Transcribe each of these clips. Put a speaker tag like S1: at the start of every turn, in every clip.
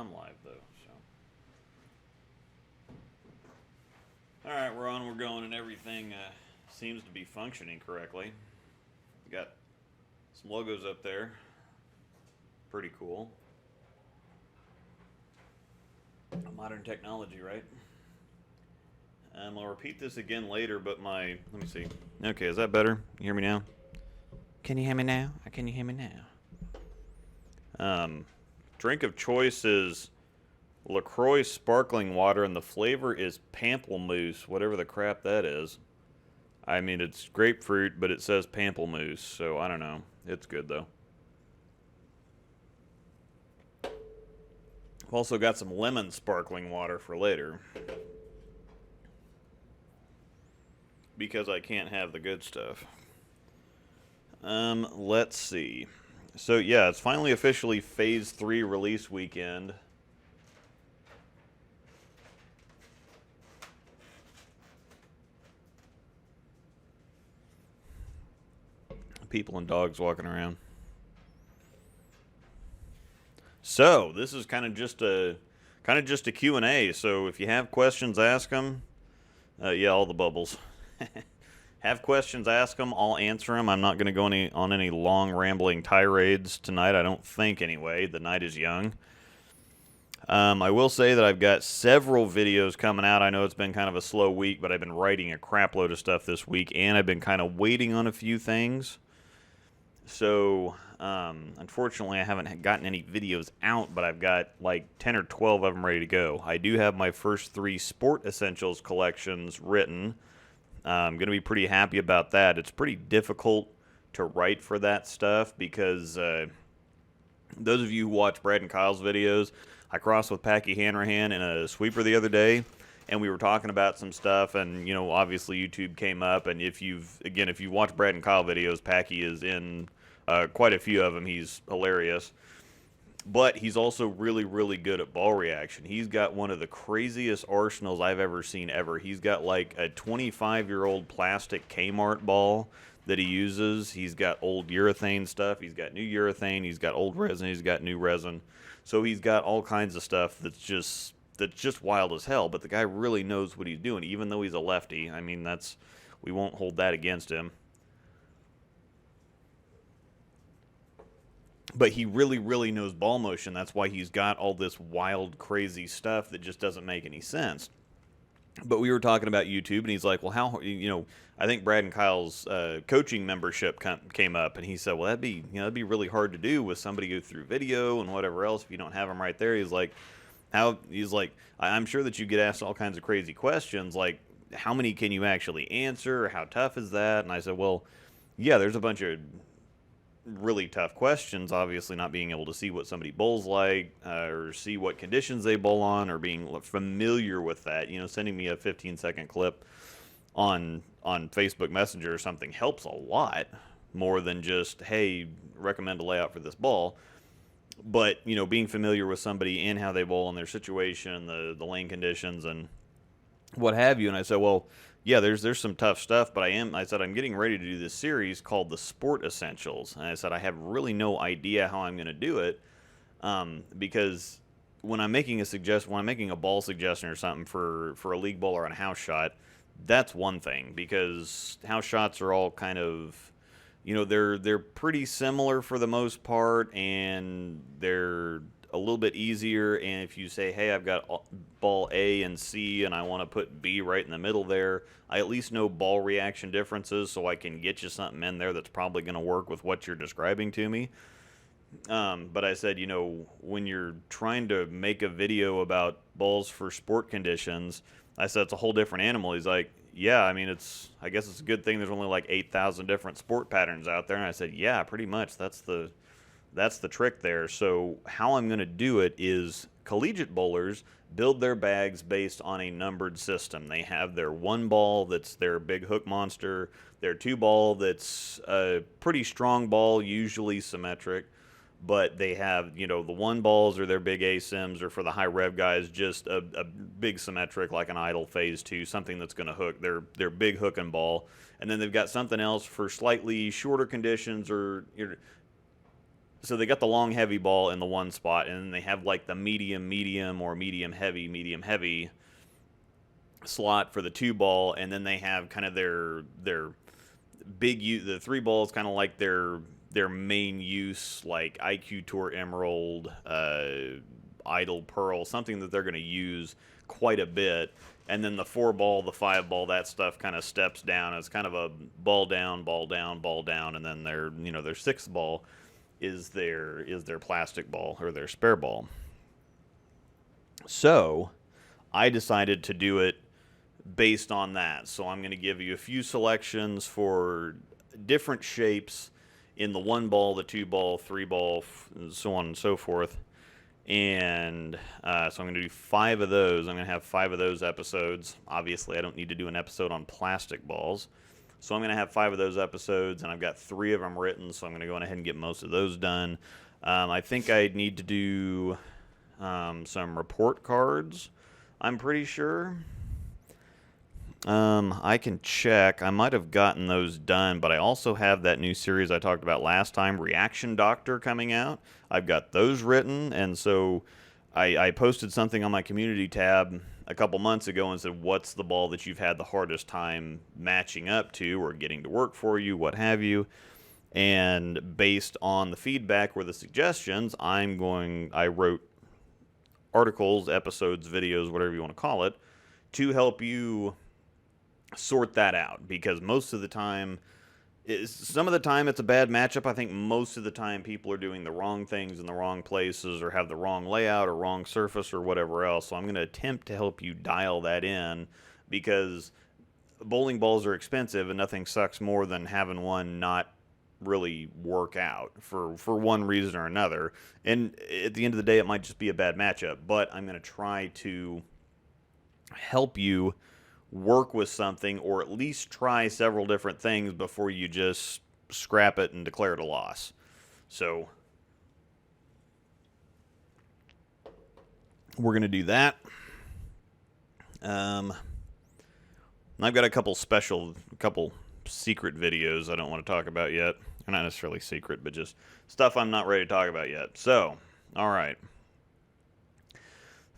S1: I'm live though, so. Alright, we're on, we're going, and everything seems to be functioning correctly. We got some logos up there. Pretty cool. Modern technology, right? I'll repeat this again later, but let me see. Okay, is that better? You hear me now? Can you hear me now? Can you hear me now? Drink of choice is LaCroix sparkling water, and the flavor is pamplemousse, whatever the crap that is. I mean, it's grapefruit, but it says pamplemousse, so I don't know. It's good, though. I've also got some lemon sparkling water for later, because I can't have the good stuff. Let's see. So, yeah, it's finally officially Phase 3 release weekend. People and dogs walking around. So, this is kind of just a Q&A. So, if you have questions, ask them. Yeah, all the bubbles. Have questions, ask them. I'll answer them. I'm not going to go on any long, rambling tirades tonight. I don't think, anyway. The night is young. I will say that I've got several videos coming out. I know it's been kind of a slow week, but I've been writing a crap load of stuff this week, and I've been kind of waiting on a few things. So, unfortunately, I haven't gotten any videos out, but I've got like 10 or 12 of them ready to go. I do have my first 3 Sport Essentials collections written. I'm going to be pretty happy about that. It's pretty difficult to write for that stuff because those of you who watch Brad and Kyle's videos, I crossed with Packy Hanrahan in a sweeper the other day, and we were talking about some stuff, and, you know, obviously YouTube came up, and if you watch Brad and Kyle videos, Packy is in quite a few of them. He's hilarious. But he's also really, really good at ball reaction. He's got one of the craziest arsenals I've ever seen ever. He's got like a 25-year-old plastic Kmart ball that he uses. He's got old urethane stuff. He's got new urethane. He's got old resin. He's got new resin. So he's got all kinds of stuff that's just wild as hell. But the guy really knows what he's doing, even though he's a lefty. I mean, we won't hold that against him. But he really, really knows ball motion. That's why he's got all this wild, crazy stuff that just doesn't make any sense. But we were talking about YouTube, and he's like, well, how, you know, I think Brad and Kyle's coaching membership came up, and he said, well, that'd be really hard to do with somebody go through video and whatever else if you don't have them right there. He's like, I'm sure that you get asked all kinds of crazy questions, like, how many can you actually answer? How tough is that? And I said, well, yeah, there's a bunch of really tough questions, obviously not being able to see what somebody bowls like or see what conditions they bowl on or being familiar with that. You know, sending me a 15-second clip on Facebook Messenger or something helps a lot more than just, hey, recommend a layout for this ball. But, you know, being familiar with somebody and how they bowl and their situation, the lane conditions and what have you. And I said, well, yeah, there's some tough stuff, but I said I'm getting ready to do this series called the Sport Essentials, and I said I have really no idea how I'm going to do it, because when I'm making a ball suggestion or something for a league bowler on a house shot, that's one thing, because house shots are all kind of, you know, they're pretty similar for the most part, and they're a little bit easier. And if you say, hey, I've got ball A and C and I want to put B right in the middle there, I at least know ball reaction differences, so I can get you something in there that's probably going to work with what you're describing to me. But I said, you know, when you're trying to make a video about balls for sport conditions, I said it's a whole different animal. He's like, yeah, I mean, I guess it's a good thing there's only like 8,000 different sport patterns out there. And I said, yeah, pretty much. That's the trick there. So how I'm going to do it is collegiate bowlers build their bags based on a numbered system. They have their 1 ball that's their big hook monster, their 2 ball that's a pretty strong ball, usually symmetric, but they have, you know, the 1 balls are their big asyms, or for the high rev guys, just a big symmetric like an idle Phase 2, something that's going to hook, their big hook and ball. And then they've got something else for slightly shorter conditions, or So they got the long heavy ball in the one spot, and then they have like the medium or medium heavy slot for the 2 ball, and then they have kind of their the 3 balls kind of like their main use, like IQ Tour Emerald, Idle Pearl, something that they're going to use quite a bit. And then the 4 ball, the 5 ball, that stuff kind of steps down. It's kind of a ball down, ball down, ball down, and then their their 6th ball is their plastic ball or their spare ball. So I decided to do it based on that. So I'm going to give you a few selections for different shapes in the 1 ball, the 2 ball, 3 ball, and so on and so forth. And so I'm going to do 5 of those. I'm going to have 5 of those episodes. Obviously, I don't need to do an episode on plastic balls. So I'm going to have 5 of those episodes, and I've got 3 of them written, so I'm going to go ahead and get most of those done. I think I need to do some report cards, I'm pretty sure. I can check. I might have gotten those done, but I also have that new series I talked about last time, Reaction Doctor, coming out. I've got those written, and so I posted something on my community tab a couple months ago and said, what's the ball that you've had the hardest time matching up to or getting to work for you, what have you? And based on the feedback or the suggestions, I wrote articles, episodes, videos, whatever you want to call it, to help you sort that out, because most of the time, some of the time it's a bad matchup. I think most of the time people are doing the wrong things in the wrong places or have the wrong layout or wrong surface or whatever else. So I'm going to attempt to help you dial that in, because bowling balls are expensive and nothing sucks more than having one not really work out for one reason or another. And at the end of the day, it might just be a bad matchup, but I'm going to try to help you work with something, or at least try several different things before you just scrap it and declare it a loss. So we're going to do that. I've got a couple secret videos I don't want to talk about yet. They're not necessarily secret, but just stuff I'm not ready to talk about yet. So, all right.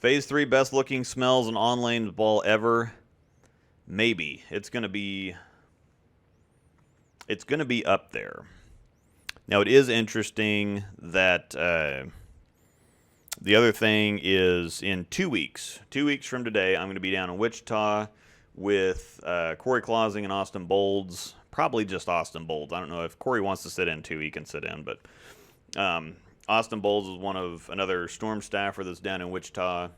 S1: Phase 3 best looking smells an on-lane ball ever. Maybe. It's going to be up there. Now, it is interesting that the other thing is in 2 weeks. 2 weeks from today, I'm going to be down in Wichita with Corey Clausing and Austin Bolds. Probably just Austin Bolds. I don't know if Corey wants to sit in too, he can sit in. But Austin Bolds is another Storm staffer that's down in Wichita.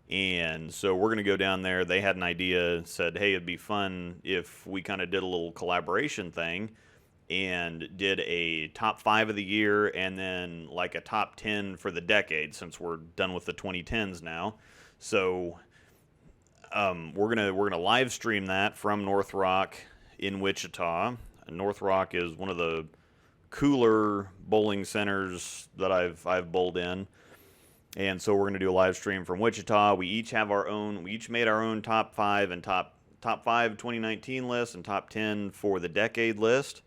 S1: And so we're going to go down there. They had an idea, said, hey, it'd be fun if we kind of did a little collaboration thing and did a top 5 of the year and then like a top 10 for the decade, since we're done with the 2010s now. So we're gonna live stream that from North Rock in Wichita. North Rock is one of the cooler bowling centers that I've bowled in. And so we're going to do a live stream from Wichita. We each made our own top 5 and top 5 2019 list and top 10 for the decade list.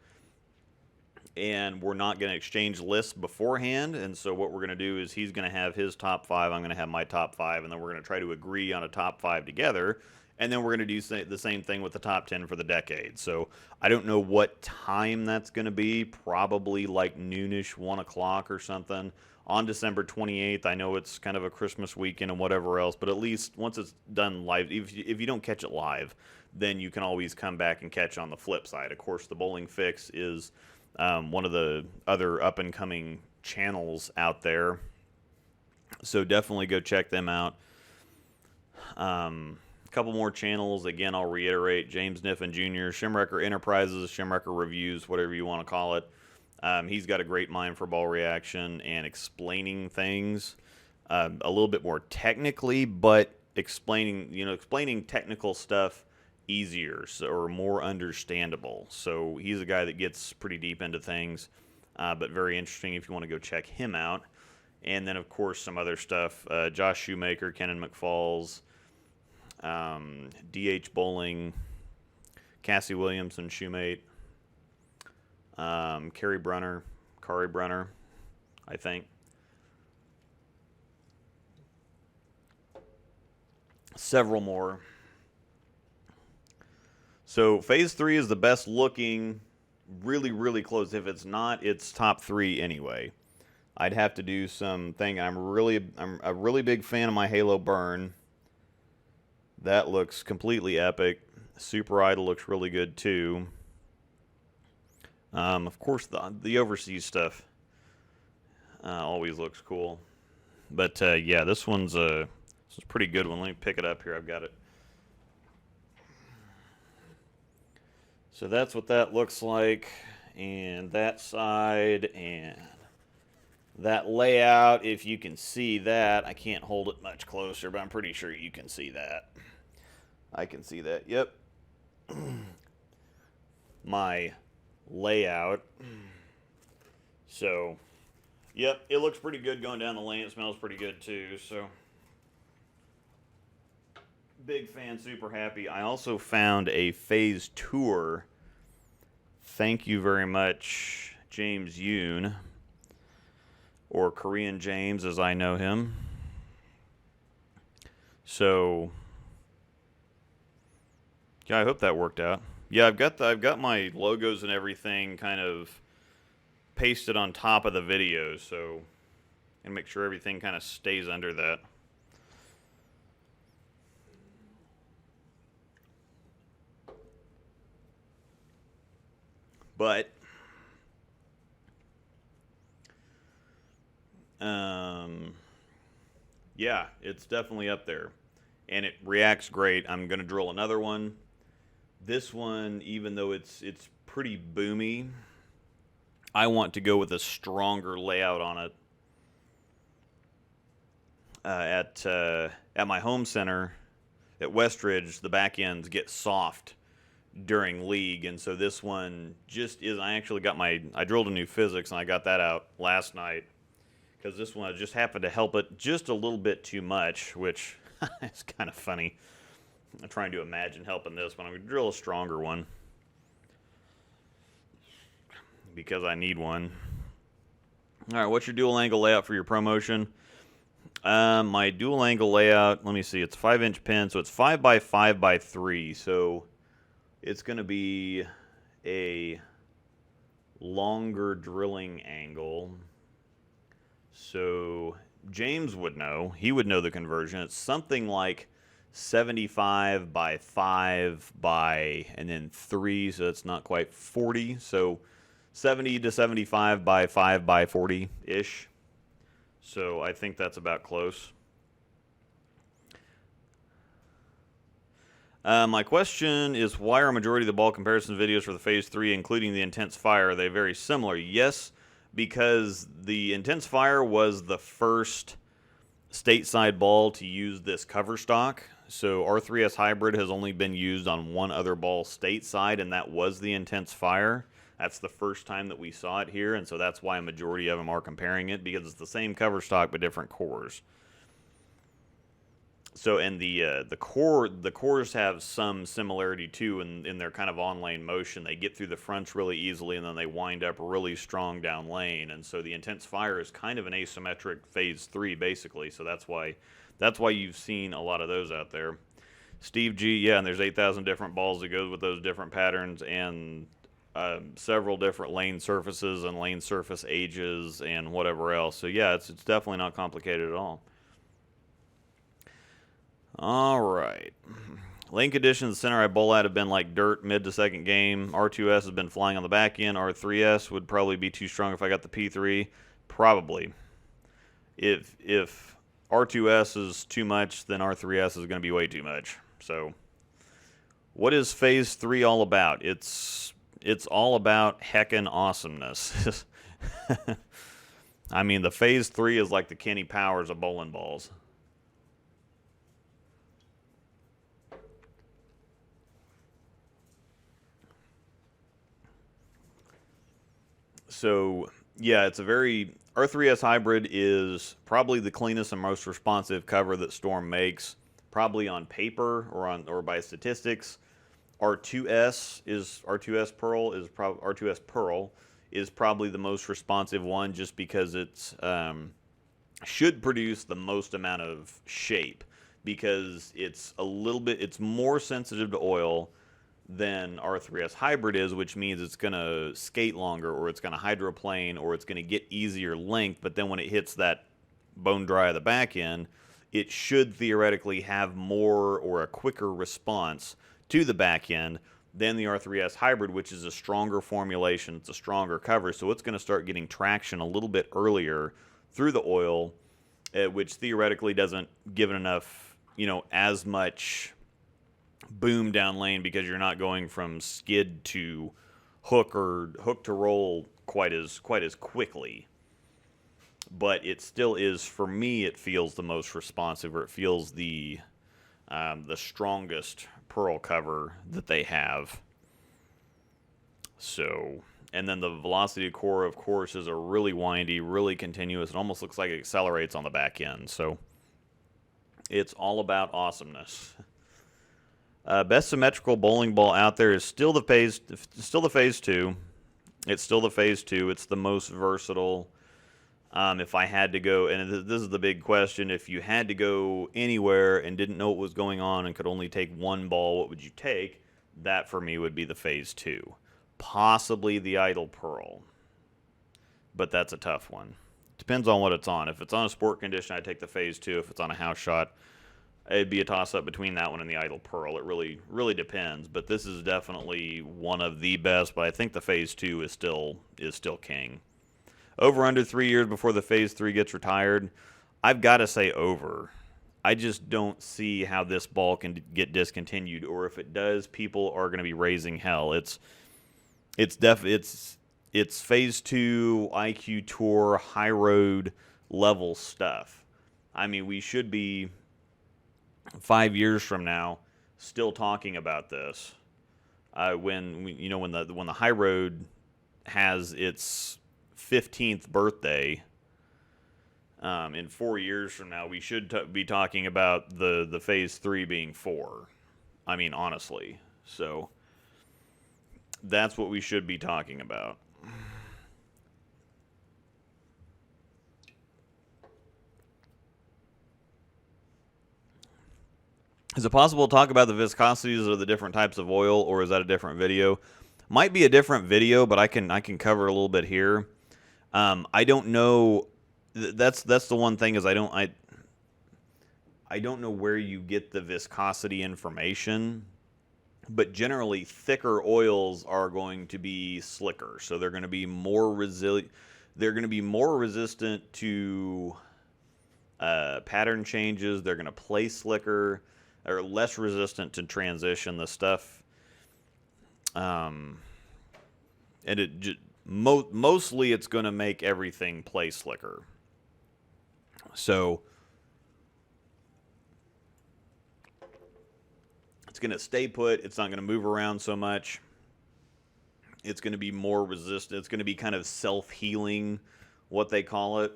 S1: And we're not going to exchange lists beforehand. And so what we're going to do is he's going to have his top 5, I'm going to have my top 5, and then we're going to try to agree on a top 5 together. And then we're going to do the same thing with the top 10 for the decade. So I don't know what time that's going to be. Probably like noonish, 1 o'clock or something on December 28th. I know it's kind of a Christmas weekend and whatever else, but at least once it's done live, if you don't catch it live, then you can always come back and catch on the flip side. Of course, the Bowling Fix is one of the other up-and-coming channels out there. So definitely go check them out. Couple more channels. Again, I'll reiterate, James Niffen Jr., Shimwrecker Enterprises, Shimwrecker Reviews, whatever you want to call it. He's got a great mind for ball reaction and explaining things a little bit more technically, but explaining technical stuff easier or more understandable. So he's a guy that gets pretty deep into things, but very interesting if you want to go check him out. And then, of course, some other stuff. Josh Shoemaker, Kenan McFalls, DH Bowling, Cassie Williamson, Shoemate, Kari Brunner, I think. Several more. So Phase 3 is the best looking, really, really close. If it's not, it's top 3 anyway. I'd have to do something. I'm a really big fan of my Halo Burn. That looks completely epic. Super Idol looks really good too. Of course, the overseas stuff always looks cool. But yeah, this one's a pretty good one. Let me pick it up here. I've got it. So that's what that looks like, and that side, and that layout. If you can see that, I can't hold it much closer, but I'm pretty sure you can see that. I can see that. Yep. My layout. So, yep, it looks pretty good going down the lane. It smells pretty good too. So, big fan, super happy. I also found a Phaze tour. Thank you very much, James Yoon, or Korean James as I know him. So, yeah, I hope that worked out. Yeah, I've got my logos and everything kind of pasted on top of the video, so and make sure everything kind of stays under that. But yeah, it's definitely up there, and it reacts great. I'm gonna drill another one. This one, even though it's pretty boomy, I want to go with a stronger layout on it. At my home center at Westridge, the back ends get soft during league, and so this one just is. I actually I drilled a new physics, and I got that out last night because this one I just happened to help it just a little bit too much, which is kind of funny. I'm trying to imagine helping this, but I'm going to drill a stronger one because I need one. All right, what's your dual angle layout for your ProMotion? My dual angle layout, let me see, it's 5-inch pin, so it's 5 by 5 by 3, so it's going to be a longer drilling angle. So James would know. He would know the conversion. It's something like 75 by 5 by, and then 3, so it's not quite 40. So 70 to 75 by 5 by 40-ish. So I think that's about close. My question is, why are a majority of the ball comparison videos for the Phase 3, including the Intense Fire, are they very similar? Yes, because the Intense Fire was the first stateside ball to use this cover stock. So R3S Hybrid has only been used on one other ball stateside, and that was the Intense Fire. That's the first time that we saw it here, and so that's why a majority of them are comparing it, because it's the same cover stock but different cores. So, and the cores have some similarity too in their kind of on lane motion. They get through the fronts really easily, and then they wind up really strong down lane. And so the Intense Fire is kind of an asymmetric Phase 3 basically. So that's why you've seen a lot of those out there. Steve G, yeah, and there's 8,000 different balls that goes with those different patterns, and several different lane surfaces and lane surface ages and whatever else. So yeah, it's definitely not complicated at all. All right. Lane conditions, the center I bowl at have been like dirt mid to second game. R2S has been flying on the back end. R3S would probably be too strong if I got the P3. Probably. If R2S is too much, then R3S is going to be way too much. So, what is Phase 3 all about? It's all about heckin' awesomeness. I mean, the Phase 3 is like the Kenny Powers of bowling balls. So, yeah, it's a very... R3S Hybrid is probably the cleanest and most responsive cover that Storm makes, probably on paper or by statistics. R2S Pearl is probably the most responsive one, just because it's should produce the most amount of shape, because it's it's more sensitive to oil than R3S hybrid is, which means it's going to skate longer, or it's going to hydroplane, or it's going to get easier length. But then when it hits that bone dry of the back end, it should theoretically have more or a quicker response to the back end than the R3S hybrid, which is a stronger formulation. It's a stronger cover, so it's going to start getting traction a little bit earlier through the oil, which theoretically doesn't give it enough, as much boom down lane, because you're not going from skid to hook or hook to roll quite as quickly. But it still is, for me, it feels the most responsive, or it feels the strongest pearl cover that they have. So, and then the velocity core, of course, is a really windy, really continuous. It almost looks like it accelerates on the back end. So it's all about awesomeness. Best symmetrical bowling ball out there is still the Phaze 2. It's still the Phaze 2. It's the most versatile. If I had to go, and this is the big question, if you had to go anywhere and didn't know what was going on and could only take one ball, what would you take? That, for me, would be the Phaze 2. Possibly the Idle Pearl. But that's a tough one. Depends on what it's on. If it's on a sport condition, I'd take the Phaze 2. If it's on a house shot, it'd be a toss-up between that one and the Idle Pearl. It really depends. But this is definitely one of the best. But I think the Phaze 2 is still king. Over under 3 years before the Phaze 3 gets retired, I've got to say over. I just don't see how this ball can get discontinued, or if it does, people are going to be raising hell. It's Phaze 2 IQ Tour high road level stuff. I mean, we should be 5 years from now still talking about this. When the high road has its 15th birthday, in 4 years from now, we should be talking about the Phaze 3 being 4. I mean, honestly. So that's what we should be talking about. Is it possible to talk about the viscosities of the different types of oil, or is that a different video? Might be a different video, but I can cover a little bit here. I don't know. That's the one thing, is I don't know where you get the viscosity information, but generally thicker oils are going to be slicker, so they're going to be more resilient. They're going to be more resistant to pattern changes. They're going to play slicker, or less resistant to transition. The stuff, and it mostly it's going to make everything play slicker. So it's going to stay put. It's not going to move around so much. It's going to be more resistant. It's going to be kind of self-healing, what they call it.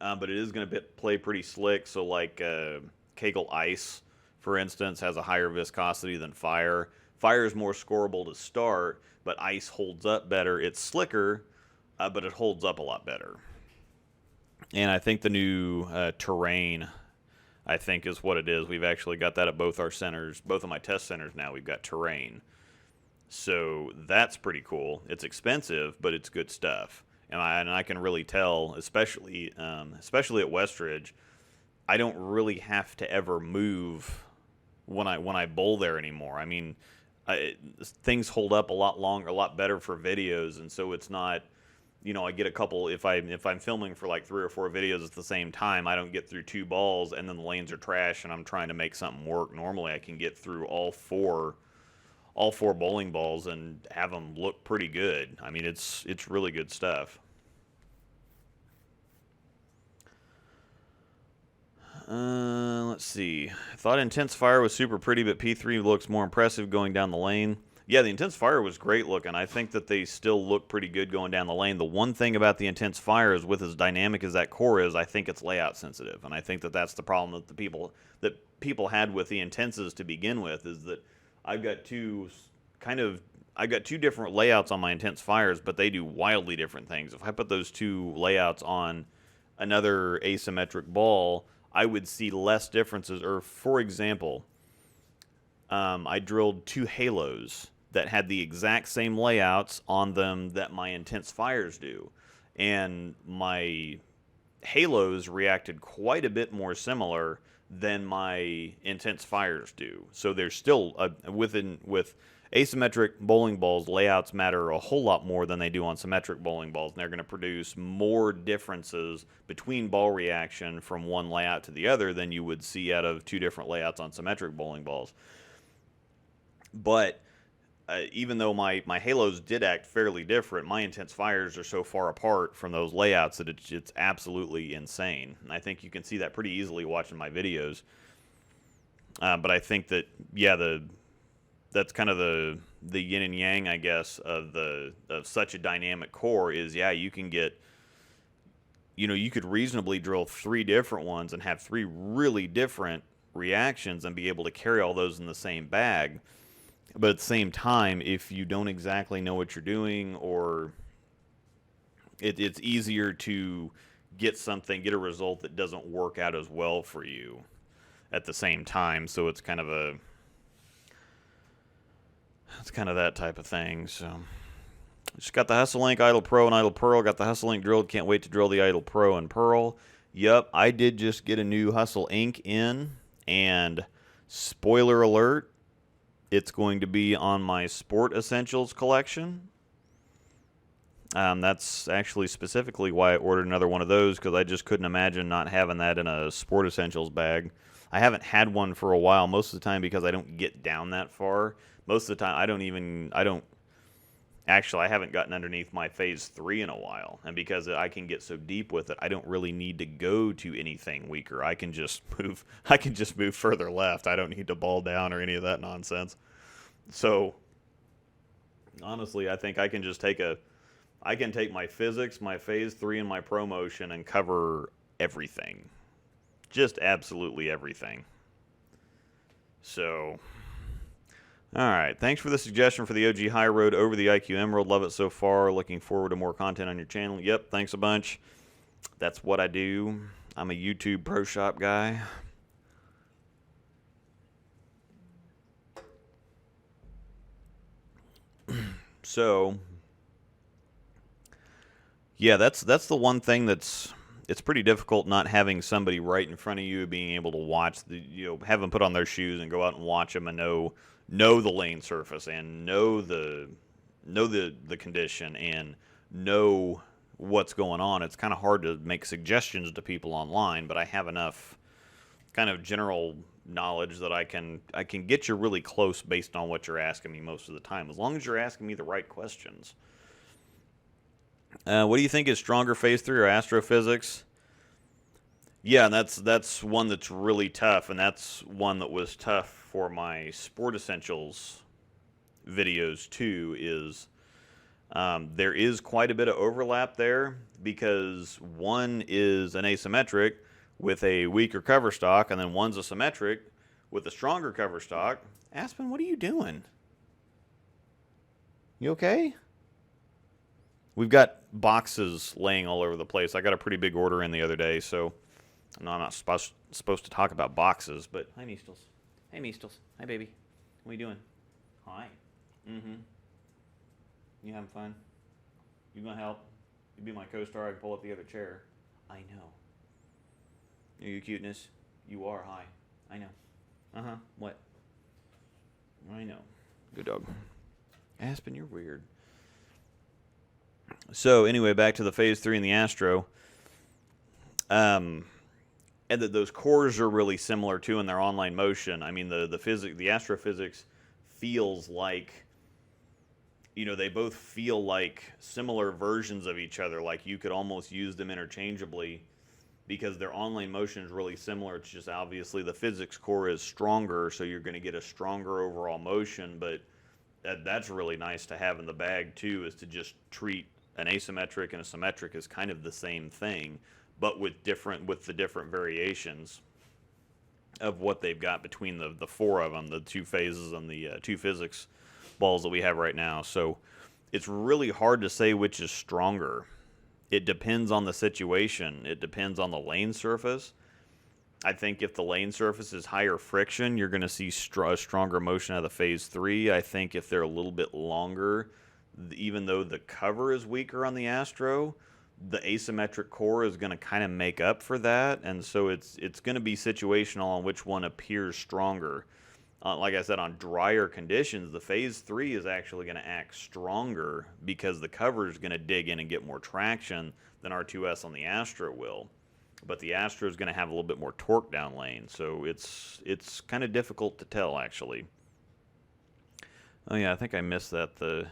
S1: But it is going to play pretty slick. So like Kegel Ice, for instance, has a higher viscosity than fire. Fire is more scoreable to start, but ice holds up better. It's slicker, but it holds up a lot better. And I think the new Terrain, I think, is what it is. We've actually got that at both our centers, both of my test centers now. We've got Terrain. So that's pretty cool. It's expensive, but it's good stuff. And I can really tell, especially at Westridge, I don't really have to ever move when I bowl there anymore. I mean, things hold up a lot longer, a lot better for videos, and so it's not, I get a couple, if I'm filming for like 3 or 4 videos at the same time, I don't get through 2 balls and then the lanes are trash and I'm trying to make something work. Normally I can get through all four bowling balls and have them look pretty good. I mean, it's really good stuff. Let's see. I thought Intense Fire was super pretty, but P3 looks more impressive going down the lane. Yeah, the Intense Fire was great looking. I think that they still look pretty good going down the lane. The one thing about the Intense Fire is, with as dynamic as that core is, I think it's layout sensitive, and I think that that's the problem that people had with the Intenses to begin with, is that I've got 2 kind of I've got two different layouts on my intense fires, but they do wildly different things. If I put those two layouts on another asymmetric ball, I would see less differences. Or, for example, I drilled two halos that had the exact same layouts on them that my intense fires do. And my halos reacted quite a bit more similar than my intense fires do. So there's still with asymmetric bowling balls, layouts matter a whole lot more than they do on symmetric bowling balls, and they're going to produce more differences between ball reaction from one layout to the other than you would see out of two different layouts on symmetric bowling balls. But even though my halos did act fairly different, my intense fires are so far apart from those layouts that it's absolutely insane. And I think you can see that pretty easily watching my videos. But I think that, yeah, that's kind of the yin and yang, I guess, of such a dynamic core is, yeah, you can get, you could reasonably drill three different ones and have three really different reactions and be able to carry all those in the same bag. But at the same time, if you don't exactly know what you're doing, or it's easier to get a result that doesn't work out as well for you at the same time. So it's kind of that type of thing. So just got the Hustle Link Idle Pro and Idle Pearl. Got the Hustle Link drilled. Can't wait to drill the Idle Pro and Pearl. Yep, I did just get a new Hustle Ink in, and spoiler alert, it's going to be on my Sport Essentials collection. That's actually specifically why I ordered another one of those, because I just couldn't imagine not having that in a Sport Essentials bag. I haven't had one for a while, most of the time because I don't get down that far. Most of the time, I haven't gotten underneath my Phaze 3 in a while. And because I can get so deep with it, I don't really need to go to anything weaker. I can just move further left. I don't need to ball down or any of that nonsense. So, honestly, I think I can just take my physics, my Phaze 3, and my ProMotion and cover everything. Just absolutely everything. So, alright, thanks for the suggestion for the OG High Road over the IQ Emerald. Love it so far. Looking forward to more content on your channel. Yep, thanks a bunch. That's what I do. I'm a YouTube Pro Shop guy. So, yeah, that's the one thing it's pretty difficult not having somebody right in front of you, being able to watch have them put on their shoes and go out and watch them and know the lane surface and know the condition and know what's going on. It's kind of hard to make suggestions to people online, but I have enough kind of general knowledge that I can get you really close based on what you're asking me most of the time, as long as you're asking me the right questions. What do you think is stronger, Phase 3 or astrophysics? Yeah, and that's one that's really tough, and that's one that was tough for my Sport Essentials videos too, is there is quite a bit of overlap there, because one is an asymmetric with a weaker cover stock, and then one's a symmetric with a stronger cover stock. Aspen, what are you doing? You okay? We've got boxes laying all over the place. I got a pretty big order in the other day, so no, I'm not supposed to talk about boxes, but hi, Meestles. Hey, Meestles. Hi, baby. What are you doing? Hi. Mm-hmm. You having fun? You gonna help? You be my co-star. I can pull up the other chair. I know. Are you cuteness? You are. Hi. I know. Uh-huh. What? I know. Good dog. Aspen, you're weird. So, anyway, back to the Phase 3 and the Astro. And that those cores are really similar, too, in their online motion. I mean, the astrophysics feels like, they both feel like similar versions of each other. Like, you could almost use them interchangeably, because their online motion is really similar. It's just obviously the physics core is stronger, so you're going to get a stronger overall motion. But that's really nice to have in the bag too, is to just treat an asymmetric and a symmetric as kind of the same thing, but with the different variations of what they've got between the four of them, the two phases and the two physics balls that we have right now. So it's really hard to say which is stronger. It depends on the situation. It depends on the lane surface. I think if the lane surface is higher friction, you're going to see a stronger motion out of the Phase 3. I think if they're a little bit longer, even though the cover is weaker on the Astro, the asymmetric core is going to kind of make up for that. And so it's going to be situational on which one appears stronger. Like I said, on drier conditions, the Phase 3 is actually going to act stronger because the cover is going to dig in and get more traction than R2S on the Astro will. But the Astro is going to have a little bit more torque down lane, so it's kind of difficult to tell, actually. Oh yeah, I think I missed that. I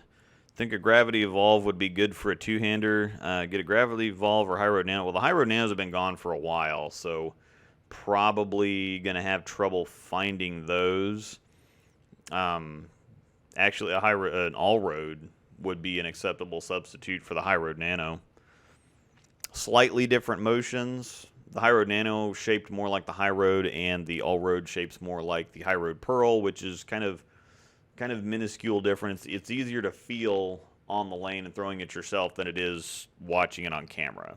S1: think a gravity evolve would be good for a two-hander. Get a gravity evolve or high road nano. Well, the high road nanos have been gone for a while, so probably going to have trouble finding those. Actually, an all road would be an acceptable substitute for the high road nano. Slightly different motions. The high road nano shaped more like the high road, and the all road shapes more like the high road pearl, which is kind of minuscule difference. It's easier to feel on the lane and throwing it yourself than it is watching it on camera.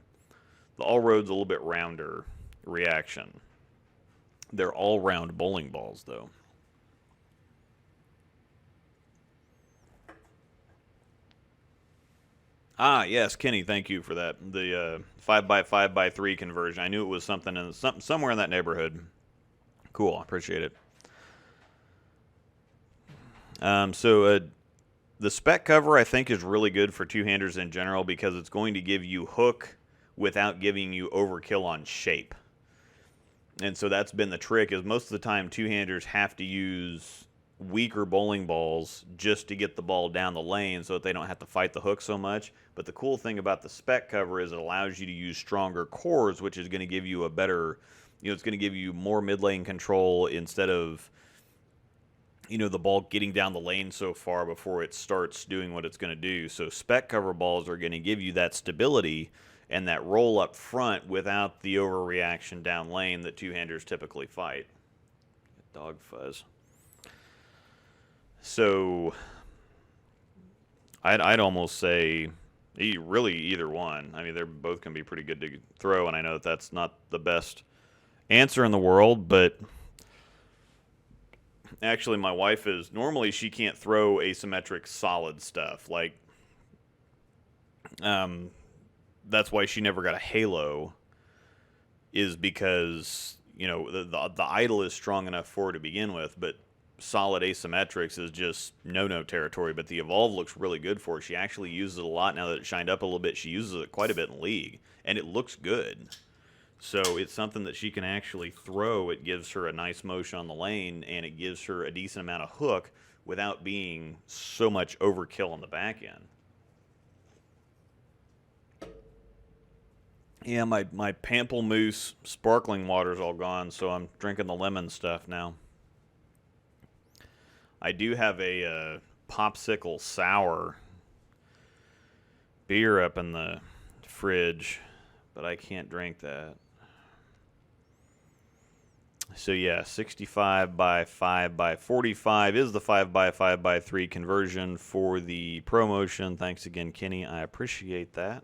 S1: The all road's a little bit rounder reaction. They're all round bowling balls, though. Ah, yes, Kenny, thank you for that. The 5x5x3 conversion. I knew it was something somewhere in that neighborhood. Cool, I appreciate it. The spec cover I think is really good for two-handers in general because it's going to give you hook without giving you overkill on shape. And so that's been the trick, is most of the time two-handers have to use weaker bowling balls just to get the ball down the lane so that they don't have to fight the hook so much. But the cool thing about the spec cover is it allows you to use stronger cores, which is going to give you a better, it's going to give you more mid-lane control instead of, the ball getting down the lane so far before it starts doing what it's going to do. So spec cover balls are going to give you that stability and that roll up front without the overreaction down lane that two-handers typically fight. Dog fuzz. So I'd almost say really either one. I mean, they're both can be pretty good to throw, and I know that that's not the best answer in the world, but actually my wife is, normally she can't throw asymmetric solid stuff. Like, that's why she never got a Halo, is because, the idle is strong enough for her to begin with, but solid asymmetrics is just no territory. But the evolve looks really good for her. She actually uses it a lot now that it shined up a little bit. She uses it quite a bit in League, and it looks good. So it's something that she can actually throw. It gives her a nice motion on the lane, and it gives her a decent amount of hook without being so much overkill on the back end. Yeah, my Pamplemousse sparkling water's all gone, so I'm drinking the lemon stuff now. I do have a popsicle sour beer up in the fridge, but I can't drink that. So yeah, 65 by 5 by 45 is the 5 by 5 by 3 conversion for the ProMotion. Thanks again, Kenny. I appreciate that.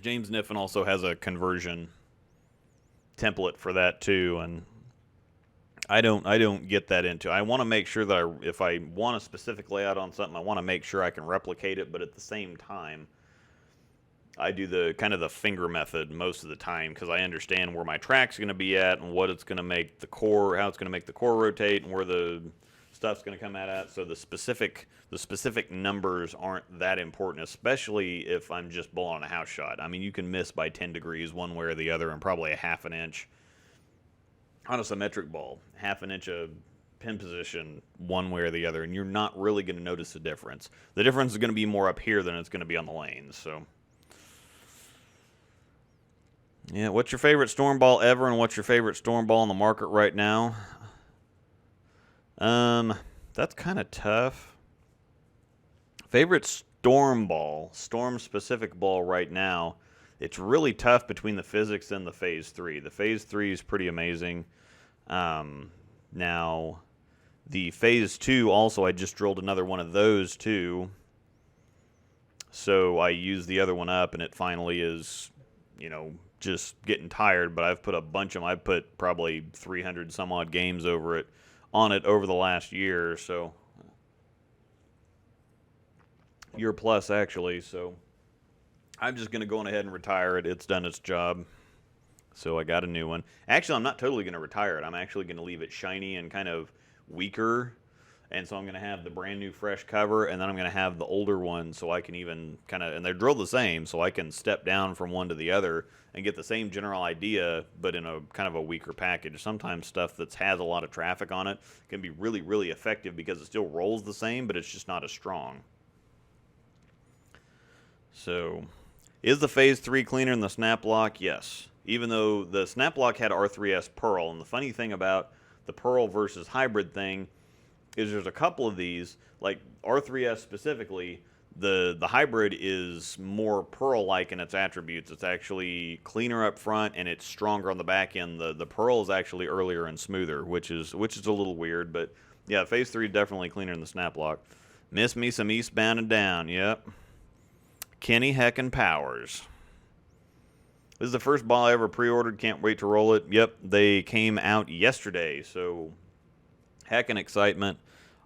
S1: James Niffen also has a conversion template for that too, and I don't get that into. I want to make sure that if I want a specific layout on something, I want to make sure I can replicate it, but at the same time, I do the kind of the finger method most of the time because I understand where my track's going to be at and what it's going to make the core, how it's going to make the core rotate, and where the stuff's going to come out at. So the specific numbers aren't that important, especially if I'm just bowling on a house shot. I mean, you can miss by 10 degrees one way or the other, and probably a half an inch on a symmetric ball, half an inch of pin position one way or the other, and you're not really going to notice the difference. The difference is going to be more up here than it's going to be on the lanes. So yeah, what's your favorite storm ball ever, and what's your favorite storm ball on the market right now? That's kind of tough. Favorite storm ball, storm specific ball right now It's really tough between the physics and the Phaze 3. The Phaze 3 is pretty amazing. Now, the Phaze 2 also, I just drilled another one of those too. So I used the other one up, and it finally is, you know, just getting tired. But I've put a bunch of them. I've put probably 300 some odd games over it over the last year or so. Year plus, actually. So I'm just going to go on ahead and retire it. It's done its job. So I got a new one. Actually, I'm not totally going to retire it. I'm actually going to leave it shiny and kind of weaker. And so I'm going to have the brand new fresh cover, and then I'm going to have the older one so I can even kind of, and they're drilled the same, so I can step down from one to the other and get the same general idea, but in a kind of a weaker package. Sometimes stuff that has a lot of traffic on it can be really, really effective because it still rolls the same, but it's just not as strong. So, is the Phaze 3 cleaner than the Snap Lock? Yes. Even though the Snap Lock had R3S Pearl, and the funny thing about the Pearl versus hybrid thing is there's a couple of these, like R3S specifically, the hybrid is more Pearl-like in its attributes. It's actually cleaner up front and it's stronger on the back end. The Pearl is actually earlier and smoother, which is a little weird, but yeah, Phaze 3 definitely cleaner than the Snap Lock. Miss me some Eastbound and Down, yep. Kenny Heckin' Powers. This is the first ball I ever pre-ordered. Can't wait to roll it. Yep, they came out yesterday, so heckin' excitement.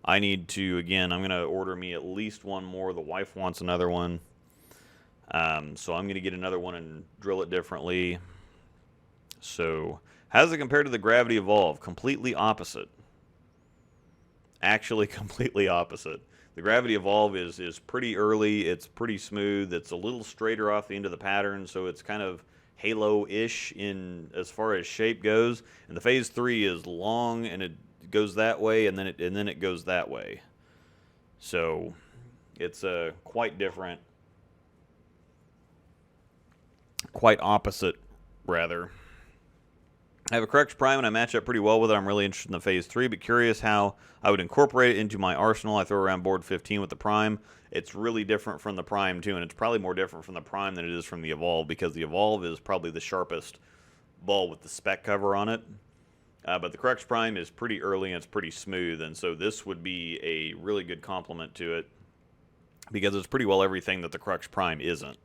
S1: I need to, again, I'm going to order me at least one more. The wife wants another one. So I'm going to get another one and drill it differently. So how does it compare to the Gravity Evolve? Completely opposite. Actually, completely opposite. The Gravity Evolve is pretty early. It's pretty smooth. It's a little straighter off the end of the pattern, so it's kind of Halo-ish in as far as shape goes. And the Phaze 3 is long, and it goes that way, and then it goes that way. So it's quite different, quite opposite, rather. I have a Crux Prime, and I match up pretty well with it. I'm really interested in the Phaze 3, but curious how I would incorporate it into my arsenal. I throw around board 15 with the Prime. It's really different from the Prime, too, and it's probably more different from the Prime than it is from the Evolve, because the Evolve is probably the sharpest ball with the spec cover on it. But the Crux Prime is pretty early and it's pretty smooth, and so this would be a really good complement to it because it's pretty well everything that the Crux Prime isn't.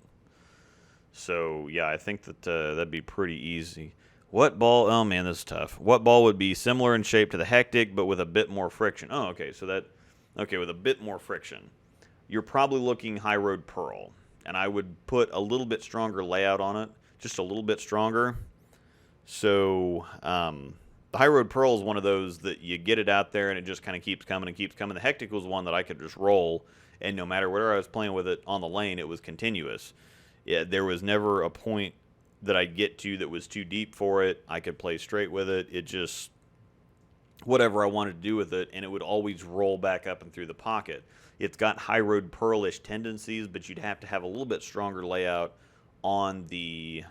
S1: So, yeah, I think that that'd be pretty easy. What ball? Oh, man, this is tough. What ball would be similar in shape to the Hectic but with a bit more friction? Oh, okay, so with a bit more friction. You're probably looking High Road Pearl, and I would put a little bit stronger layout on it, just a little bit stronger. So, the High Road Pearl is one of those that you get it out there and it just kind of keeps coming and keeps coming. The Hectic was one that I could just roll, and no matter where I was playing with it on the lane, it was continuous. Yeah, there was never a point that I'd get to that was too deep for it. I could play straight with it. It just, whatever I wanted to do with it, and it would always roll back up and through the pocket. It's got High Road Pearl-ish tendencies, but you'd have to have a little bit stronger layout on the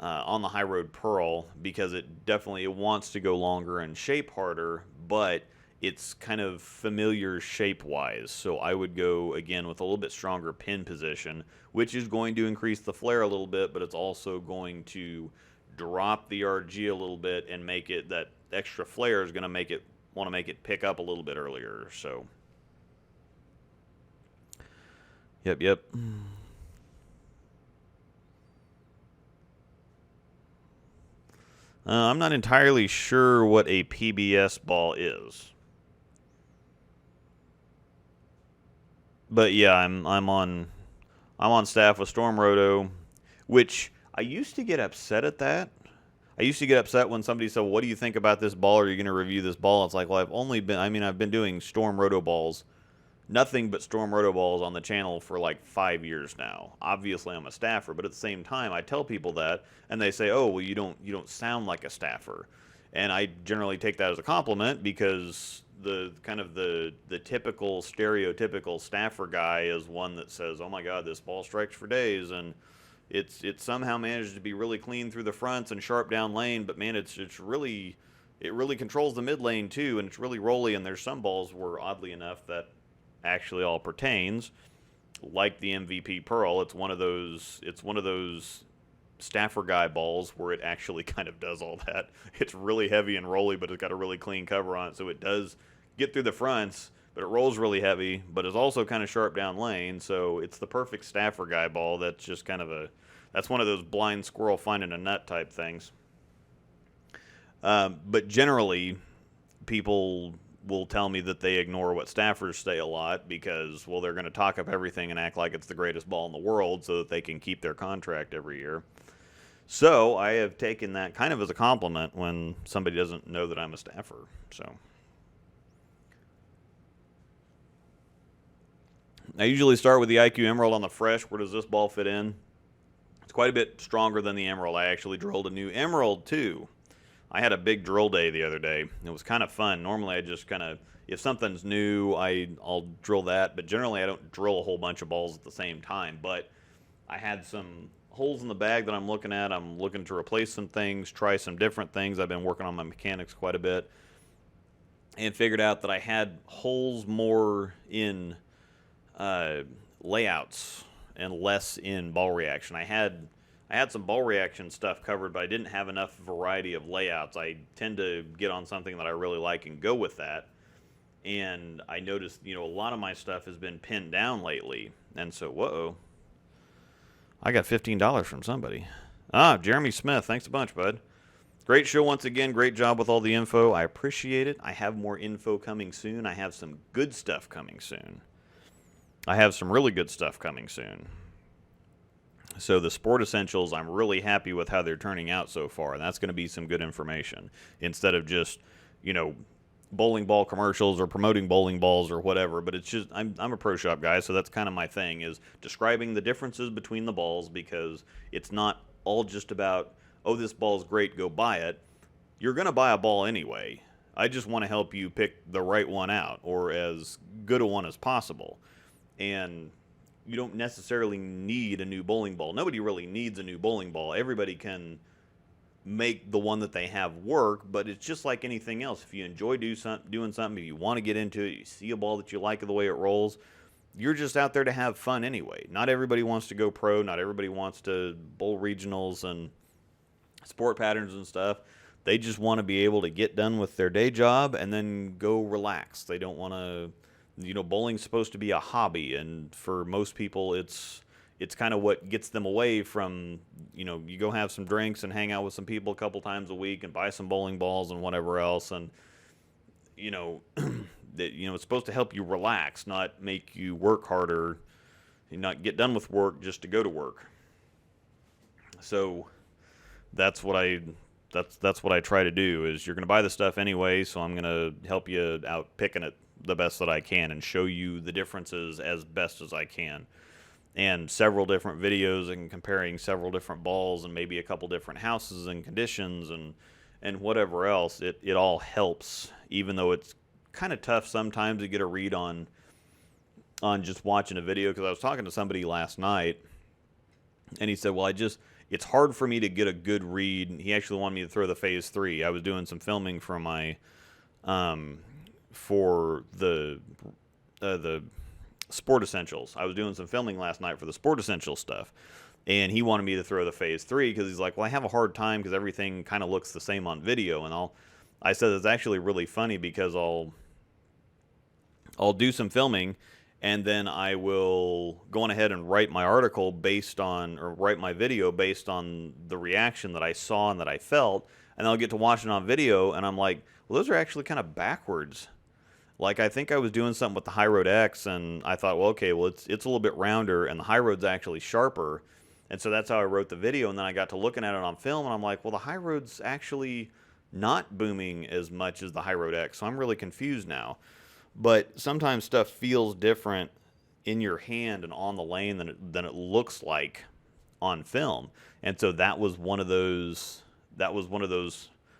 S1: High Road Pearl because it wants to go longer and shape harder, but it's kind of familiar shape-wise. So I would go, again, with a little bit stronger pin position, which is going to increase the flare a little bit, but it's also going to drop the RG a little bit and make it, that extra flare is going to want to make it pick up a little bit earlier. So, yep. I'm not entirely sure what a PBS ball is. But yeah, I'm on staff with Storm Roto, which I used to get upset at that. I used to get upset when somebody said, well, "What do you think about this ball? Are you going to review this ball?" It's like, well, I've been doing Storm Roto balls, nothing but Storm Roto balls on the channel for like 5 years now. Obviously, I'm a staffer, but at the same time, I tell people that, and they say, "Oh, well, you don't sound like a staffer," and I generally take that as a compliment because the typical stereotypical staffer guy is one that says, "Oh my God, this ball strikes for days," and it somehow managed to be really clean through the fronts and sharp down lane, but man, it really controls the mid lane too, and it's really rolly. And there's some balls where, oddly enough, that actually all pertains. like the MVP Pearl, it's one of those staffer guy balls where it actually kind of does all that. It's really heavy and rolly, but it's got a really clean cover on it, so it does get through the fronts, but it rolls really heavy, but it's also kind of sharp down lane, so it's the perfect staffer guy ball. That's just kind of that's one of those blind squirrel finding a nut type things. But generally, people will tell me that they ignore what staffers say a lot because, well, they're going to talk up everything and act like it's the greatest ball in the world so that they can keep their contract every year. So I have taken that kind of as a compliment when somebody doesn't know that I'm a staffer. So I usually start with the IQ Emerald on the fresh. Where does this ball fit in? It's quite a bit stronger than the Emerald. I actually drilled a new Emerald too. I had a big drill day the other day. It was kind of fun. Normally I just kind of, if something's new, I'll drill that. But generally I don't drill a whole bunch of balls at the same time. But I had some holes in the bag that I'm looking at. I'm looking to replace some things, try some different things. I've been working on my mechanics quite a bit. And figured out that I had holes more in layouts and less in ball reaction. I had some ball reaction stuff covered, but I didn't have enough variety of layouts. I tend to get on something that I really like and go with that. And I noticed, a lot of my stuff has been pinned down lately. And so, whoa. I got $15 from somebody. Jeremy Smith. Thanks a bunch, bud. Great show once again. Great job with all the info. I appreciate it. I have more info coming soon. I have some good stuff coming soon. I have some really good stuff coming soon. So the Sport Essentials, I'm really happy with how they're turning out so far, and that's going to be some good information instead of just, bowling ball commercials or promoting bowling balls or whatever. But it's just, I'm a pro shop guy, so that's kind of my thing, is describing the differences between the balls, because it's not all just about, oh, this ball's great, go buy it. You're going to buy a ball anyway. I just want to help you pick the right one out, or as good a one as possible. And you don't necessarily need a new bowling ball. Nobody really needs a new bowling ball. Everybody can make the one that they have work, but it's just like anything else. If you enjoy doing something, if you want to get into it, you see a ball that you like the way it rolls, you're just out there to have fun anyway. Not everybody wants to go pro. Not everybody wants to bowl regionals and sport patterns and stuff. They just want to be able to get done with their day job and then go relax. They don't want to... bowling's supposed to be a hobby, and for most people, it's kind of what gets them away from, you go have some drinks and hang out with some people a couple times a week and buy some bowling balls and whatever else, and, it's supposed to help you relax, not make you work harder, and not get done with work just to go to work. So that's what I try to do, is you're going to buy the stuff anyway, so I'm going to help you out picking it the best that I can and show you the differences as best as I can. And several different videos and comparing several different balls and maybe a couple different houses and conditions and whatever else. It all helps, even though it's kind of tough sometimes to get a read on just watching a video. Because I was talking to somebody last night and he said, well, it's hard for me to get a good read. He actually wanted me to throw the Phaze 3. I was doing some filming for my for the Sport Essentials. I was doing some filming last night for the Sport Essentials stuff, and he wanted me to throw the Phaze 3 because he's like, well, I have a hard time because everything kind of looks the same on video. And I said it's actually really funny because I'll do some filming, and then I will go on ahead and write my article write my video based on the reaction that I saw and that I felt, and I'll get to watch it on video, and I'm like, well, those are actually kind of backwards. Like, I think I was doing something with the High Road X, and I thought, well, okay, well, it's a little bit rounder, and the High Road's actually sharper, and so that's how I wrote the video, and then I got to looking at it on film, and I'm like, well, the High Road's actually not booming as much as the High Road X, so I'm really confused now. But sometimes stuff feels different in your hand and on the lane than it looks like on film, and so that was one of those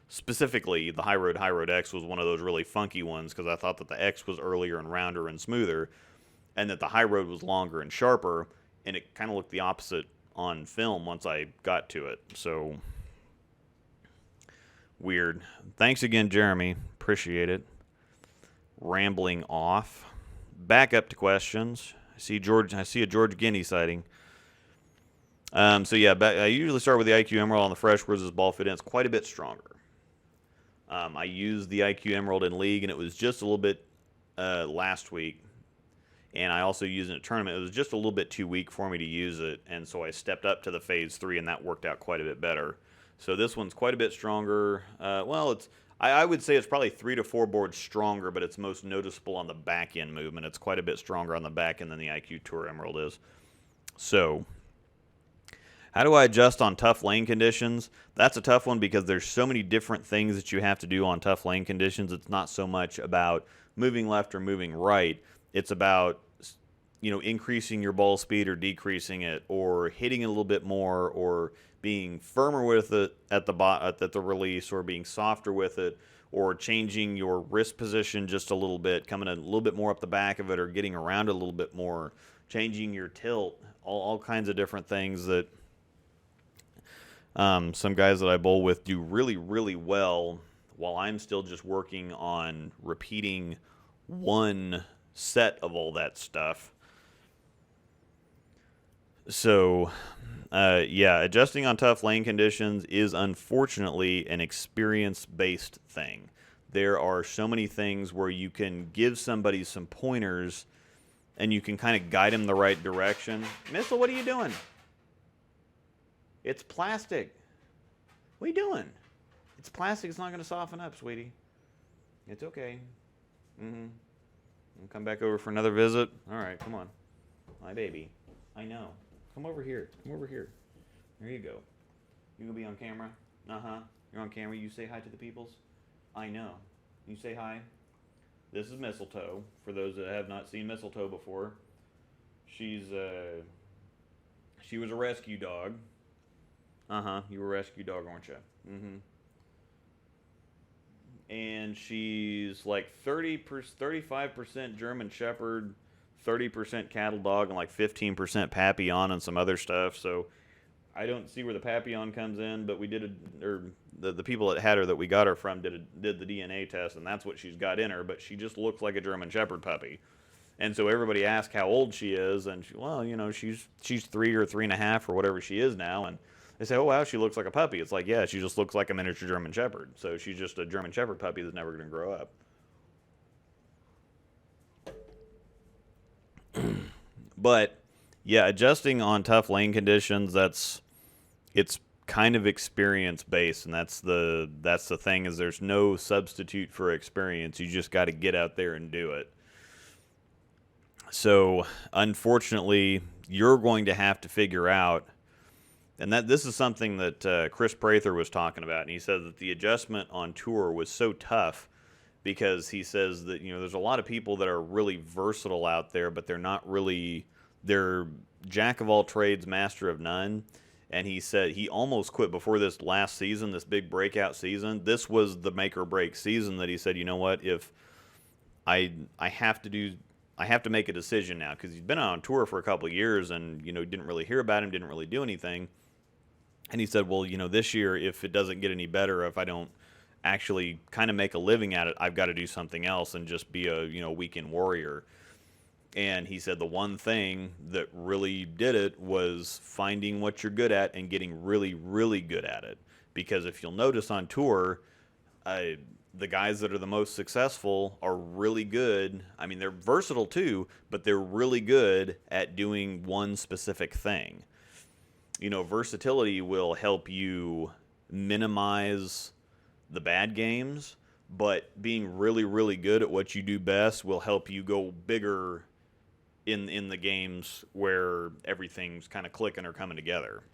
S1: specifically, the High Road X was one of those really funky ones because I thought that the X was earlier and rounder and smoother, and that the High Road was longer and sharper, and it kind of looked the opposite on film once I got to it. So, weird. Thanks again, Jeremy. Appreciate it. Rambling off. Back up to questions. I see a George Guinea sighting. So yeah, I usually start with the IQ Emerald on the fresh. Where's this ball fit in? It's quite a bit stronger. I used the IQ Emerald in League, and it was just a little bit last week. And I also used it in a tournament. It was just a little bit too weak for me to use it, and so I stepped up to the Phaze 3, and that worked out quite a bit better. So this one's quite a bit stronger. Well, I would say it's probably 3 to 4 boards stronger, but it's most noticeable on the back end movement. It's quite a bit stronger on the back end than the IQ Tour Emerald is. So how do I adjust on tough lane conditions? That's a tough one because there's so many different things that you have to do on tough lane conditions. It's not so much about moving left or moving right. It's about, increasing your ball speed or decreasing it, or hitting it a little bit more, or being firmer with it at the release, or being softer with it, or changing your wrist position just a little bit, coming a little bit more up the back of it, or getting around it a little bit more, changing your tilt, all kinds of different things that some guys that I bowl with do really, really well, while I'm still just working on repeating one set of all that stuff. So, yeah, adjusting on tough lane conditions is unfortunately an experience-based thing. There are so many things where you can give somebody some pointers and you can kind of guide them the right direction. Missile, what are you doing? It's plastic. What are you doing? It's plastic. It's not going to soften up, sweetie. It's okay. We'll come back over for another visit. All right, come on. My baby. I know. Come over here. Come over here. There you go. You gonna be on camera? Uh-huh. You're on camera. You say hi to the peoples? I know. You say hi? This is Mistletoe, for those that have not seen Mistletoe before. She was a rescue dog. Uh-huh. You were a rescue dog, aren't you? Mm-hmm. And she's like 35% German Shepherd, 30% cattle dog, and like 15% Papillon and some other stuff. So I don't see where the Papillon comes in, but we did the people that had her, that we got her from, did the DNA test, and that's what she's got in her. But she just looks like a German Shepherd puppy. And so everybody asks how old she is, and she's 3 or 3.5 or whatever she is now, and they say, oh, wow, she looks like a puppy. It's like, yeah, she just looks like a miniature German Shepherd. So she's just a German Shepherd puppy that's never going to grow up. But, yeah, adjusting on tough lane conditions, it's kind of experience-based, and that's the thing, is there's no substitute for experience. You just got to get out there and do it. So, unfortunately, you're going to have to figure out, and this is something that Chris Prather was talking about, and he said that the adjustment on tour was so tough because he says that, there's a lot of people that are really versatile out there, but they're jack of all trades, master of none. And he said he almost quit before this last season, this big breakout season. This was the make or break season that he said, you know what, if I have to make a decision now, because he's been on tour for a couple of years and, didn't really hear about him, didn't really do anything. And he said, well, this year, if it doesn't get any better, if I don't actually kind of make a living at it, I've got to do something else and just be a, weekend warrior. And he said the one thing that really did it was finding what you're good at and getting really, really good at it. Because if you'll notice on tour, the guys that are the most successful are really good. I mean, they're versatile too, but they're really good at doing one specific thing. Versatility will help you minimize the bad games, but being really, really good at what you do best will help you go bigger in the games where everything's kind of clicking or coming together.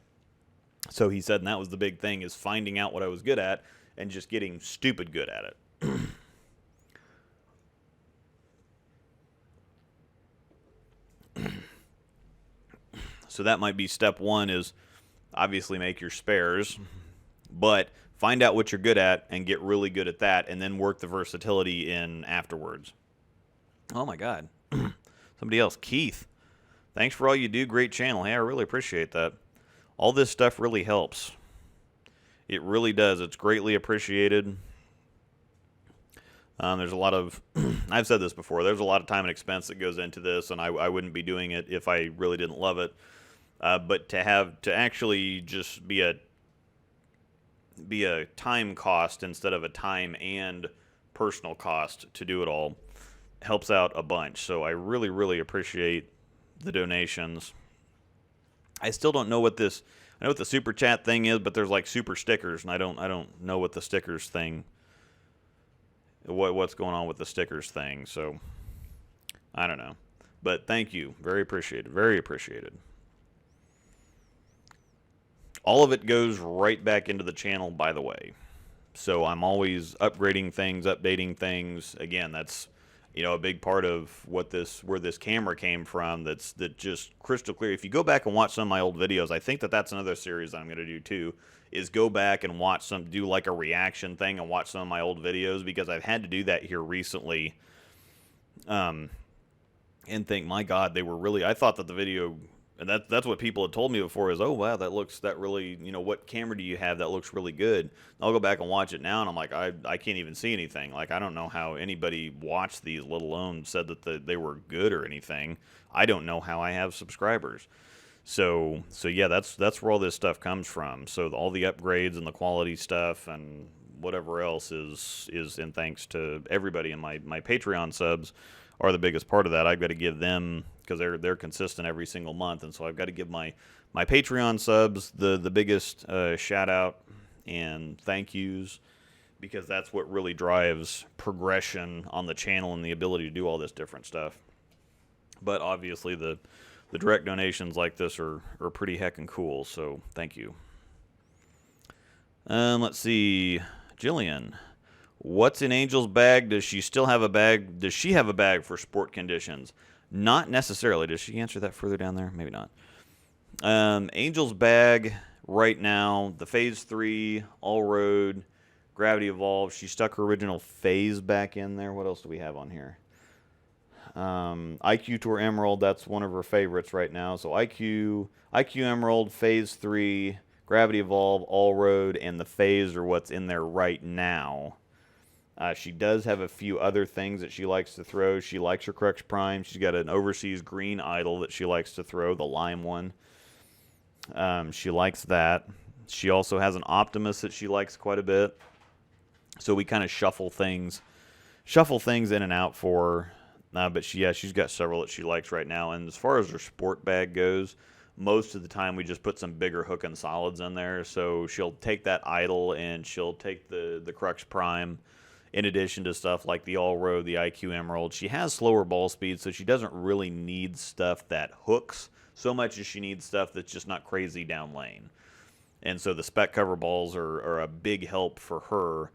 S1: So he said, and that was the big thing, is finding out what I was good at and just getting stupid good at it. So that might be step one, is obviously make your spares, but find out what you're good at and get really good at that, and then work the versatility in afterwards. Oh my God. Somebody else, Keith. Thanks for all you do. Great channel. Hey, I really appreciate that. All this stuff really helps. It really does. It's greatly appreciated. There's a lot of, I've said this before, there's a lot of time and expense that goes into this, and I wouldn't be doing it if I really didn't love it. But to actually just be a time cost instead of a time and personal cost to do it all helps out a bunch. So I really, really appreciate the donations. I still don't know what this, I know what the super chat thing is, but there's like super stickers, and I don't know what the stickers thing, what's going on with the stickers thing. So I don't know, but thank you, very appreciated, very appreciated. All of it goes right back into the channel, by the way. So I'm always upgrading things, updating things. Again, that's, you know, a big part of what where this camera came from. That just crystal clear. If you go back and watch some of my old videos, I think that's another series I'm going to do too. Is go back and watch do like a reaction thing and watch some of my old videos, because I've had to do that here recently. And think, my God, they were really. I thought that the video. And that's what people had told me before is, oh, wow, that really, you know, what camera do you have that looks really good? And I'll go back and watch it now, and I'm like, I can't even see anything. Like, I don't know how anybody watched these, let alone said that they were good or anything. I don't know how I have subscribers. So yeah, that's where all this stuff comes from. So all the upgrades and the quality stuff and whatever else is in thanks to everybody in my Patreon subs are the biggest part of that. I've got to give them, because they're consistent every single month, and so I've got to give my Patreon subs the biggest shout out and thank yous, because that's what really drives progression on the channel and the ability to do all this different stuff. But obviously the direct donations like this are pretty heckin' cool, so thank you. Let's see, Jillian. What's in Angel's bag? Does she still have a bag? Does she have a bag for sport conditions? Not necessarily. Does she answer that further down there? Maybe not. Angel's bag right now, the Phaze 3, all-road, gravity evolved. She stuck her original Phaze back in there. What else do we have on here? IQ Tour Emerald, that's one of her favorites right now. So IQ Emerald, Phaze 3, gravity evolve, all-road, and the Phaze are what's in there right now. She does have a few other things that she likes to throw. She likes her Crux Prime. She's got an overseas green idol that she likes to throw, the lime one. She likes that. She also has an Optimus that she likes quite a bit. So we kind of shuffle things in and out for her. But she's got several that she likes right now. And as far as her sport bag goes, most of the time we just put some bigger hook and solids in there. So she'll take that idol and she'll take the Crux Prime, in addition to stuff like the All-Road, the IQ Emerald. She has slower ball speed, so she doesn't really need stuff that hooks so much as she needs stuff that's just not crazy down lane. And so the spec cover balls are a big help for her.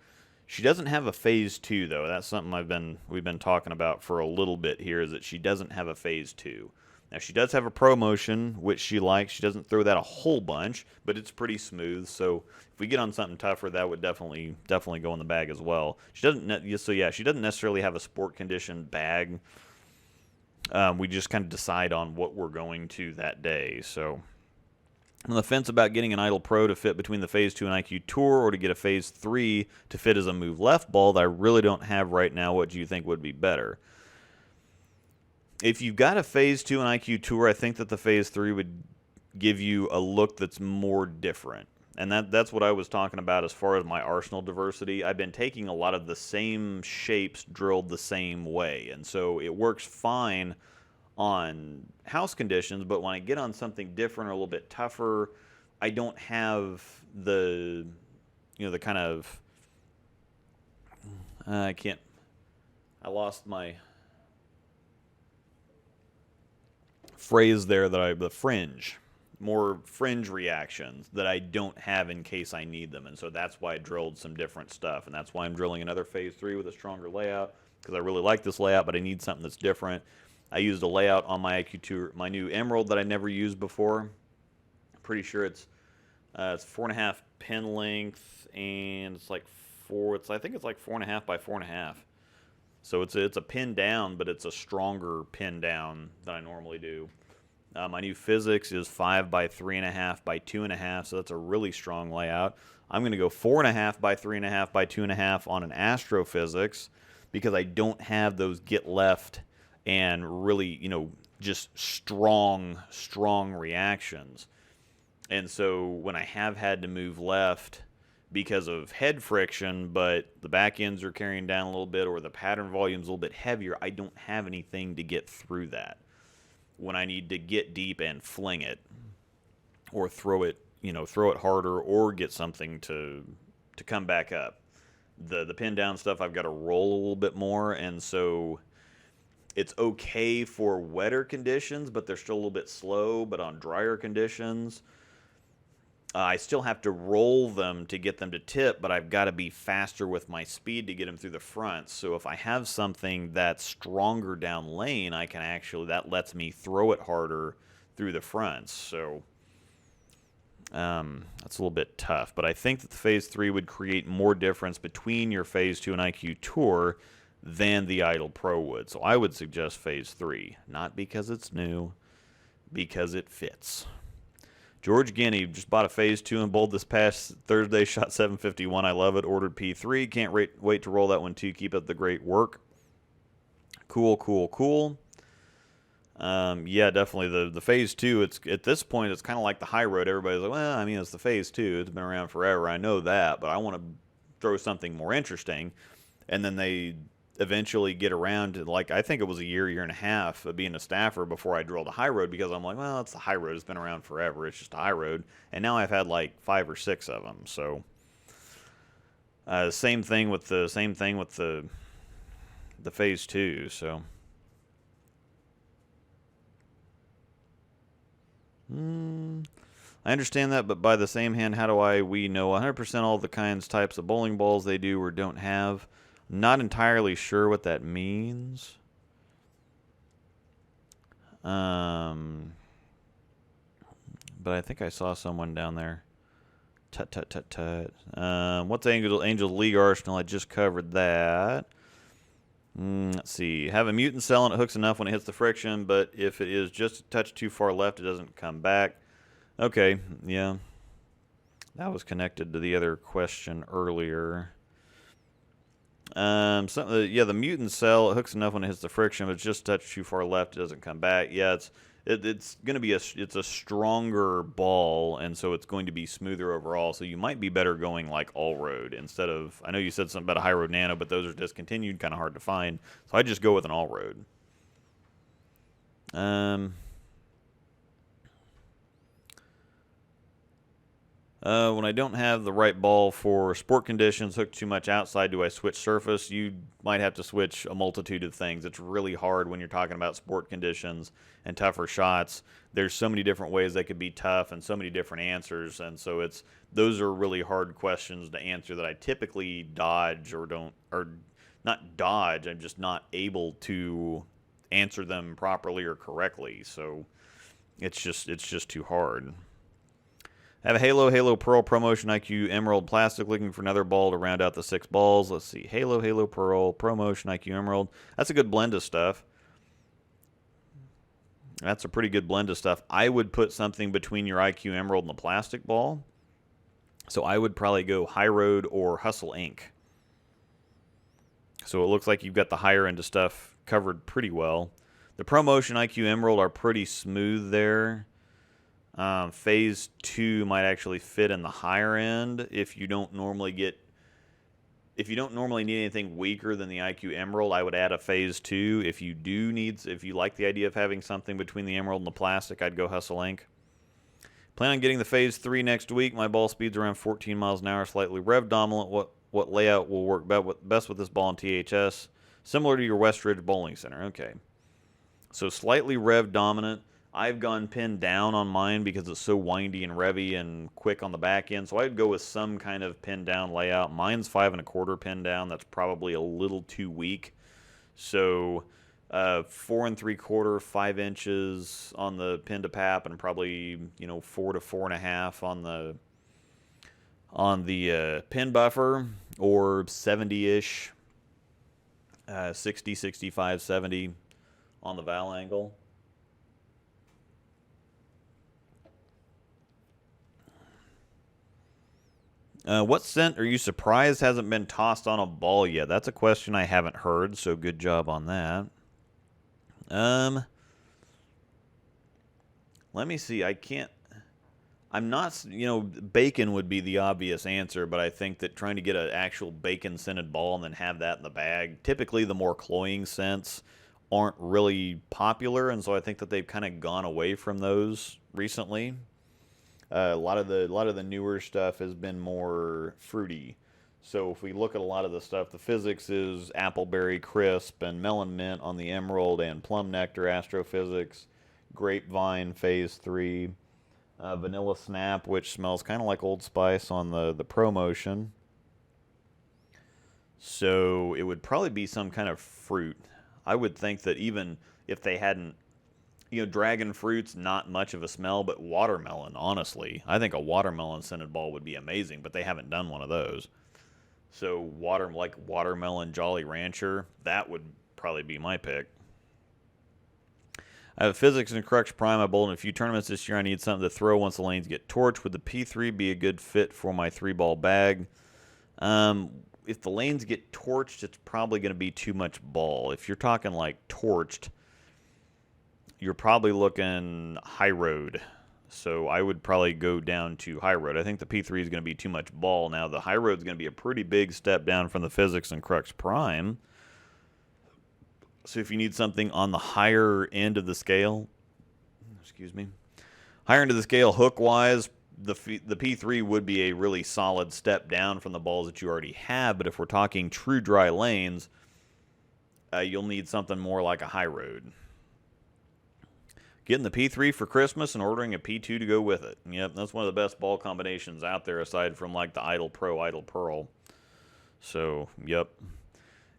S1: She doesn't have a Phaze 2, though. That's something we've been talking about for a little bit here, is that she doesn't have a Phaze 2. Now, she does have a Pro Motion, which she likes. She doesn't throw that a whole bunch, but it's pretty smooth. So if we get on something tougher, that would definitely go in the bag as well. She doesn't necessarily have a sport condition bag. We just kind of decide on what we're going to that day. So on the fence about getting an Idol Pro to fit between the Phaze 2 and IQ Tour, or to get a Phaze 3 to fit as a move left ball that I really don't have right now. What do you think would be better? If you've got a Phaze 2 and IQ Tour, I think that the Phaze 3 would give you a look that's more different. And that's what I was talking about as far as my arsenal diversity. I've been taking a lot of the same shapes drilled the same way. And so it works fine on house conditions, but when I get on something different or a little bit tougher, I don't have the kind of... I lost my phrase there, the fringe, more fringe reactions that I don't have in case I need them. And so that's why I drilled some different stuff, and that's why I'm drilling another Phaze 3 with a stronger layout, because I really like this layout, but I need something that's different. I used a layout on my IQ Tour, my new Emerald that I never used before. I'm pretty sure it's 4.5 pin length, and it's like I think it's like 4.5 by 4.5. So it's a pin down, but it's a stronger pin down than I normally do. My new physics is 5 by 3.5 by 2.5, so that's a really strong layout. I'm going to go 4.5 by 3.5 by 2.5 on an astrophysics. because I don't have those get left and really, just strong reactions. And so when I have had to move left because of head friction, but the back ends are carrying down a little bit or the pattern volume's a little bit heavier, I don't have anything to get through that when I need to get deep and fling it or throw it harder or get something to come back up. The pin down stuff, I've got to roll a little bit more, and so it's okay for wetter conditions, but they're still a little bit slow. But on drier conditions, I still have to roll them to get them to tip, but I've got to be faster with my speed to get them through the front. So if I have something that's stronger down lane, that lets me throw it harder through the fronts. So that's a little bit tough. But I think that the Phaze 3 would create more difference between your Phaze 2 and IQ Tour than the Idol Pro would. So I would suggest Phaze 3. Not because it's new, because it fits. George Guinea just bought a Phaze 2 and bold this past Thursday, shot 751. I love it. Ordered P3. Can't wait to roll that one too. Keep up the great work. Cool. Yeah, definitely. The Phaze 2, it's at this point, it's kind of like the high road. Everybody's like, well, I mean, it's the Phaze 2. It's been around forever. I know that, but I want to throw something more interesting. And then they eventually get around to, like, I think it was a year and a half of being a staffer before I drilled a high road, because I'm like, well, it's the high road. It's been around forever. It's just a high road. And now I've had like 5 or 6 of them. So same thing with the Phaze 2. So I understand that, but by the same hand, how do we know 100% all the types of bowling balls they do or don't have? Not entirely sure what that means. But I think I saw someone down there. Tut. What's Angel's League Arsenal? I just covered that. Let's see. Have a mutant cell and it hooks enough when it hits the friction, but if it is just a touch too far left, it doesn't come back. Okay, yeah. That was connected to the other question earlier. The mutant cell, it hooks enough when it hits the friction, but it's just a touch too far left, it doesn't come back. Yeah, it's going to be it's a stronger ball, and so it's going to be smoother overall. So you might be better going like all road instead of, I know you said something about a high road nano, but those are discontinued, kind of hard to find. So I just go with an all road. When I don't have the right ball for sport conditions, hook too much outside, do I switch surface? You might have to switch a multitude of things. It's really hard when you're talking about sport conditions and tougher shots. There's so many different ways they could be tough and so many different answers. And so those are really hard questions to answer that I typically dodge or not dodge. I'm just not able to answer them properly or correctly. So it's just too hard. I have a Halo Pearl ProMotion IQ Emerald Plastic, looking for another ball to round out the 6 balls. Let's see. Halo Pearl ProMotion IQ Emerald. That's a good blend of stuff. That's a pretty good blend of stuff. I would put something between your IQ Emerald and the plastic ball. So I would probably go High Road or Hustle Inc. So it looks like you've got the higher end of stuff covered pretty well. The ProMotion IQ Emerald are pretty smooth there. Phaze 2 might actually fit in the higher end if you don't normally need anything weaker than the IQ Emerald. I would add a Phaze 2. If you like the idea of having something between the Emerald and the plastic, I'd go Hustle Inc. Plan on getting the Phaze 3 next week. My ball speed's around 14 miles an hour, slightly rev dominant. What layout will work best with this ball in THS? Similar to your Westridge Bowling Center. Okay. So slightly rev dominant. I've gone pin down on mine because it's so windy and revvy and quick on the back end. So I'd go with some kind of pin down layout. Mine's 5 1/4 pin down. That's probably a little too weak. So 4 3/4, 5 inches on the pin to pap, and probably 4 to 4.5 on the pin buffer, or 70-ish, 60, 65, 70 on the valve angle. What scent are you surprised hasn't been tossed on a ball yet? That's a question I haven't heard, so good job on that. Let me see. I'm not, bacon would be the obvious answer, but I think that trying to get an actual bacon-scented ball and then have that in the bag, typically the more cloying scents aren't really popular, and so I think that they've kind of gone away from those recently. A lot of the newer stuff has been more fruity. So if we look at a lot of the stuff, the physics is appleberry crisp and melon mint on the emerald and plum nectar astrophysics, grapevine phase 3, vanilla snap, which smells kind of like Old Spice on the ProMotion. So it would probably be some kind of fruit. I would think that even if they hadn't, dragon fruit's not much of a smell, but watermelon, honestly. I think a watermelon scented ball would be amazing, but they haven't done one of those. So watermelon Jolly Rancher, that would probably be my pick. I have physics and Crux Prime. I bowled in a few tournaments this year. I need something to throw once the lanes get torched. Would the P3 be a good fit for my 3-ball bag? If the lanes get torched, it's probably going to be too much ball. If you're talking like torched, you're probably looking high road. So I would probably go down to high road. I think the P3 is going to be too much ball. Now, the high road is going to be a pretty big step down from the physics and Crux Prime. So if you need something on the higher end of the scale, higher end of the scale hook-wise, the P3 would be a really solid step down from the balls that you already have. But if we're talking true dry lanes, you'll need something more like a high road. Getting the P3 for Christmas and ordering a P2 to go with it. Yep, that's one of the best ball combinations out there aside from like the Idol Pro, Idol Pearl. So, yep.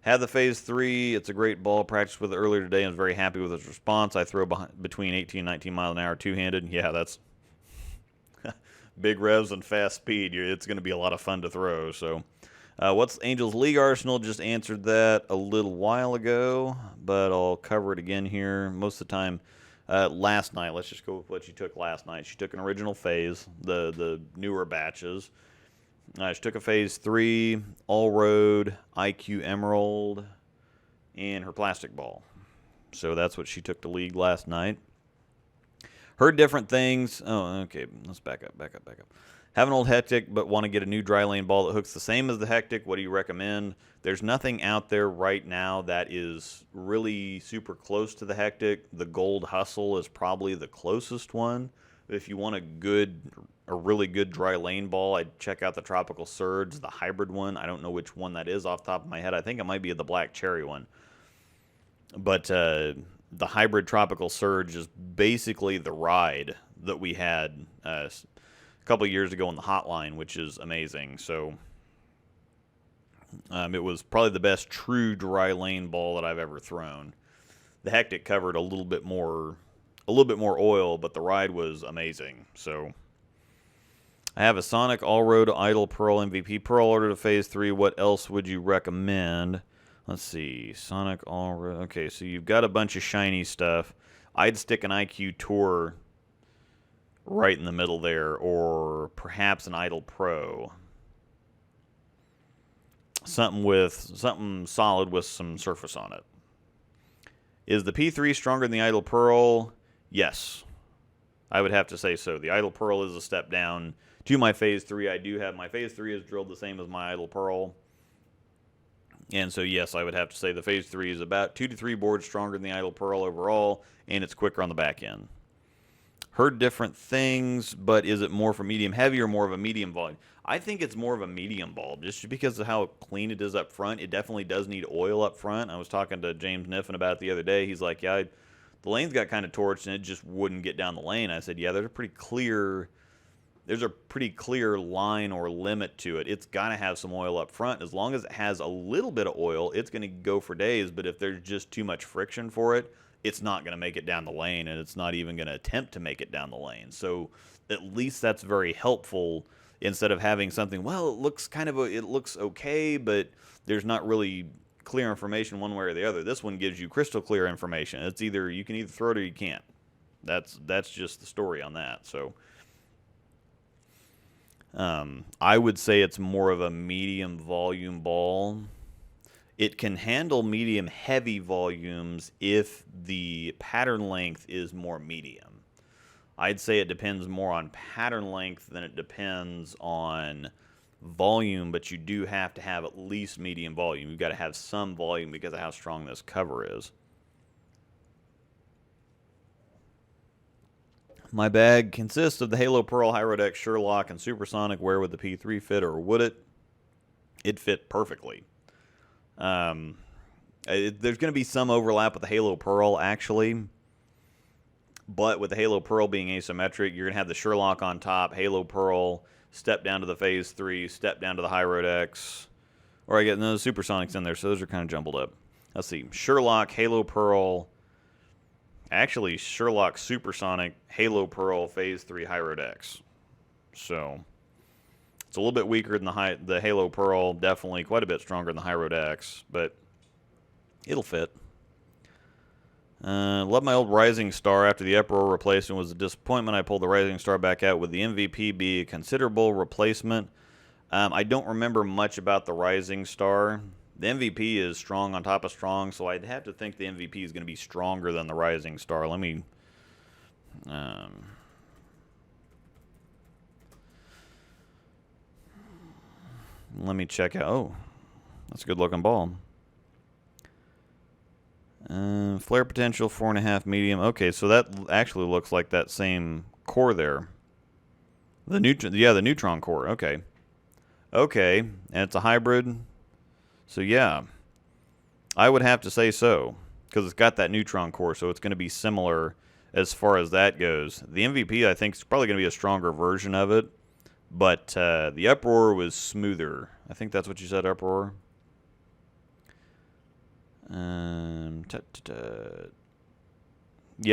S1: Had the Phase 3. It's a great ball. Practiced with it earlier today and was very happy with its response. I throw between 18 and 19 miles an hour two-handed. Yeah, that's big revs and fast speed. It's going to be a lot of fun to throw. So, what's Angels League Arsenal? Just answered that a little while ago, but I'll cover it again here. Most of the time, last night, let's just go with what she took last night. She took an original Phaze, the newer batches. She took a Phase 3, All Road, IQ Emerald, and her plastic ball. So that's what she took to League last night. Heard different things. Oh, okay. Let's back up. Have an old Hectic, but want to get a new dry lane ball that hooks the same as the Hectic. What do you recommend? There's nothing out there right now that is really super close to the Hectic. The Gold Hustle is probably the closest one. If you want a really good dry lane ball, I'd check out the Tropical Surge, the hybrid one. I don't know which one that is off the top of my head. I think it might be the Black Cherry one. But the hybrid Tropical Surge is basically the ride that we had a couple of years ago in the Hotline, which is amazing. So it was probably the best true dry lane ball that I've ever thrown. The Hectic covered a little bit more oil, but the ride was amazing. So I have a Sonic All-Road Idol Pearl MVP Pearl order to Phase 3. What else would you recommend? Let's see. Sonic All-Road. Okay, so you've got a bunch of shiny stuff. I'd stick an IQ Tour right in the middle there, or perhaps an Idol Pro. Something solid with some surface on it. Is the P3 stronger than the Idol Pearl? Yes. I would have to say so. The Idol Pearl is a step down to my Phase 3. I do have my Phase 3 is drilled the same as my Idol Pearl. And so, yes, I would have to say the Phase 3 is about 2 to 3 boards stronger than the Idol Pearl overall, and it's quicker on the back end. Heard different things, but is it more for medium heavy or more of a medium volume? I think it's more of a medium bulb, just because of how clean it is up front. It definitely does need oil up front. I was talking to James Niffen about it the other day. He's like, yeah, the lanes got kind of torched, and it just wouldn't get down the lane. I said, yeah, there's a pretty clear line or limit to it. It's got to have some oil up front. As long as it has a little bit of oil, it's going to go for days. But if there's just too much friction for it, it's not going to make it down the lane, and it's not even going to attempt to make it down the lane. So at least that's very helpful, instead of having something, well, it looks okay, but there's not really clear information one way or the other. This one gives you crystal clear information. It's either you can either throw it or you can't. That's just the story on that. So I would say it's more of a medium volume ball. It can handle medium heavy volumes if the pattern length is more medium. I'd say it depends more on pattern length than it depends on volume, but you do have to have at least medium volume. You've got to have some volume because of how strong this cover is. My bag consists of the Halo Pearl, Hyrodex, Sherlock, and Supersonic. Where would the P3 fit, or would it? It'd fit perfectly. There's going to be some overlap with the Halo Pearl, actually. But with the Halo Pearl being asymmetric, you're going to have the Sherlock on top, Halo Pearl, step down to the Phaze 3, step down to the Hyrodex. Or I get no Supersonics in there, so those are kind of jumbled up. Let's see. Sherlock, Halo Pearl. Actually, Sherlock, Supersonic, Halo Pearl, Phaze 3, Hyrodex. So it's a little bit weaker than the Halo Pearl. Definitely quite a bit stronger than the Hyrodex, but it'll fit. Love my old Rising Star. After the Uproar replacement was a disappointment, I pulled the Rising Star back out. Would the MVP be a considerable replacement? I don't remember much about the Rising Star. The MVP is strong on top of strong, so I'd have to think the MVP is going to be stronger than the Rising Star. Let me check out. Oh, that's a good looking ball. Flare potential 4.5 medium. Okay, so that actually looks like that same core there. The neutron core. Okay, and it's a hybrid. So yeah, I would have to say so because it's got that neutron core, so it's going to be similar as far as that goes. The MVP, I think, is probably going to be a stronger version of it, but the Uproar was smoother. I think that's what you said, Uproar. Yeah,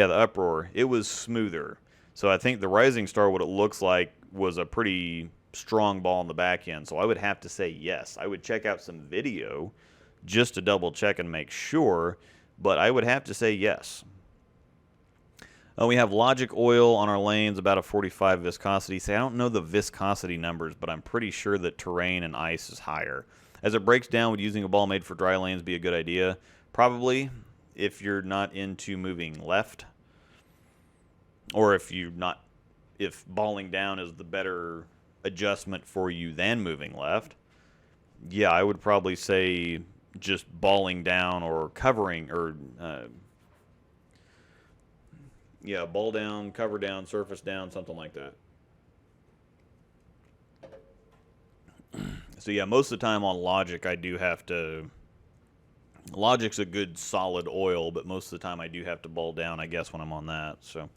S1: the Uproar. It was smoother. So I think the Rising Star, what it looks like, was a pretty strong ball in the back end. So I would have to say yes. I would check out some video just to double check and make sure, but I would have to say yes. We have Logic Oil on our lanes, about a 45 viscosity. See, I don't know the viscosity numbers, but I'm pretty sure that terrain and ice is higher. As it breaks down, would using a ball made for dry lanes be a good idea? Probably, if you're not into moving left, or if balling down is the better adjustment for you than moving left. Yeah, I would probably say just balling down or covering, or ball down, cover down, surface down, something like that. So yeah, most of the time on Logic, I do have to... Logic's a good solid oil, but most of the time I do have to ball down, I guess, when I'm on that. So,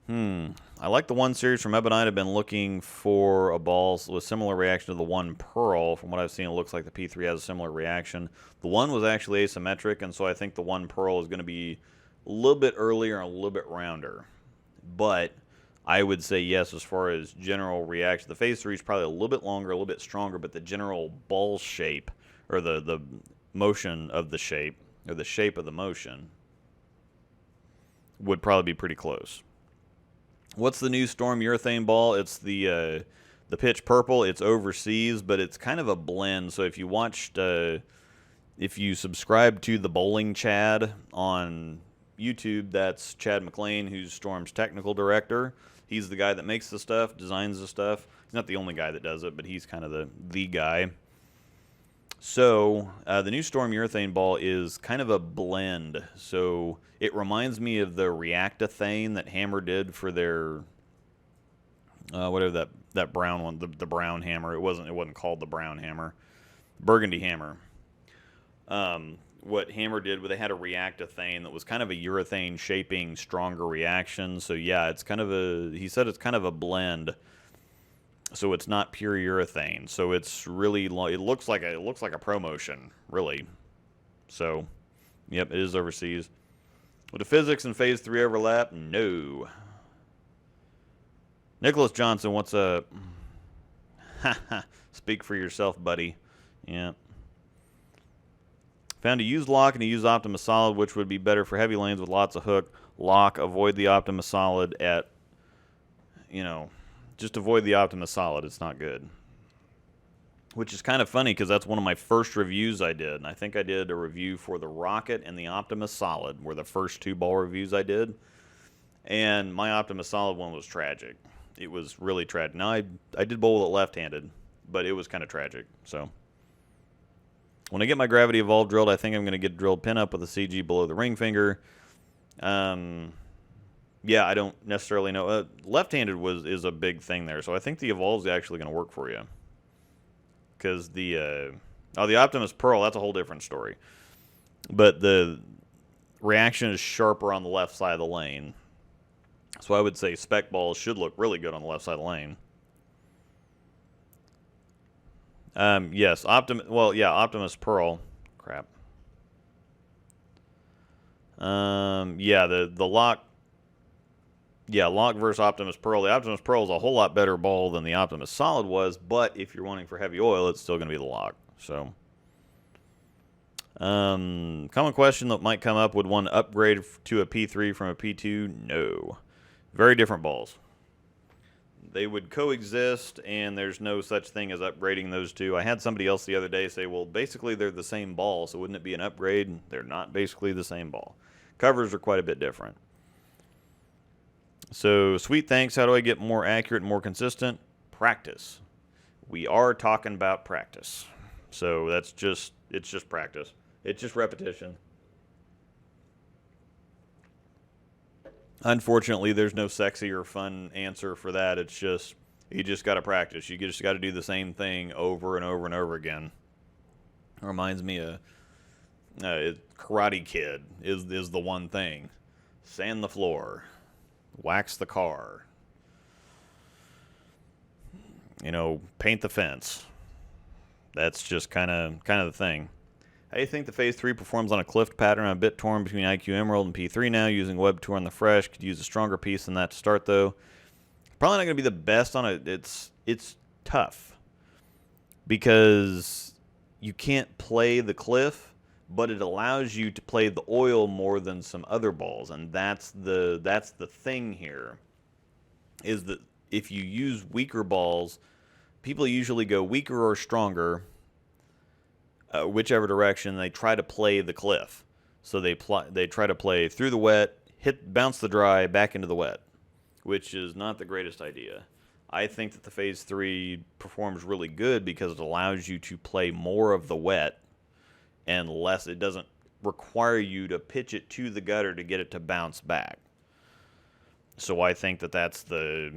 S1: I like the one series from Ebonite. I've been looking for a ball with similar reaction to the one Pearl. From what I've seen, it looks like the P3 has a similar reaction. The one was actually asymmetric, and so I think the one Pearl is going to be a little bit earlier and a little bit rounder. But I would say yes as far as general reaction. The Phaze 3 is probably a little bit longer, a little bit stronger, but the general ball shape, or the motion of the shape, or the shape of the motion, would probably be pretty close. What's the new Storm urethane ball? It's the pitch purple. It's overseas, but it's kind of a blend. So if you watched, if you subscribe to the Bowling Chad on YouTube, that's Chad McLean, who's Storm's technical director. He's the guy that makes the stuff, designs the stuff. He's not the only guy that does it, but he's kind of the guy. So the new Storm urethane ball is kind of a blend. So it reminds me of the Reactathane that Hammer did for their whatever that brown one, the brown hammer. It wasn't called the brown hammer, burgundy hammer. What Hammer did, they had a Reactathane that was kind of a urethane shaping, stronger reaction. So yeah, it's kind of he said it's kind of a blend. So it's not pure urethane. So it's really it looks like a promotion, really. So, yep, it is overseas. Would the physics and Phaze 3 overlap? No. Nicholas Johnson, what's up? Speak for yourself, buddy. Yeah. Found a used lock and a used Optimus solid, which would be better for heavy lanes with lots of hook. Lock, avoid the Optimus solid at, just avoid the Optimus Solid. It's not good. Which is kind of funny because that's one of my first reviews I did. And I think I did a review for the Rocket and the Optimus Solid were the first 2 ball reviews I did. And my Optimus Solid one was tragic. It was really tragic. Now, I did bowl with it left-handed, but it was kind of tragic. So, when I get my Gravity Evolve drilled, I think I'm going to get drilled pin up with a CG below the ring finger. Yeah, I don't necessarily know. Left-handed is a big thing there, so I think the Evolve's actually going to work for you. Because the Optimus Pearl, that's a whole different story. But the reaction is sharper on the left side of the lane. So I would say spec balls should look really good on the left side of the lane. Yes, Optimus Pearl. Crap. Yeah, the lock. Yeah, lock versus Optimus Pearl. The Optimus Pearl is a whole lot better ball than the Optimus Solid was, but if you're wanting for heavy oil, it's still going to be the lock. So, common question that might come up: would one upgrade to a P3 from a P2? No, very different balls. They would coexist, and there's no such thing as upgrading those two. I had somebody else the other day say, well, basically they're the same ball, so wouldn't it be an upgrade? They're not basically the same ball. Covers are quite a bit different. So, sweet thanks. How do I get more accurate and more consistent? Practice. We are talking about practice. So, it's just practice. It's just repetition. Unfortunately, there's no sexy or fun answer for that. It's just, you just got to practice. You just got to do the same thing over and over and over again. It reminds me of Karate Kid is the one thing. Sand the floor. Wax the car. Paint the fence. That's just kind of the thing. How do you think the Phase 3 performs on a cliff pattern? I'm a bit torn between IQ Emerald and P3 now, using Web Tour on the Fresh. Could use a stronger piece than that to start, though. Probably not going to be the best on it. It's tough. Because you can't play the cliff, but it allows you to play the oil more than some other balls. And that's the thing here, is that if you use weaker balls, people usually go weaker or stronger, whichever direction. They try to play the cliff. So they try to play through the wet, bounce the dry, back into the wet, which is not the greatest idea. I think that the Phase 3 performs really good because it allows you to play more of the wet and less. It doesn't require you to pitch it to the gutter to get it to bounce back. So I think that's the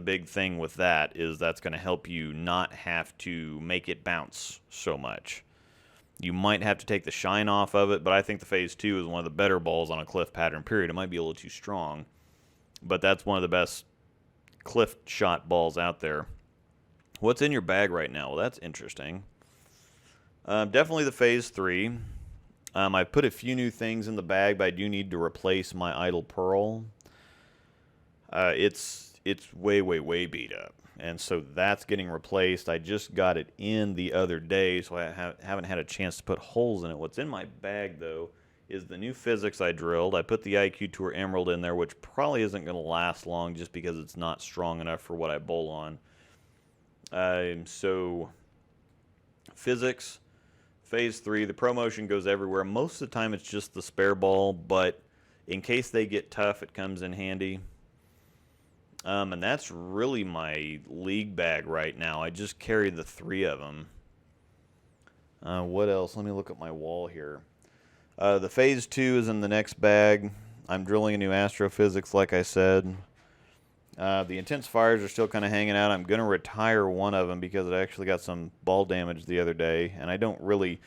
S1: big thing with that, is that's going to help you not have to make it bounce so much. You might have to take the shine off of it, but I think the Phase 2 is one of the better balls on a cliff pattern, period. It might be a little too strong, but that's one of the best cliff shot balls out there. What's in your bag right now? Well, that's interesting. Definitely the Phase 3. I put a few new things in the bag, but I do need to replace my Idle Pearl. It's way, way, way beat up. And so that's getting replaced. I just got it in the other day, so I haven't had a chance to put holes in it. What's in my bag, though, is the new physics I drilled. I put the IQ Tour Emerald in there, which probably isn't going to last long just because it's not strong enough for what I bowl on. So, physics, Phase 3, the ProMotion goes everywhere. Most of the time it's just the spare ball, but in case they get tough, it comes in handy. And that's really my league bag right now. I just carry the 3 of them. What else? Let me look at my wall here. The Phase 2 is in the next bag. I'm drilling a new astrophysics, like I said. The intense fires are still kind of hanging out. I'm going to retire one of them because it actually got some ball damage the other day, and I don't really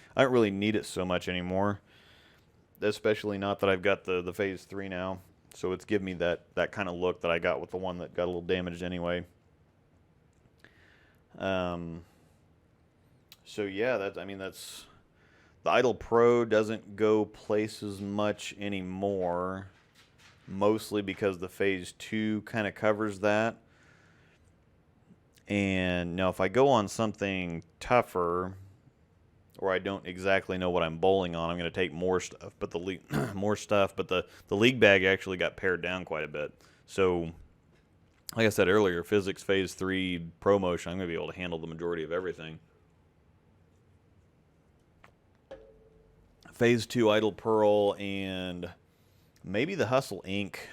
S1: need it so much anymore. Especially not that I've got the Phase 3 now. So it's giving me that kind of look that I got with the one that got a little damaged anyway. So yeah, that's the Idle Pro doesn't go places much anymore, mostly because the Phase 2 kind of covers that. And now if I go on something tougher, or I don't exactly know what I'm bowling on, I'm going to take more stuff. But the league bag actually got pared down quite a bit. So like I said earlier, physics phase 3 pro motion, I'm going to be able to handle the majority of everything. Phase 2 idle pearl and maybe the Hustle ink,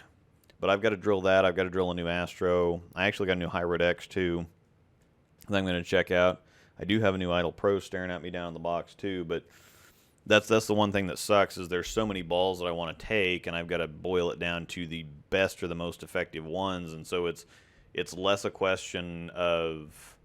S1: but I've got to drill that. I've got to drill a new Astro. I actually got a new Hybrid X too that I'm going to check out. I do have a new idle pro staring at me down in the box too, but that's the one thing that sucks is there's so many balls that I want to take, and I've got to boil it down to the best or the most effective ones, and so it's less a question of,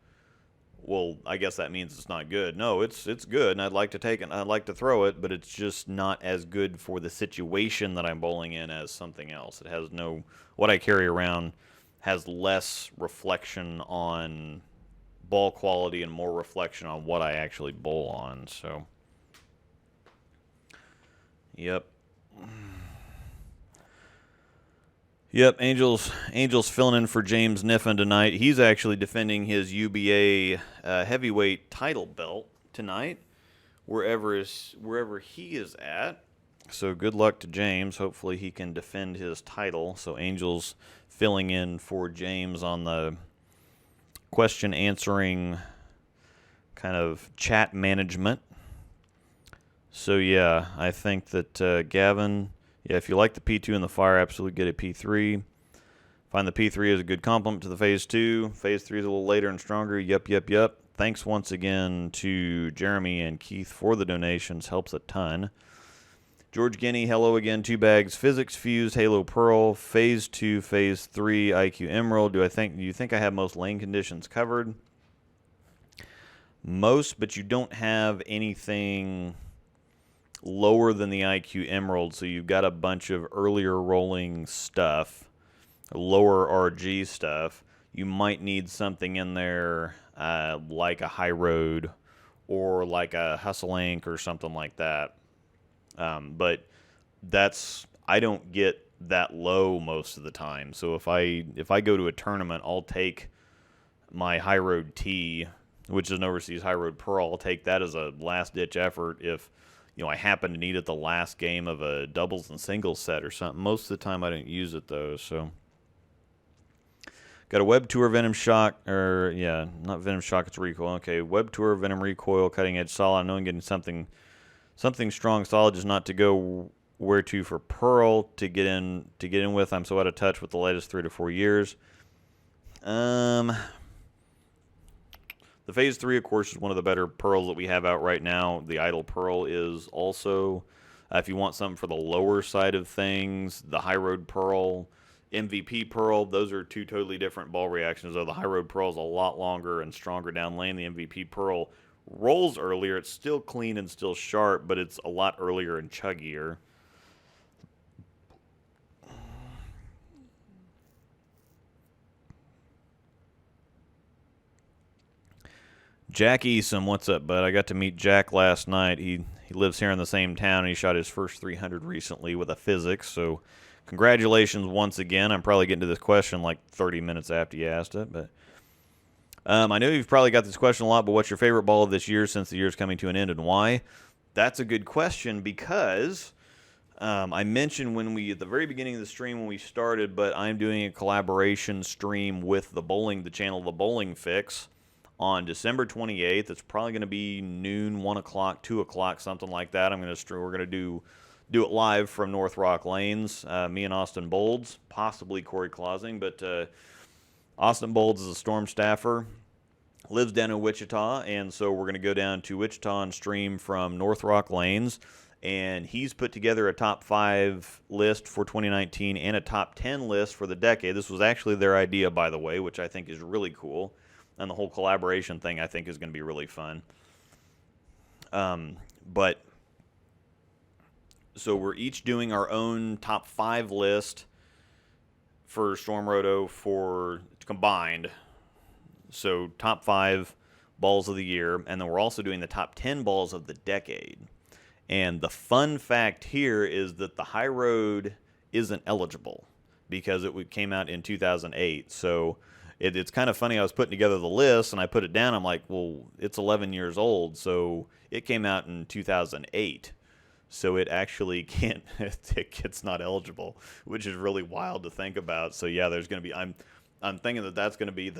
S1: well, I guess that means it's not good. No, it's good, and I'd like to take it, and I'd like to throw it, but it's just not as good for the situation that I'm bowling in as something else. It has no, what I carry around has less reflection on ball quality and more reflection on what I actually bowl on, so. Yep. Yep, Angels filling in for James Niffen tonight. He's actually defending his UBA heavyweight title belt tonight, wherever he is at. So good luck to James. Hopefully he can defend his title. So Angels filling in for James on the question answering kind of chat management. So, yeah, I think that Gavin, yeah, if you like the P2 and the Fire, absolutely get a P3. Find the P3 as a good complement to the Phase 2. Phase 3 is a little later and stronger. Yep. Thanks once again to Jeremy and Keith for the donations. Helps a ton. George Guinea, hello again. 2 bags. Physics Fused, Halo Pearl, Phase 2, Phase 3, IQ Emerald. Do you think I have most lane conditions covered? Most, but you don't have anything lower than the IQ Emerald, so you've got a bunch of earlier rolling stuff, lower RG stuff. You might need something in there like a High Road or like a Hustle Inc. or something like that. But I don't get that low most of the time. So if I go to a tournament, I'll take my High Road T, which is an overseas High Road Pearl. I'll take that as a last ditch effort if I happen to need it the last game of a doubles and singles set or something. Most of the time I don't use it, though, so. Got a Web Tour Venom Shock, not Venom Shock, it's Recoil. Okay, Web Tour Venom Recoil, Cutting Edge Solid. I know I'm getting something strong, solid, just not to go where to for Pearl to get in with. I'm so out of touch with the latest 3 to 4 years. The Phase 3, of course, is one of the better pearls that we have out right now. The Idle Pearl is also, if you want something for the lower side of things, the High Road Pearl, MVP Pearl, those are 2 totally different ball reactions. Though the High Road Pearl is a lot longer and stronger down lane. The MVP Pearl rolls earlier. It's still clean and still sharp, but it's a lot earlier and chuggier. Jack Easom, what's up, bud? I got to meet Jack last night. He lives here in the same town, and he shot his first 300 recently with a physics, so congratulations once again. I'm probably getting to this question like 30 minutes after you asked it, but I know you've probably got this question a lot, but what's your favorite ball of this year since the year's coming to an end, and why? That's a good question because I mentioned at the very beginning of the stream when we started, but I'm doing a collaboration stream with the channel The Bowling Fix, on December 28th. It's probably going to be noon, 1 o'clock, 2 o'clock, something like that. We're going to do it live from North Rock Lanes. Me and Austin Bolds, possibly Corey Clausing, but Austin Bolds is a Storm staffer, lives down in Wichita, and so we're going to go down to Wichita and stream from North Rock Lanes. And he's put together a top 5 list for 2019 and a top 10 list for the decade. This was actually their idea, by the way, which I think is really cool. And the whole collaboration thing, I think, is going to be really fun. But so we're each doing our own top 5 list for Storm Roto for combined. So top 5 balls of the year, and then we're also doing the top 10 balls of the decade. And the fun fact here is that the High Road isn't eligible because it came out in 2008. So it's kind of funny. I was putting together the list, and I put it down. I'm like, well, it's 11 years old, so it came out in 2008. So it actually can't. It's not eligible, which is really wild to think about. So yeah, there's going to be. I'm I'm thinking that that's going to be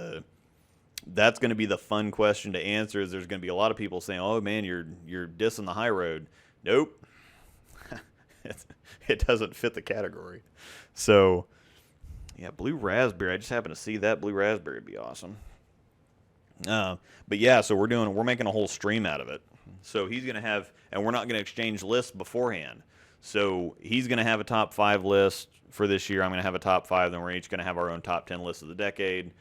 S1: the fun question to answer. Is there's going to be a lot of people saying, "Oh man, you're dissing the high road." Nope, it doesn't fit the category. So yeah, blue raspberry. I just happened to see that blue raspberry would be awesome. But yeah, so we're making a whole stream out of it. So he's gonna have, and we're not gonna exchange lists beforehand. So he's gonna have a top 5 list for this year. I'm gonna have a top 5. Then we're each gonna have our own top 10 list of the decade,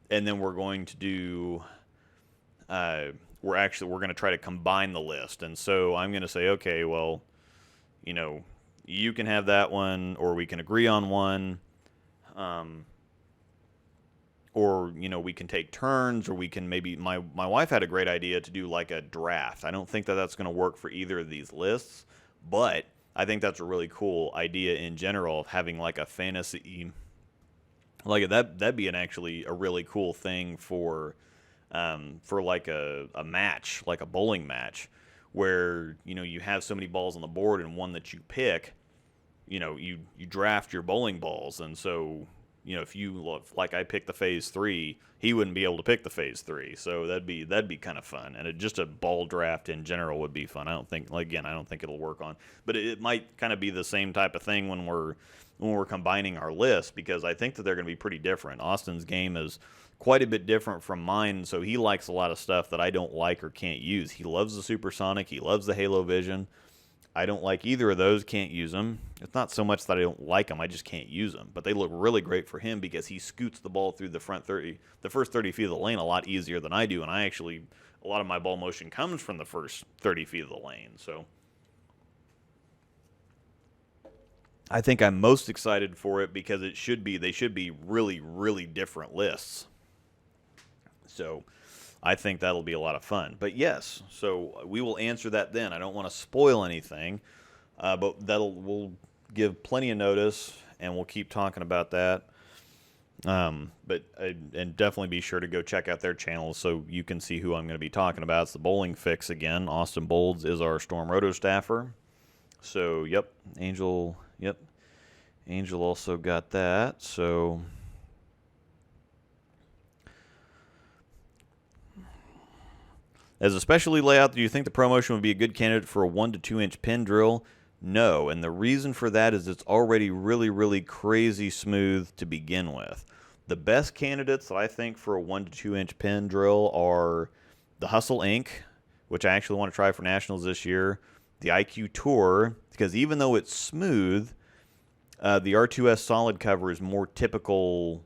S1: and then we're going to do. We're gonna try to combine the list, and so I'm gonna say, okay, well, you can have that one, or we can agree on one. Or we can take turns, or we can maybe my wife had a great idea to do like a draft. I don't think that that's going to work for either of these lists, but I think that's a really cool idea in general of having like a fantasy, like that'd be actually a really cool thing for like a match, like a bowling match, where you have so many balls on the board, and one that you pick, you draft your bowling balls, and so. If you look, like I picked the Phaze 3, he wouldn't be able to pick the Phaze 3. So that'd be kind of fun. And just a ball draft in general would be fun. I don't think it'll work on, but it might kind of be the same type of thing when we're combining our lists, because I think that they're going to be pretty different. Austin's game is quite a bit different from mine, so he likes a lot of stuff that I don't like or can't use. He loves the Supersonic. He loves the Halo Vision. I don't like either of those, can't use them. It's not so much that I don't like them, I just can't use them. But they look really great for him because he scoots the ball through the first 30 feet of the lane a lot easier than I do. And a lot of my ball motion comes from the first 30 feet of the lane. So I think I'm most excited for it because they should be really, really different lists. So I think that'll be a lot of fun. But yes, so we will answer that then. I don't want to spoil anything, but we'll give plenty of notice, and we'll keep talking about that. And definitely be sure to go check out their channels so you can see who I'm going to be talking about. It's the Bowling Fix again. Austin Bolds is our Storm Roto staffer. So, yep, Angel also got that. So. As a specialty layout, do you think the ProMotion would be a good candidate for a 1 to 2 inch pin drill? No, and the reason for that is it's already really, really crazy smooth to begin with. The best candidates that I think for a 1 to 2 inch pin drill are the Hustle Inc., which I actually want to try for Nationals this year, the IQ Tour, because even though it's smooth, the R2S solid cover is more typical.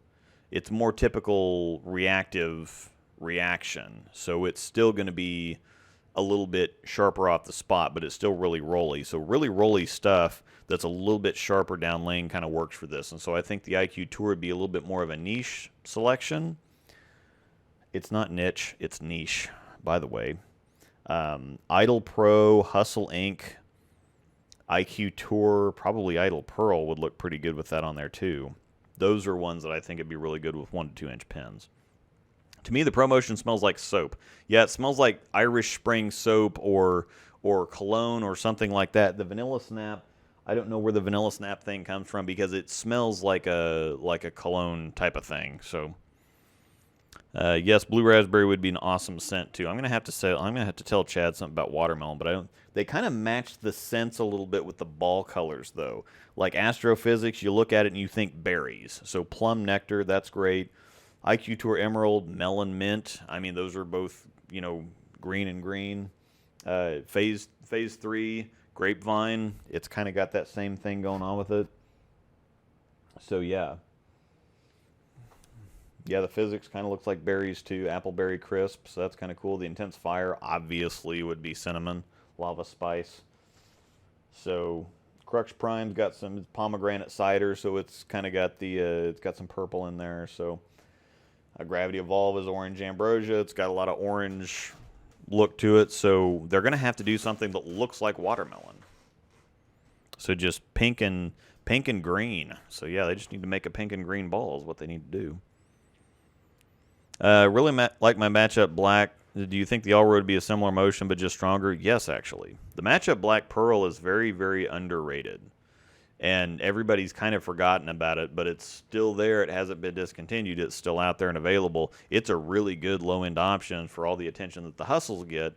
S1: It's more typical reactive reaction, so it's still going to be a little bit sharper off the spot, but it's still really rolly. So really rolly stuff that's a little bit sharper down lane kind of works for this. And so I think the IQ Tour would be a little bit more of a niche selection. It's not niche, it's niche, by the way. Idle Pro, Hustle Inc., IQ Tour, probably Idle Pearl would look pretty good with that on there too. Those are ones that I think would be really good with 1 to 2 inch pins. To me, the ProMotion smells like soap. Yeah, it smells like Irish Spring soap or cologne or something like that. The Vanilla Snap, I don't know where the Vanilla Snap thing comes from because it smells like a cologne type of thing. So, yes, blue raspberry would be an awesome scent too. I'm gonna have to tell Chad something about watermelon, but they kind of match the scents a little bit with the ball colors though. Like Astrophysics, you look at it and you think berries. So plum nectar, that's great. IQ Tour Emerald, Melon Mint. I mean, those are both, green and green. Phaze 3, Grapevine. It's kind of got that same thing going on with it. So, yeah. Yeah, the Physics kind of looks like berries, too. Appleberry Crisp, so that's kind of cool. The Intense Fire, obviously, would be cinnamon. Lava Spice. So, Crux Prime's got some pomegranate cider, so it's kind of got it's got some purple in there, so... Gravity Evolve is orange ambrosia. It's got a lot of orange look to it, so they're going to have to do something that looks like watermelon. So just pink and green. So yeah, they just need to make a pink and green ball is what they need to do. Really like my matchup black. Do you think the All Road would be a similar motion but just stronger? Yes, actually. The matchup Black Pearl is very, very underrated. and everybody's kind of forgotten about it, but it's still there. It hasn't been discontinued. It's still out there and available. It's a really good low-end option for all the attention that the hustles get.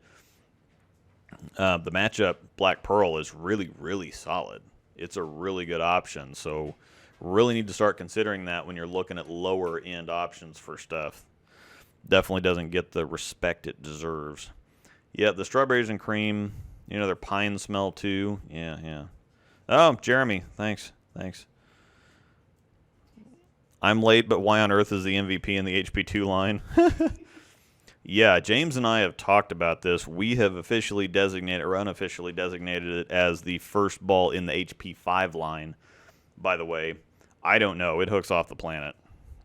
S1: The matchup Black Pearl is really, really solid. It's a really good option, so really need to start considering that when you're looking at lower-end options for stuff. Definitely doesn't get the respect it deserves. Yeah, the strawberries and cream, you know, their pine smell too. Yeah, yeah. Oh, Jeremy, thanks. I'm late, but why on earth is the MVP in the HP2 line? Yeah, James and I have talked about this. We have officially designated or unofficially designated it as the first ball in the HP5 line. By the way, I don't know. It hooks off the planet.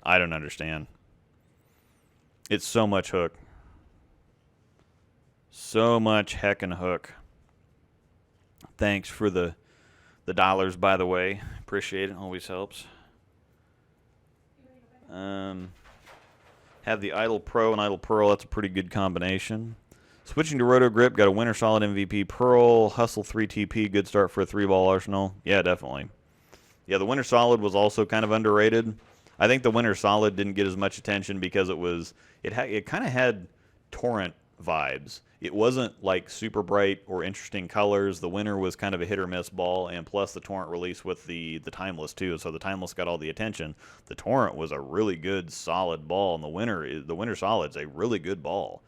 S1: I don't understand. It's so much hook. So much heckin' hook. Thanks for the dollars, by the way. Appreciate it. Always helps. Have the Idle Pro and Idle Pearl. That's a pretty good combination. Switching to Roto Grip. Got a Winter Solid MVP Pearl. Hustle 3 TP. Good start for a 3-ball arsenal. Yeah, definitely. Yeah, the Winter Solid was also kind of underrated. I think the Winter Solid didn't get as much attention because it kind of had torrent vibes. It wasn't like super bright or interesting colors. The Winter was kind of a hit or miss ball, and plus the torrent release with the Timeless too. So the Timeless got all the attention. The torrent was a really good solid ball, and the Winter Solid's a really good ball.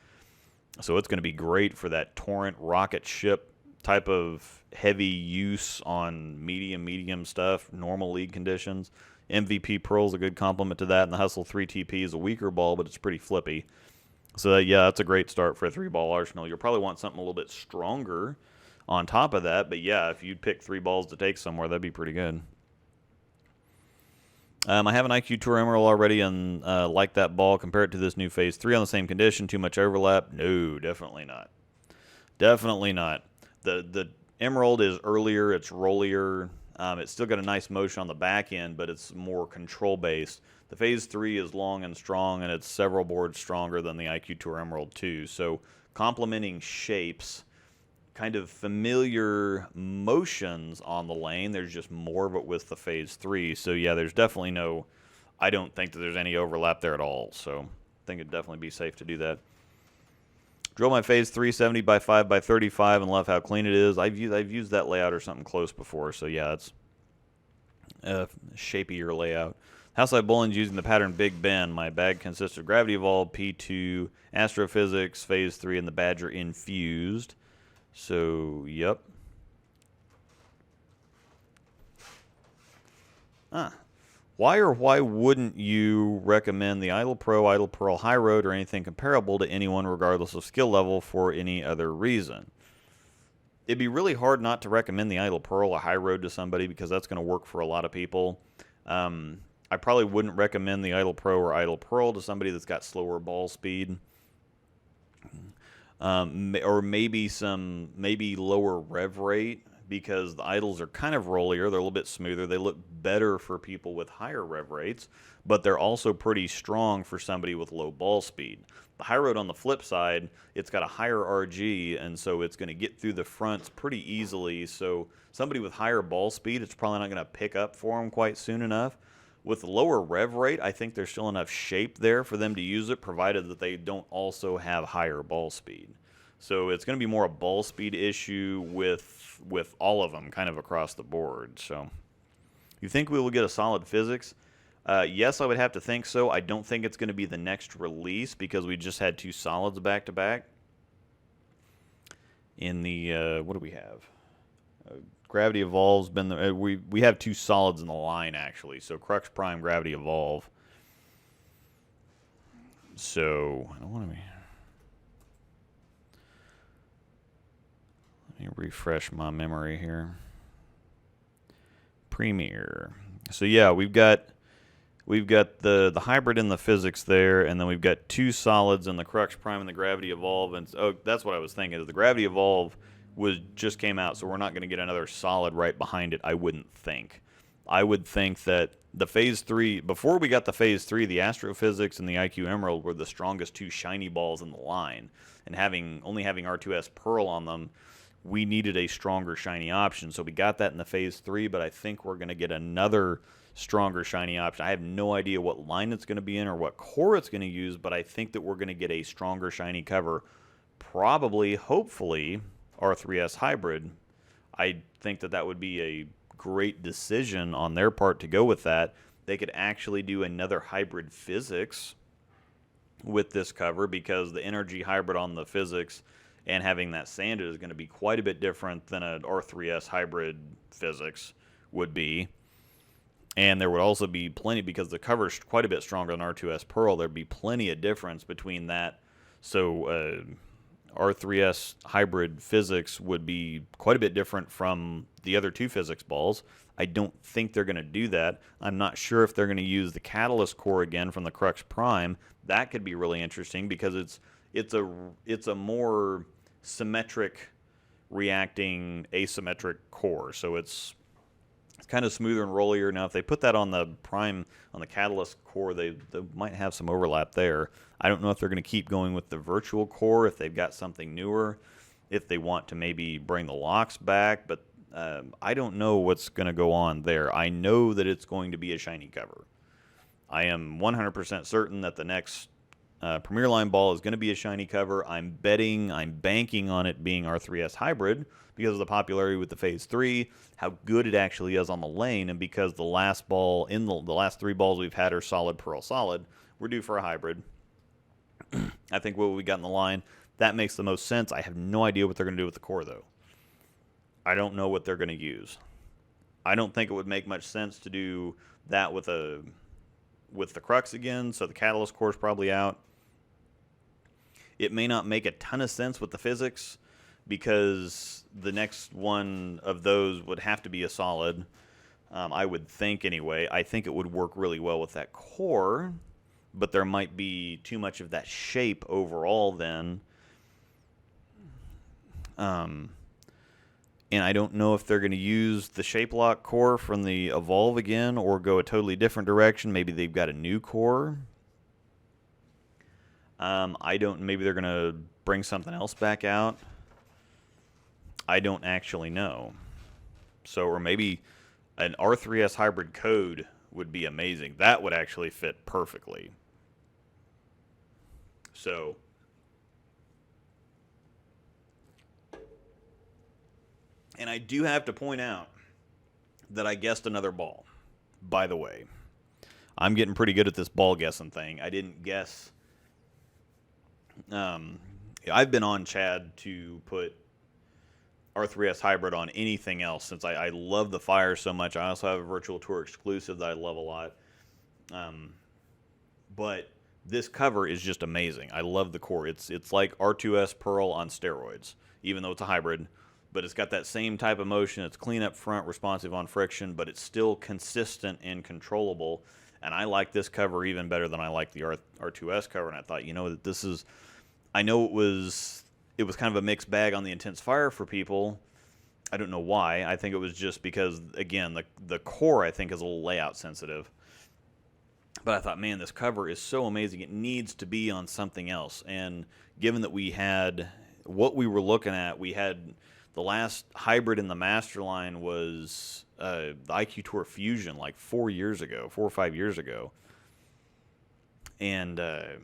S1: So it's going to be great for that torrent rocket ship type of heavy use on medium stuff, normal league conditions. MVP Pearl's a good complement to that, and the Hustle 3 TP is a weaker ball, but it's pretty flippy. So, yeah, that's a great start for a 3-ball arsenal. You'll probably want something a little bit stronger on top of that, but, yeah, if you'd pick 3 balls to take somewhere, that'd be pretty good. I have an IQ Tour Emerald already and like that ball. Compare it to this new Phase 3 on the same condition. Too much overlap? No, definitely not. Definitely not. The Emerald is earlier. It's rollier. It's still got a nice motion on the back end, but it's more control-based. The Phase 3 is long and strong, and it's several boards stronger than the IQ Tour Emerald 2. So complementing shapes, kind of familiar motions on the lane. There's just more of it with the Phase 3. So, yeah, there's definitely I don't think that there's any overlap there at all. So I think it'd definitely be safe to do that. Drill my Phase 3 70 by 5 by 35 and love how clean it is. I've used that layout or something close before, so yeah, it's a shapier layout. Houseside Bowling's using the pattern Big Ben. My bag consists of Gravity Evolved, P2, Astrophysics, Phase 3, and the Badger Infused. So, yep. Why wouldn't you recommend the Idle Pro, Idle Pearl High Road, or anything comparable to anyone regardless of skill level for any other reason? It'd be really hard not to recommend the Idle Pearl or High Road to somebody because that's going to work for a lot of people. I probably wouldn't recommend the Idle Pro or Idle Pearl to somebody that's got slower ball speed. Or maybe lower rev rate, because the idles are kind of rollier. They're a little bit smoother. They look better for people with higher rev rates, but they're also pretty strong for somebody with low ball speed. The High Road, on the flip side, it's got a higher RG, and so it's going to get through the fronts pretty easily. So somebody with higher ball speed, it's probably not going to pick up for them quite soon enough. With the lower rev rate, I think there's still enough shape there for them to use it, provided that they don't also have higher ball speed. So it's going to be more a ball speed issue with all of them kind of across the board. So you think we will get a solid physics? Yes, I would have to think so. I don't think it's going to be the next release because we just had 2 solids back to back. In the what do we have? Gravity Evolve's been the we have 2 solids in the line actually. So Crux Prime, Gravity Evolve. So I don't want to be. Let me refresh my memory here. Premier. So yeah, we've got the hybrid and the physics there, and then we've got 2 solids in the Crux Prime and the Gravity Evolve. And that's what I was thinking. Is the Gravity Evolve just came out, so we're not going to get another solid right behind it. I wouldn't think. I would think that the Phase 3, before we got the Phase 3, the Astrophysics and the IQ Emerald were the strongest 2 shiny balls in the line, and only having R2S Pearl on them we needed a stronger shiny option. So we got that in the Phaze 3, but I think we're going to get another stronger shiny option. I have no idea what line it's going to be in or what core it's going to use, but I think that we're going to get a stronger shiny cover. Probably, hopefully, R3S Hybrid. I think that that would be a great decision on their part to go with that. They could actually do another hybrid physics with this cover, because the energy hybrid on the physics and having that sanded is going to be quite a bit different than an R3S hybrid physics would be. And there would also be plenty, because the cover's quite a bit stronger than R2S Pearl, there'd be plenty of difference between that. So R3S hybrid physics would be quite a bit different from the other two physics balls. I don't think they're going to do that. I'm not sure if they're going to use the catalyst core again from the Crux Prime. That could be really interesting, because it's a more symmetric reacting asymmetric core. So it's kind of smoother and rollier. Now, if they put that on the Prime, on the catalyst core, they might have some overlap there. I don't know if they're going to keep going with the virtual core, if they've got something newer, if they want to maybe bring the locks back, but I don't know what's going to go on there. I know that it's going to be a shiny cover. I am 100% certain that the next Premier Line ball is going to be a shiny cover. I'm banking on it being R3S Hybrid because of the popularity with the Phaze 3, how good it actually is on the lane, and because the last ball in the last three balls we've had are solid Pearl solid, we're due for a hybrid. I think what we got in the line, that makes the most sense. I have no idea what they're going to do with the core, though. I don't know what they're going to use. I don't think it would make much sense to do that with the Crux again, so the catalyst core is probably out. It may not make a ton of sense with the physics, because the next one of those would have to be a solid, I would think anyway. I think it would work really well with that core, but there might be too much of that shape overall then. And I don't know if they're going to use the shape lock core from the Evolve again or go a totally different direction. Maybe they've got a new core. Maybe they're going to bring something else back out. I don't actually know. So, or maybe an R3S hybrid code would be amazing. That would actually fit perfectly. So, and I do have to point out that I guessed another ball, by the way. I'm getting pretty good at this ball guessing thing. I didn't guess. I've been on Chad to put R3S Hybrid on anything else, since I love the Fire so much. I also have a Virtual Tour exclusive that I love a lot. But this cover is just amazing. I love the core. It's like R2S Pearl on steroids, even though it's a hybrid. But it's got that same type of motion. It's clean up front, responsive on friction, but it's still consistent and controllable. And I like this cover even better than I like the R2S cover. And I thought, that this is, I know it was kind of a mixed bag on the Intense Fire for people. I don't know why. I think it was just because, again, the core, I think, is a little layout sensitive. But I thought, man, this cover is so amazing. It needs to be on something else. And given that we had what we were looking at, we had the last hybrid in the Master line was the IQ Tour Fusion like 4 or 5 years ago. And that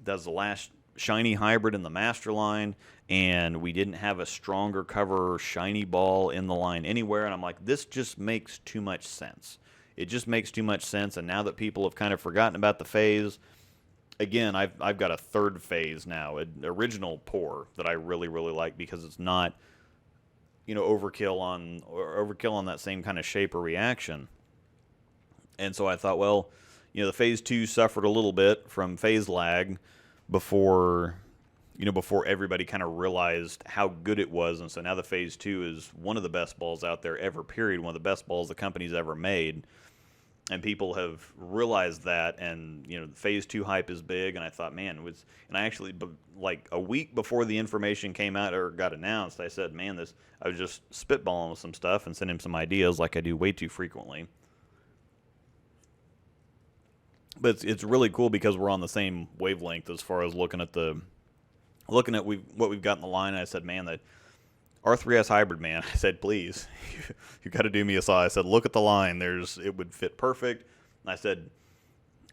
S1: was the last shiny hybrid in the Master line, and we didn't have a stronger cover shiny ball in the line anywhere. And I'm like, this just makes too much sense. It just makes too much sense. And now that people have kind of forgotten about the Phaze, again, I've got a third Phaze now, an original pour that I really, really like, because it's not, overkill on that same kind of shape or reaction. And so I thought, well, the Phaze 2 suffered a little bit from phase lag before everybody kind of realized how good it was. And so now the Phaze 2 is one of the best balls out there ever, period. One of the best balls the company's ever made. And people have realized that, and the Phaze 2 hype is big. And I thought, man, and I actually, like a week before the information came out or got announced, I said, man, I was just spitballing with some stuff and sending him some ideas, like I do way too frequently. But it's really cool because we're on the same wavelength as far as looking at what we've got in the line. And I said, man, that R3S hybrid, man. I said, please, you got to do me a solid. I said, look at the line. It would fit perfect. And I said,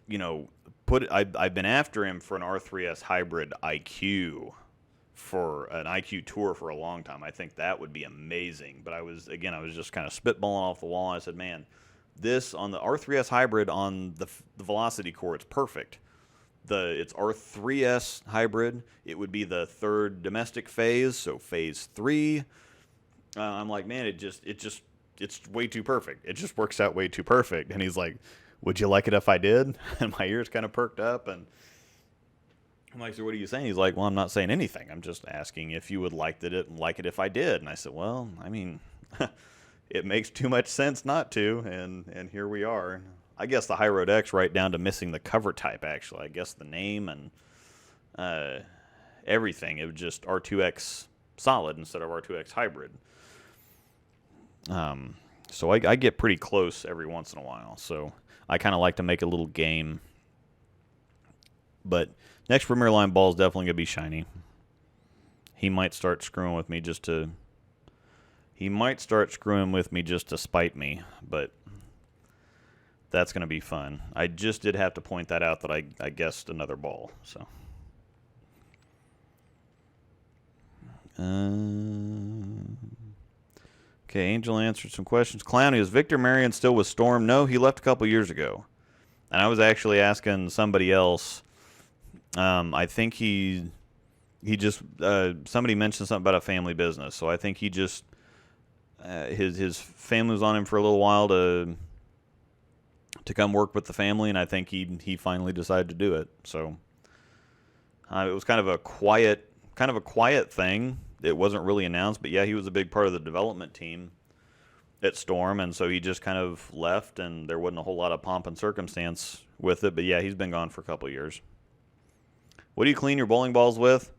S1: you know, I've been after him for an R3S hybrid IQ, for an IQ tour for a long time. I think that would be amazing. But I was just kind of spitballing off the wall. And I said, man, this on the R3S hybrid on the Velocity core, it's perfect. It's R3S hybrid. It would be the third domestic phase, so phase 3. I'm like, man, it's way too perfect. It just works out way too perfect. And he's like, would you like it if I did? And my ears kind of perked up, and I'm like, so what are you saying? He's like, well, I'm not saying anything. I'm just asking if you would like it if I did. And I said, well, I mean, it makes too much sense not to, and here we are. I guess the High Road X right down to missing the cover type, actually. I guess the name and everything. It was just R2X solid instead of R2X hybrid. So I get pretty close every once in a while. So I kind of like to make a little game. But next Premier Line ball is definitely going to be shiny. He might start screwing with me just to spite me, but that's going to be fun. I just did have to point that out that I guessed another ball. So, okay, Angel answered some questions. Clowny, is Victor Marion still with Storm? No, he left a couple years ago. And I was actually asking somebody else. I think he just somebody mentioned something about a family business. So I think he just his family was on him for a little while to come work with the family, and I think he finally decided to do it. So it was kind of a quiet thing. It wasn't really announced, but yeah, he was a big part of the development team at Storm, and so he just kind of left, and there wasn't a whole lot of pomp and circumstance with it. But yeah, he's been gone for a couple of years. What do you clean your bowling balls with?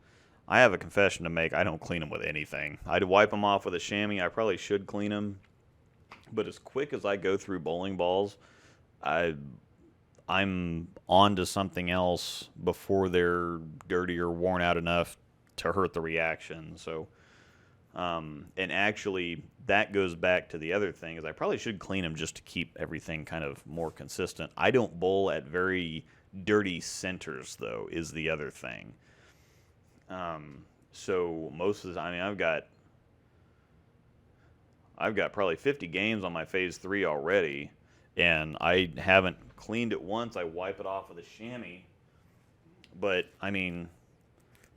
S1: I have a confession to make. I don't clean them with anything. I'd wipe them off with a chamois. I probably should clean them, but as quick as I go through bowling balls, I'm on to something else before they're dirty or worn out enough to hurt the reaction. So, and actually, that goes back to the other thing, is I probably should clean them just to keep everything kind of more consistent. I don't bowl at very dirty centers, though, is the other thing. So most of the time, I mean, I've got probably 50 games on my Phase 3 already, and I haven't cleaned it once. I wipe it off with a chamois. But, I mean,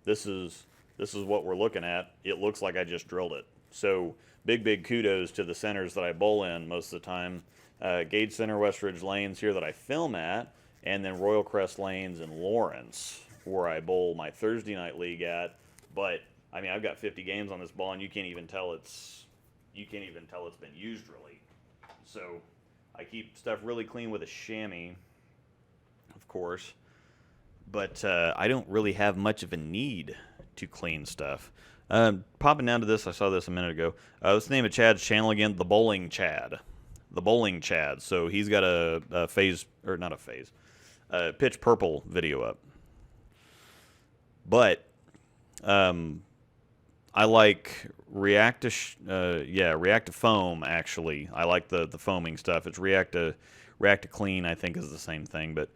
S1: this is what we're looking at. It looks like I just drilled it. So big kudos to the centers that I bowl in most of the time. Gage Center, West Ridge Lanes here that I film at, and then Royal Crest Lanes in Lawrence, where I bowl my Thursday night league at. But, I mean, I've got 50 games on this ball, and you can't even tell it's been used really. So I keep stuff really clean with a chamois, of course. But I don't really have much of a need to clean stuff. Popping down to this, I saw this a minute ago. What's the name of Chad's channel again? The Bowling Chad. The Bowling Chad. So he's got a phase, or not a phase, pitch purple video up. But I like React to Foam, actually. I like the foaming stuff. It's React to Clean, I think, is the same thing. But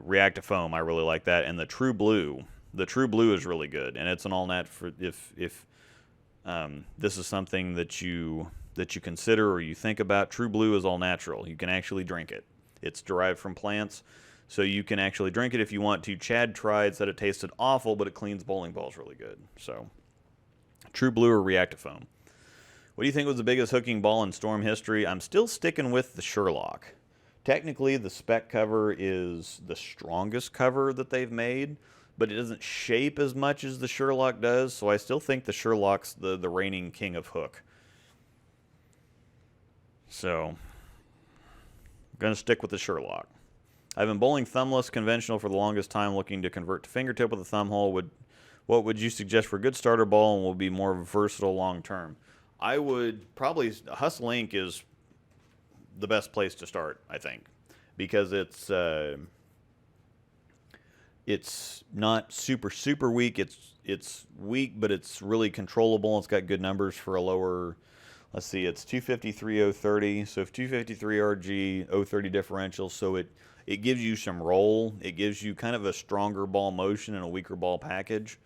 S1: React to Foam, I really like that. And the True Blue. The True Blue is really good. And it's an all-nat for if this is something that you consider or you think about. True Blue is all natural. You can actually drink it. It's derived from plants, so you can actually drink it if you want to. Chad tried, said it tasted awful, but it cleans bowling balls really good. So, True Blue or React to Foam. What do you think was the biggest hooking ball in Storm history? I'm still sticking with the Sherlock. Technically, the spec cover is the strongest cover that they've made, but it doesn't shape as much as the Sherlock does, so I still think the Sherlock's the reigning king of hook. So, I'm going to stick with the Sherlock. I've been bowling thumbless conventional for the longest time, looking to convert to fingertip with a thumb hole. What would you suggest for a good starter ball and will be more versatile long term? I would probably, Hustle Inc. is the best place to start, I think, because it's It's not super weak. It's weak, but it's really controllable. It's got good numbers for a lower. Let's see, it's 253 030. So if 253 RG 030 differential, so it gives you some roll. It gives you kind of a stronger ball motion and a weaker ball package.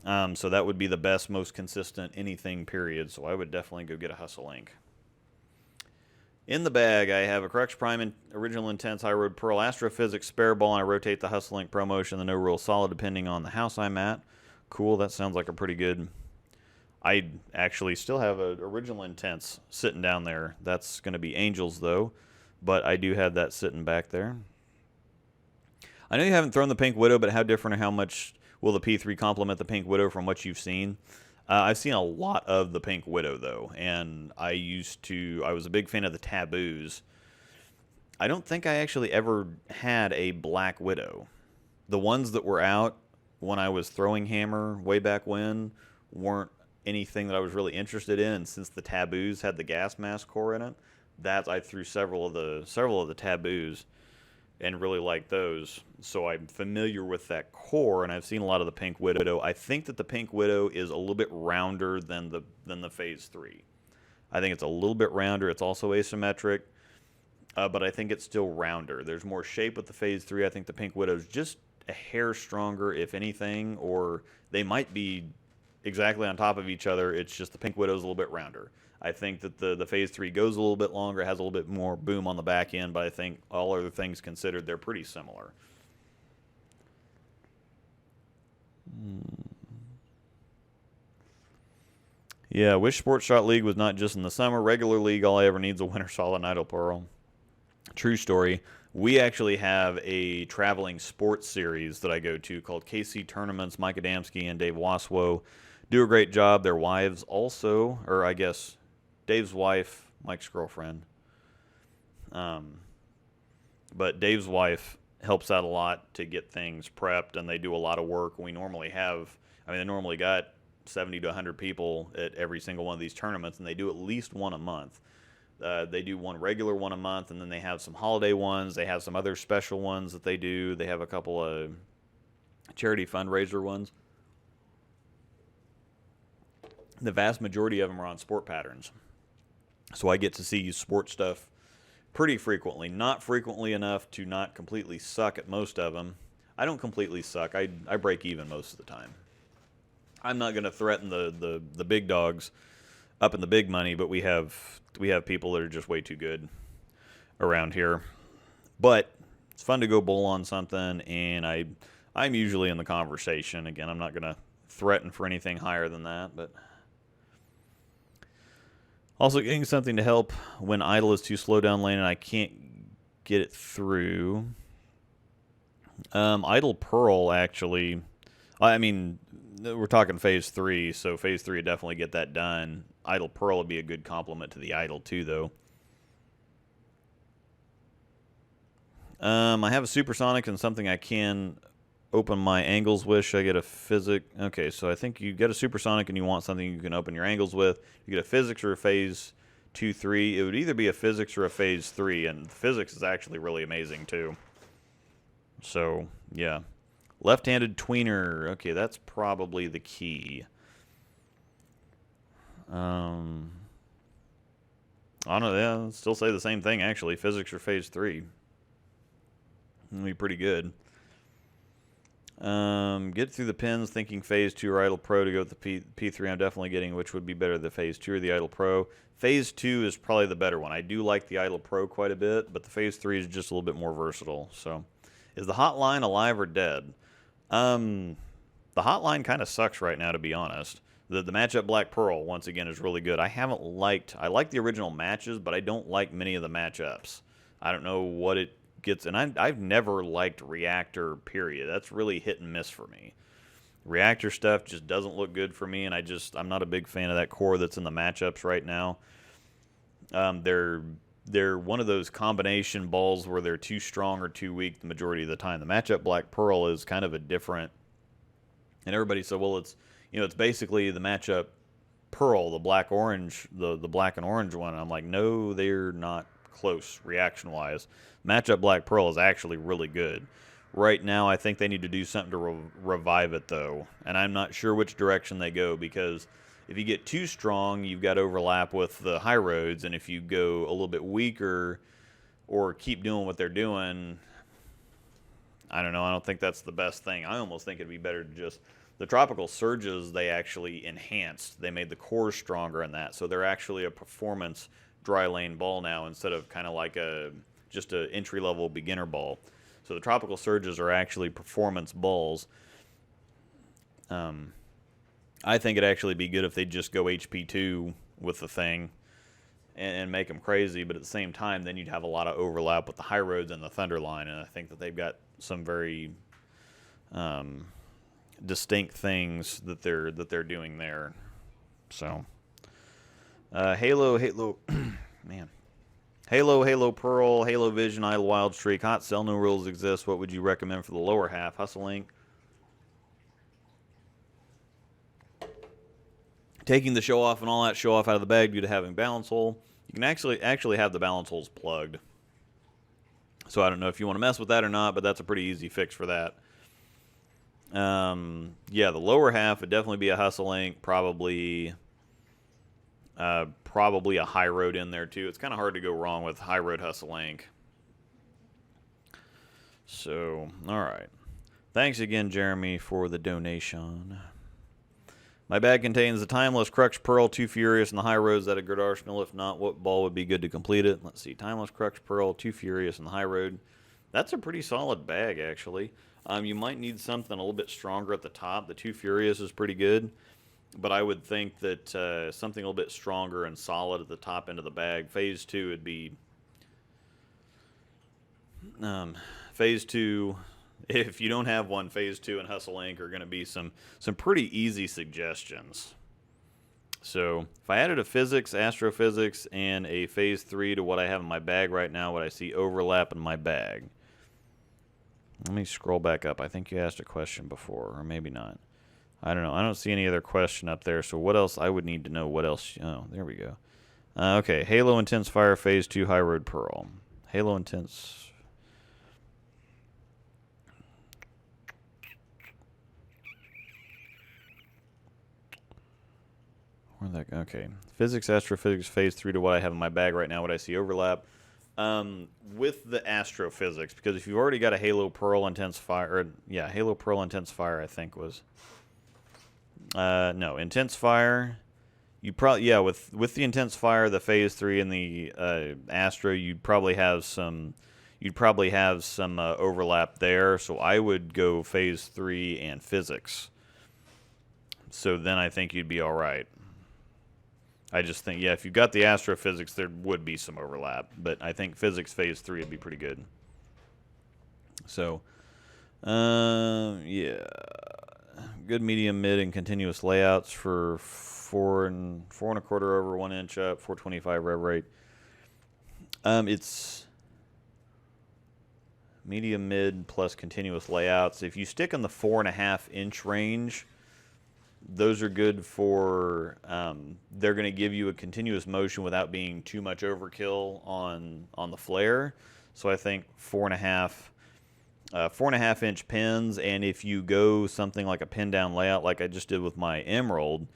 S1: So that would be the best, most consistent anything, period. So I would definitely go get a Hustle Ink. In the bag, I have a Crux Prime Original Intense High Road Pearl Astrophysics Spare Ball, and I rotate the Hustle Ink Pro Motion, the No Rule Solid, depending on the house I'm at. Cool, that sounds like a pretty good... I actually still have an Original Intense sitting down there. That's going to be Angels, though, but I do have that sitting back there. I know you haven't thrown the Pink Widow, but how different or how much will the P3 complement the Pink Widow from what you've seen? I've seen a lot of the Pink Widow, though, and I was a big fan of the Taboos. I don't think I actually ever had a Black Widow. The ones that were out when I was throwing Hammer way back when weren't anything that I was really interested in, and since the Taboos had the gas mask core in it, I threw several of the Taboos and really like those. So I'm familiar with that core, and I've seen a lot of the Pink Widow. I think that the Pink Widow is a little bit rounder than the Phase 3. I think it's a little bit rounder. It's also asymmetric, but I think it's still rounder. There's more shape with the Phase 3. I think the Pink Widow's just a hair stronger, if anything, or they might be exactly on top of each other. It's just the Pink Widow's a little bit rounder. I think that the Phase 3 goes a little bit longer, has a little bit more boom on the back end, but I think all other things considered, they're pretty similar. Yeah, wish Sports Shot League was not just in the summer. Regular league, all I ever need is a Winter Solid Idle Pearl. True story. We actually have a traveling sports series that I go to called KC Tournaments. Mike Adamski and Dave Waswo do a great job. Their wives also, or I guess Dave's wife, Mike's girlfriend. But Dave's wife helps out a lot to get things prepped, and they do a lot of work. We normally they normally got 70 to 100 people at every single one of these tournaments, and they do at least one a month. They do one regular one a month, and then they have some holiday ones. They have some other special ones that they do. They have a couple of charity fundraiser ones. The vast majority of them are on sport patterns. So I get to see sport stuff pretty frequently. Not frequently enough to not completely suck at most of them. I don't completely suck. I break even most of the time. I'm not going to threaten the big dogs up in the big money, but we have people that are just way too good around here. But it's fun to go bull on something, and I'm usually in the conversation. Again, I'm not going to threaten for anything higher than that, but... Also, getting something to help when idle is too slow down lane and I can't get it through. Idle Pearl, actually. I mean, we're talking Phase 3, so Phase 3 would definitely get that done. Idle Pearl would be a good complement to the idle, too, though. I have a supersonic and something I can open my angles with. Should I get a physic? Okay, so I think you get a supersonic and you want something you can open your angles with. You get a physics or a Phase 2-3. It would either be a physics or a Phase 3, and physics is actually really amazing too. So, yeah. Left-handed tweener. Okay, that's probably the key. I don't know. Yeah, I'll still say the same thing, actually. Physics or Phase 3. That'd be pretty good. Get through the pins, thinking Phase 2 or Idle Pro to go with the P3. I'm definitely getting which would be better, the Phase 2 or the Idle Pro. Phase 2 is probably the better one. I do like the Idle Pro quite a bit, but the Phase 3 is just a little bit more versatile. So, is the hotline alive or dead? The hotline kind of sucks right now, to be honest. The matchup Black Pearl, once again, is really good. I like the original matches, but I don't like many of the matchups. I don't know what it gets, and I've never liked Reactor, period. That's really hit and miss for me. Reactor stuff just doesn't look good for me, and I'm not a big fan of that core that's in the matchups right now. They're one of those combination balls where they're too strong or too weak the majority of the time. The matchup Black Pearl is kind of a different, and everybody said, well, it's basically the matchup Pearl, the black orange, the black and orange one. And I'm like, no, they're not close reaction wise. Matchup Black Pearl is actually really good. Right now, I think they need to do something to revive it, though. And I'm not sure which direction they go, because if you get too strong, you've got overlap with the high roads. And if you go a little bit weaker or keep doing what they're doing, I don't know. I don't think that's the best thing. I almost think it'd be better to just... The tropical surges, they actually enhanced. They made the cores stronger in that. So they're actually a performance dry lane ball now, instead of kind of like just an entry-level beginner ball. So the tropical surges are actually performance balls. I think it'd actually be good if they just go HP2 with the thing and make them crazy, but at the same time, then you'd have a lot of overlap with the high roads and the thunder line, and I think that they've got some very distinct things that they're doing there. So Halo, man. Halo Pearl, Halo Vision, Idle Wild Streak, Hot Cell, no rules exist. What would you recommend for the lower half? Hustle Link. Taking the show off and all that show off out of the bag due to having balance hole. You can actually have the balance holes plugged. So I don't know if you want to mess with that or not, but that's a pretty easy fix for that. Yeah, the lower half would definitely be a Hustle Link, probably a high road in there too. It's kind of hard to go wrong with high road Hustle Link. So, all right. Thanks again, Jeremy, for the donation. My bag contains the Timeless Crux Pearl, 2 Furious, and the high roads at a good arsenal. If not, what ball would be good to complete it? Let's see. Timeless Crux Pearl, 2 Furious, and the high road. That's a pretty solid bag, actually. You might need something a little bit stronger at the top. The 2 Furious is pretty good, but I would think that something a little bit stronger and solid at the top end of the bag. Phase 2 would be... Phase 2... If you don't have one, Phase 2 and Hustle Inc. are going to be some pretty easy suggestions. So, if I added a Physics, Astrophysics, and a Phase 3 to what I have in my bag right now, would I see overlap in my bag? Let me scroll back up. I think you asked a question before, or maybe not. I don't know. I don't see any other question up there, so what else? I would need to know what else. Oh, there we go. Okay, Halo Intense Fire, Phase 2, High Road Pearl. Halo Intense... Okay. Physics, Astrophysics, Phase 3 to what I have in my bag right now. What I see overlap. With the Astrophysics, because if you've already got a Halo Pearl Intense Fire, Halo Pearl Intense Fire, I think was... no, Intense Fire... You probably... with the Intense Fire, the Phase 3, and the Astro, you'd probably have some overlap there, so I would go Phase 3 and Physics. So then I think you'd be alright. I just think, if you've got the Astrophysics, there would be some overlap. But I think Physics Phase 3 would be pretty good. So, yeah. Good medium, mid, and continuous layouts for 4 1/4 over, 1 inch up, 425 rev rate. It's medium, mid, plus continuous layouts. If you stick in the 4.5 inch range... Those are good for, they're going to give you a continuous motion without being too much overkill on the flare. So I think 4.5 inch pins, and if you go something like a pin down layout like I just did with my Emerald,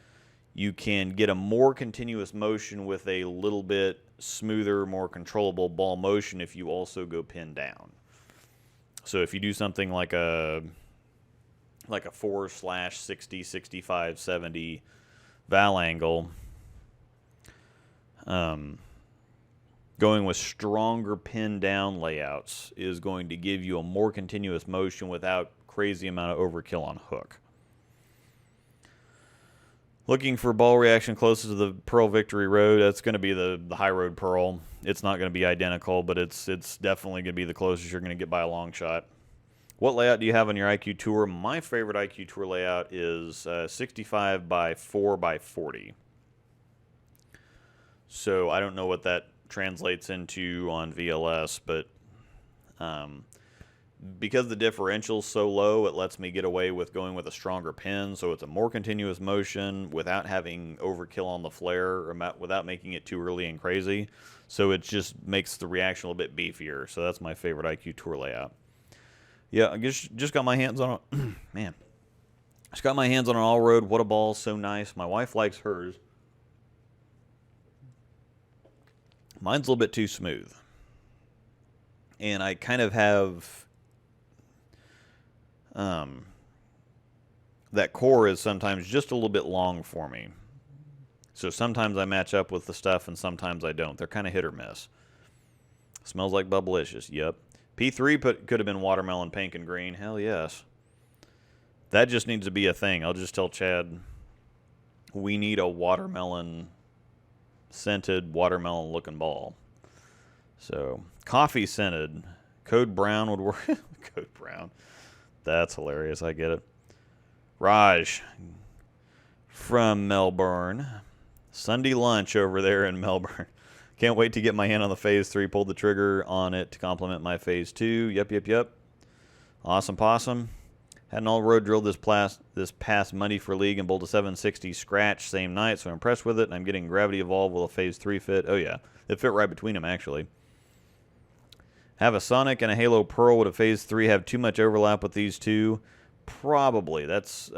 S1: you can get a more continuous motion with a little bit smoother, more controllable ball motion if you also go pin down. So if you do something like a 4/60, 65, 70 val angle, going with stronger pin down layouts is going to give you a more continuous motion without crazy amount of overkill on hook. Looking for ball reaction closest to the Pearl Victory Road, that's going to be the High Road Pearl. It's not going to be identical, but it's definitely going to be the closest you're going to get by a long shot. What layout do you have on your IQ Tour? My favorite IQ Tour layout is 65 by 4 by 40. So I don't know what that translates into on VLS, but because the differential's so low, it lets me get away with going with a stronger pin, so it's a more continuous motion without having overkill on the flare, or without making it too early and crazy. So it just makes the reaction a little bit beefier. So that's my favorite IQ Tour layout. Yeah, I just got my hands on a man. Just got my hands on an all road. What a ball, so nice. My wife likes hers. Mine's a little bit too smooth. And I kind of have that core is sometimes just a little bit long for me. So sometimes I match up with the stuff and sometimes I don't. They're kind of hit or miss. Smells like Bubblicious. Yep. P3 could have been watermelon pink and green. Hell yes. That just needs to be a thing. I'll just tell Chad we need a watermelon scented watermelon looking ball. So coffee scented. Code brown would work. Code brown. That's hilarious. I get it. Raj from Melbourne. Sunday lunch over there in Melbourne. Can't wait to get my hand on the Phaze 3. Pulled the trigger on it to complement my Phaze 2. Yep. Awesome possum. Had an all-road drill this past Monday for League and bowled a 760 scratch same night, so I'm impressed with it. And I'm getting gravity evolved with a Phaze 3 fit. Oh, yeah. It fit right between them, actually. Have a Sonic and a Halo Pearl. Would a Phaze 3 have too much overlap with these two? Probably. That's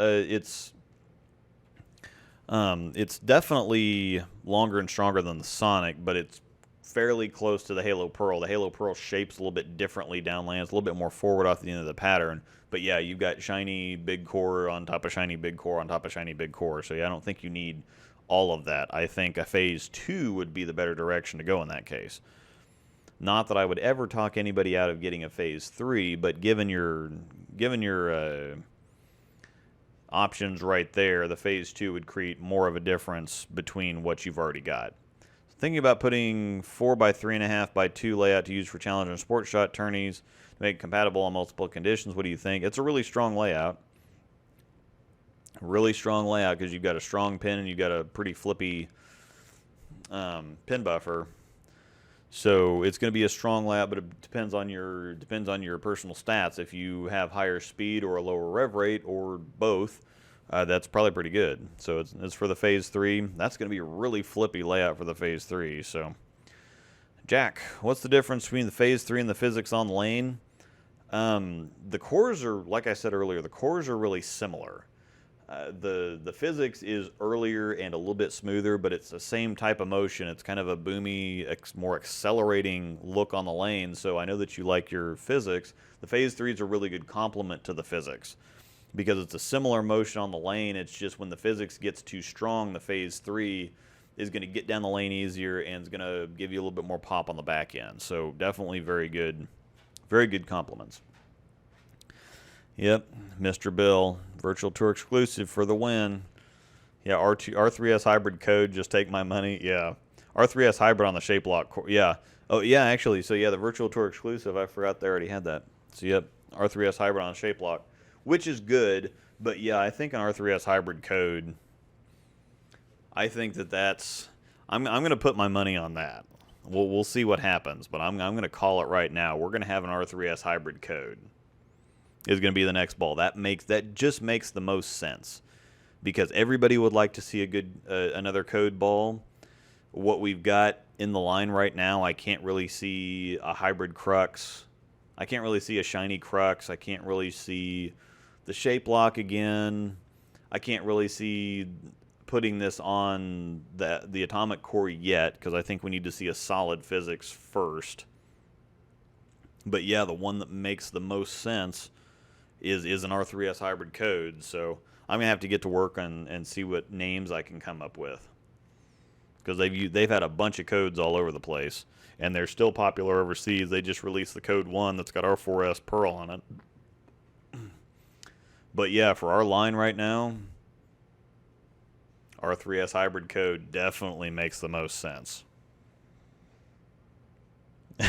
S1: it's definitely longer and stronger than the Sonic, but it's fairly close to the Halo Pearl. The Halo Pearl shapes a little bit differently downlands, a little bit more forward off the end of the pattern. But yeah, you've got shiny big core on top of shiny big core on top of shiny big core. So yeah, I don't think you need all of that. I think a Phaze 2 would be the better direction to go in that case. Not that I would ever talk anybody out of getting a Phaze 3, but given your options right there, the Phaze 2 would create more of a difference between what you've already got. Thinking about putting 4x3.5x2 layout to use for challenge and sport shot tourneys to make it compatible on multiple conditions. What do you think? It's a really strong layout. Really strong layout because you've got a strong pin and you've got a pretty flippy pin buffer. So it's going to be a strong layout, but it depends on your personal stats. If you have higher speed or a lower rev rate or both, that's probably pretty good. So it's for the Phaze 3. That's going to be a really flippy layout for the Phaze 3. So, Jack, what's the difference between the Phaze 3 and the physics on lane? The cores are, like I said earlier, the cores are really similar. The physics is earlier and a little bit smoother, but it's the same type of motion. It's kind of a boomy, more accelerating look on the lane. So I know that you like your physics. The Phaze 3 is a really good complement to the physics because it's a similar motion on the lane. It's just when the physics gets too strong, the Phaze 3 is going to get down the lane easier and is going to give you a little bit more pop on the back end. So definitely very good compliments. Yep, Mr. Bill, Virtual Tour exclusive for the win. Yeah, R3S hybrid code, just take my money. Yeah, R3S hybrid on the shape lock. Yeah. Oh, yeah, actually. So, yeah, the Virtual Tour exclusive, I forgot they already had that. So, yep, R3S hybrid on the shape lock, which is good. But, yeah, I think an R3S hybrid code, I think that's – I'm going to put my money on that. We'll see what happens, but I'm going to call it right now. We're going to have an R3S hybrid code. Is going to be the next ball. That just makes the most sense because everybody would like to see a good another code ball. What we've got in the line right now, I can't really see a hybrid crux. I can't really see a shiny crux. I can't really see the shape lock again. I can't really see putting this on the atomic core yet because I think we need to see a solid physics first. But yeah, the one that makes the most sense is an R3S hybrid code, so I'm gonna have to get to work and see what names I can come up with because they've had a bunch of codes all over the place and they're still popular overseas. They just released the code 1 that's got R4S Pearl on it. But yeah, for our line right now, R3S hybrid code definitely makes the most sense.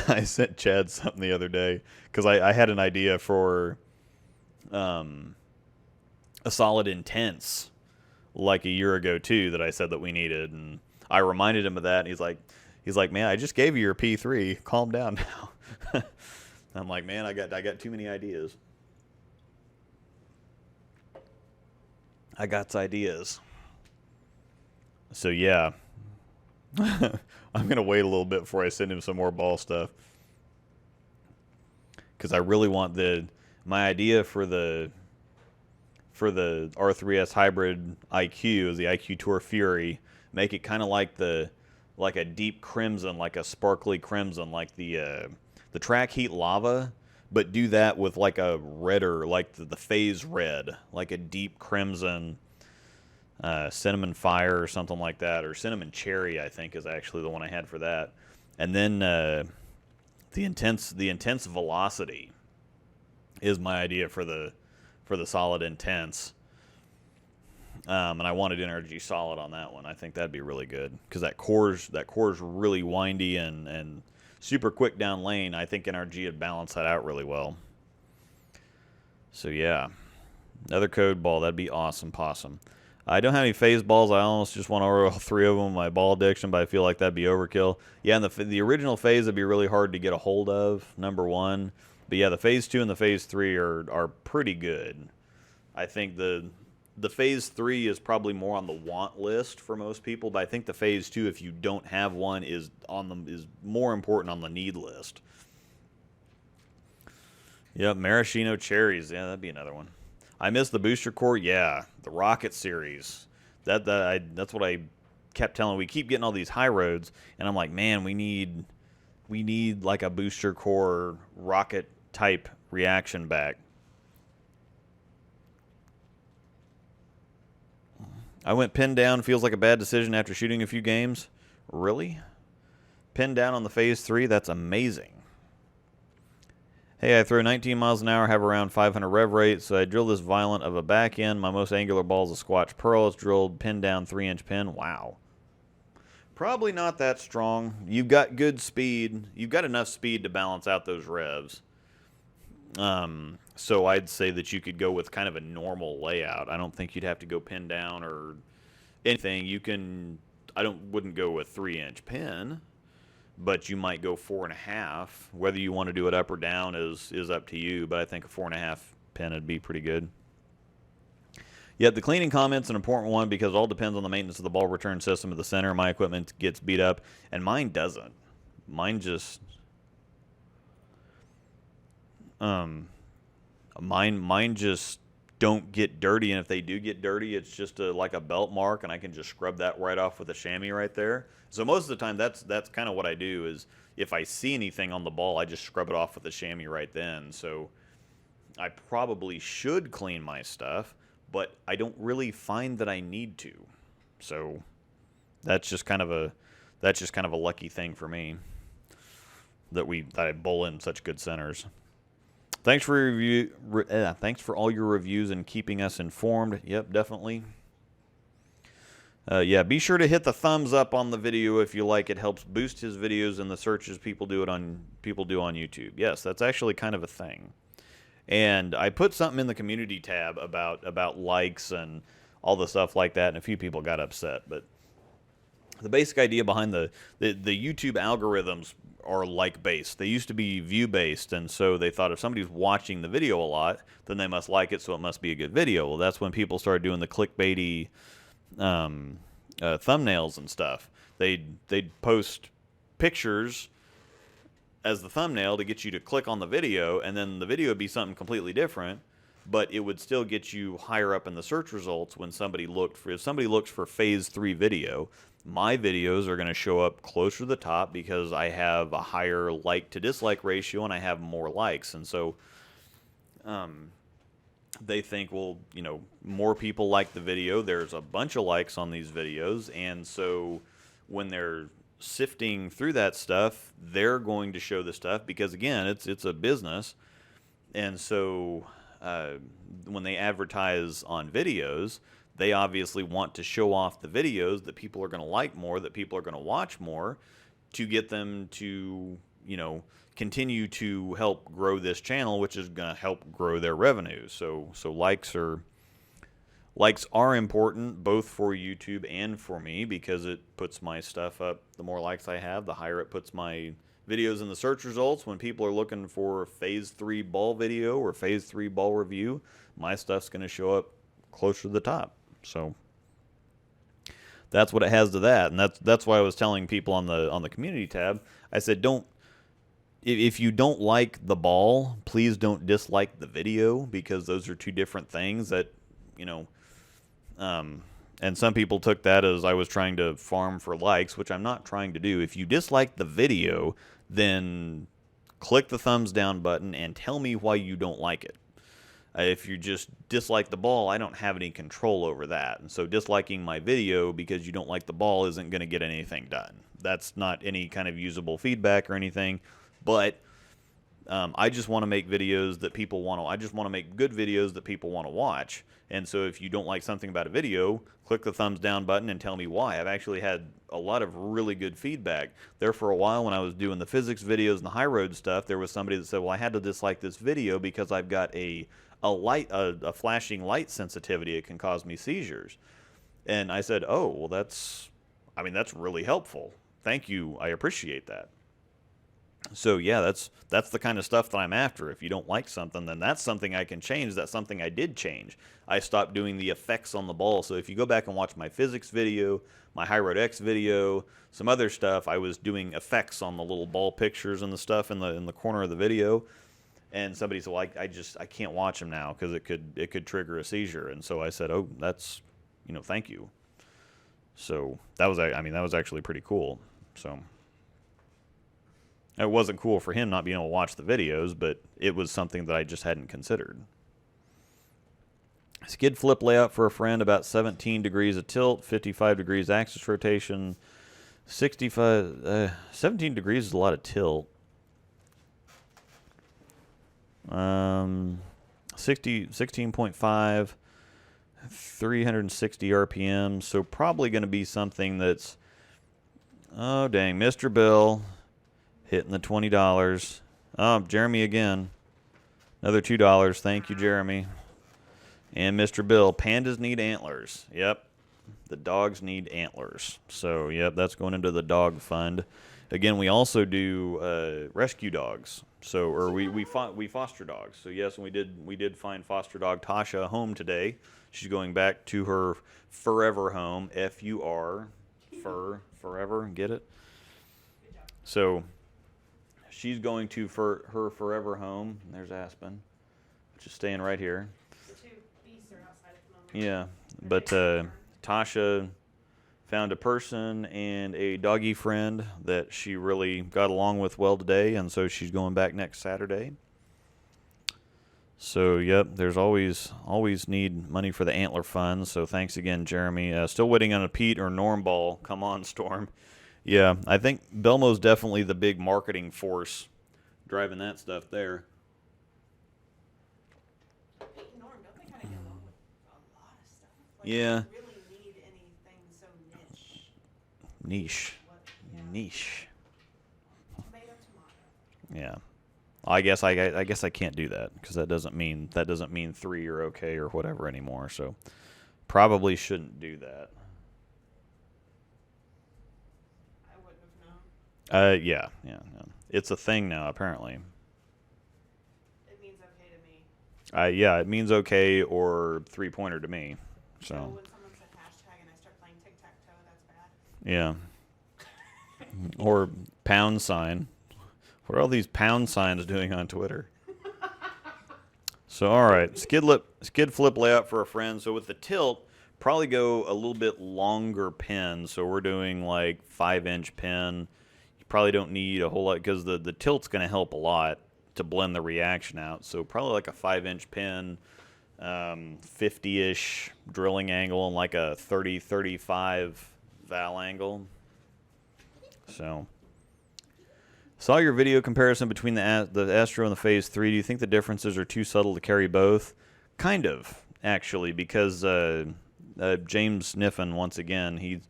S1: I sent Chad something the other day because I had an idea for a solid intense like a year ago too that I said that we needed, and I reminded him of that, and he's like, man, I just gave you your P3, calm down now. I'm like, man, I got too many ideas. I got ideas. So yeah, I'm gonna wait a little bit before I send him some more ball stuff because I really want my idea for the R3S hybrid IQ is the IQ Tour Fury. Make it kind of like a deep crimson, like a sparkly crimson, like the track heat lava, but do that with like a redder, like the Phaze red, like a deep crimson, cinnamon fire or something like that, or cinnamon cherry, I think is actually the one I had for that. And then the intense velocity is my idea for the solid intense. And I wanted energy solid on that one. I think that'd be really good because that core's really windy and super quick down lane. I think NRG would balance that out really well. So yeah, another code ball, that'd be awesome, possum. I don't have any phase balls. I almost just want to order all 3 of them with my ball addiction, but I feel like that'd be overkill. Yeah, and the original phase would be really hard to get a hold of, number 1. But yeah, the phase 2 and the phase 3 are pretty good. I think the phase 3 is probably more on the want list for most people, but I think the phase 2, if you don't have one, is more important on the need list. Yep, maraschino cherries. Yeah, that'd be another one. I missed the booster core. Yeah, the Rocket series. That's what I kept telling. We keep getting all these high roads, and I'm like, man, we need like a booster core rocket type reaction back. I went pinned down. Feels like a bad decision after shooting a few games. Really? Pinned down on the phase 3? That's amazing. Hey, I throw 19 miles an hour, have around 500 rev rate, so I drill this violent of a back end. My most angular ball is a Squatch Pearl. It's drilled pinned down 3-inch pin. Wow. Probably not that strong. You've got good speed. You've got enough speed to balance out those revs. So I'd say that you could go with kind of a normal layout. I don't think you'd have to go pin down or anything. Wouldn't go with 3-inch pin, but you might go 4.5. Whether you want to do it up or down is up to you, but I think a 4.5 pin would be pretty good. Yet the cleaning comment's an important one because it all depends on the maintenance of the ball return system at the center. My equipment gets beat up, and mine doesn't. Mine just... Mine just don't get dirty, and if they do get dirty, it's just like a belt mark, and I can just scrub that right off with a chamois right there. So most of the time, that's kind of what I do is if I see anything on the ball, I just scrub it off with a chamois right then. So I probably should clean my stuff, but I don't really find that I need to. So that's just kind of a lucky thing for me that I bowl in such good centers. Thanks for all your reviews and keeping us informed. Yep, definitely. Yeah, be sure to hit the thumbs up on the video if you like. It helps boost his videos in the searches people do on YouTube. Yes, that's actually kind of a thing. And I put something in the community tab about likes and all the stuff like that, and a few people got upset. But the basic idea behind the YouTube algorithms are like-based. They used to be view-based, and so they thought if somebody's watching the video a lot, then they must like it, so it must be a good video. Well, that's when people started doing the clickbaity thumbnails and stuff. They'd post pictures as the thumbnail to get you to click on the video, and then the video would be something completely different, but it would still get you higher up in the search results when if somebody looks for phase 3 video. My videos are going to show up closer to the top because I have a higher like to dislike ratio and I have more likes. And so they think, well, more people like the video. There's a bunch of likes on these videos. And so when they're sifting through that stuff, they're going to show the stuff because, again, it's a business. And so when they advertise on videos, they obviously want to show off the videos that people are going to like more, that people are going to watch more, to get them to, continue to help grow this channel, which is going to help grow their revenue. So likes are important both for YouTube and for me because it puts my stuff up. The more likes I have, the higher it puts my videos in the search results. When people are looking for phase 3 ball video or phase 3 ball review, my stuff's going to show up closer to the top. So that's what it has to that, and that's why I was telling people on the community tab. I said, if you don't like the ball, please don't dislike the video, because those are two different things that, you know, and some people took that as I was trying to farm for likes, which I'm not trying to do. If you dislike the video, then click the thumbs down button and tell me why you don't like it. If you just dislike the ball, I don't have any control over that. And so disliking my video because you don't like the ball isn't going to get anything done. That's not any kind of usable feedback or anything. But I just want to make videos that people want to. I just want to make good videos that people want to watch. And so if you don't like something about a video, click the thumbs down button and tell me why. I've actually had a lot of really good feedback. There for a while when I was doing the physics videos and the high road stuff, there was somebody that said, well, I had to dislike this video because I've got a flashing light sensitivity. It can cause me seizures. And I said, oh, well, that's really helpful. Thank you. I appreciate that. So yeah, that's the kind of stuff that I'm after. If you don't like something, then that's something I can change. That's something I did change. I stopped doing the effects on the ball. So if you go back and watch my physics video, my High Road X video, some other stuff, I was doing effects on the little ball pictures and the stuff in the corner of the video. And somebody said, well, I can't watch them now because it could trigger a seizure. And so I said, oh, that's, thank you. So that was actually pretty cool. So it wasn't cool for him not being able to watch the videos, but it was something that I just hadn't considered. Skid flip layout for a friend, about 17 degrees of tilt, 55 degrees axis rotation, 17 degrees is a lot of tilt. 16.5, 360 RPM, so probably going to be something that's, oh dang, Mr. Bill hitting the $20. Oh, Jeremy again. Another $2. Thank you, Jeremy. And Mr. Bill, pandas need antlers. Yep, the dogs need antlers. So, yep, that's going into the dog fund. Again, we also do rescue dogs. So, or we foster dogs. So yes, and we did find foster dog Tasha a home today. She's going back to her forever home. F-U-R, fur, forever. Get it? So she's going to her forever home. There's Aspen, which is staying right here.
S2: The two beasts are outside at the moment.
S1: Yeah, but Tasha found a person and a doggy friend that she really got along with well today, and so she's going back next Saturday. So, yep, there's always need money for the antler fund, so thanks again, Jeremy. Still waiting on a Pete or Norm ball. Come on, Storm. Yeah, I think Belmo's definitely the big marketing force driving that stuff there.
S2: Pete and Norm, don't they kind of get along with a lot of stuff? Like,
S1: yeah.
S2: They really need anything so niche.
S1: Niche.
S2: Tomato.
S1: Yeah. I guess I can't do that because that doesn't mean 3 are okay or whatever anymore. So probably shouldn't do that.
S2: I wouldn't have known.
S1: Yeah. It's a thing now apparently.
S2: It means okay to me.
S1: Yeah, it means okay or 3-pointer to me. So
S2: when someone said hashtag and I start playing tic-tac-toe, that's bad.
S1: yeah. Or pound sign. What are all these pound signs doing on Twitter? So, all right, skid flip layout for a friend. So with the tilt, probably go a little bit longer pin. So we're doing like 5-inch pin. You probably don't need a whole lot because the tilt's going to help a lot to blend the reaction out. So probably like a 5-inch pin, 50-ish drilling angle, and like a 30-35 val angle. So. Saw your video comparison between the Astro and the Phaze 3. Do you think the differences are too subtle to carry both? Kind of, actually, because James Sniffen, once again,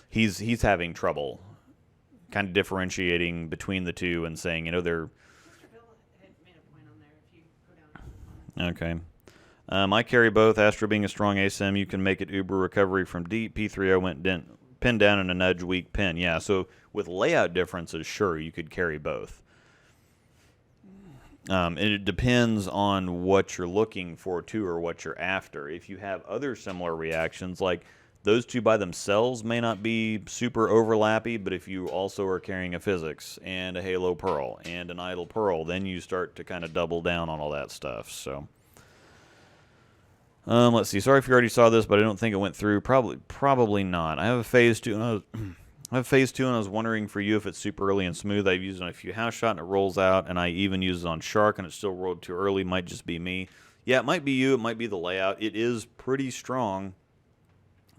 S1: he's having trouble kind of differentiating between the two and saying, they're...
S2: Mr. Bill had made a point on there if you go down.
S1: Okay. I carry both. Astro being a strong asym, you can make it uber recovery from deep. P3O went pin down in a nudge weak pin. Yeah, so with layout differences, sure, you could carry both. And it depends on what you're looking for, too, or what you're after. If you have other similar reactions, like Those two by themselves may not be super overlappy, but if you also are carrying a physics and a halo pearl and an idle pearl, then you start to kind of double down on all that stuff. So, let's see. Sorry if you already saw this, but I don't think it went through. Probably not. I have a phase 2, and I was wondering for you if it's super early and smooth. I've used it on a few house shot and it rolls out, and I even use it on shark and it still rolled too early. Might just be me. Yeah, it might be you. It might be the layout. It is pretty strong.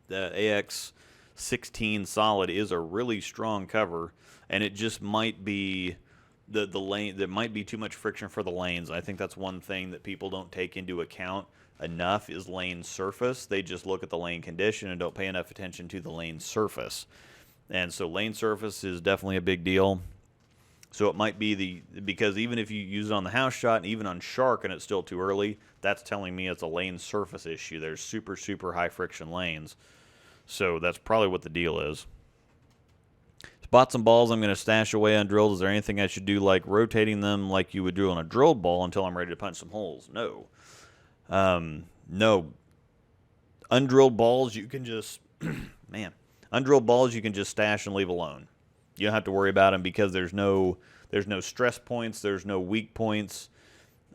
S1: The AX16 solid is a really strong cover, and it just might be the lane. There might be too much friction for the lanes. I think that's one thing that people don't take into account enough is lane surface. They just look at the lane condition and don't pay enough attention to the lane surface. And so lane surface is definitely a big deal. So it might be because even if you use it on the house shot and even on shark and it's still too early, that's telling me it's a lane surface issue. There's super, super high friction lanes. So that's probably what the deal is. Spots and balls I'm going to stash away undrilled. Is there anything I should do like rotating them like you would do on a drilled ball until I'm ready to punch some holes? No. No. Undrilled balls you can just, man, undrilled balls you can just stash and leave alone. You don't have to worry about them because there's no stress points, there's no weak points.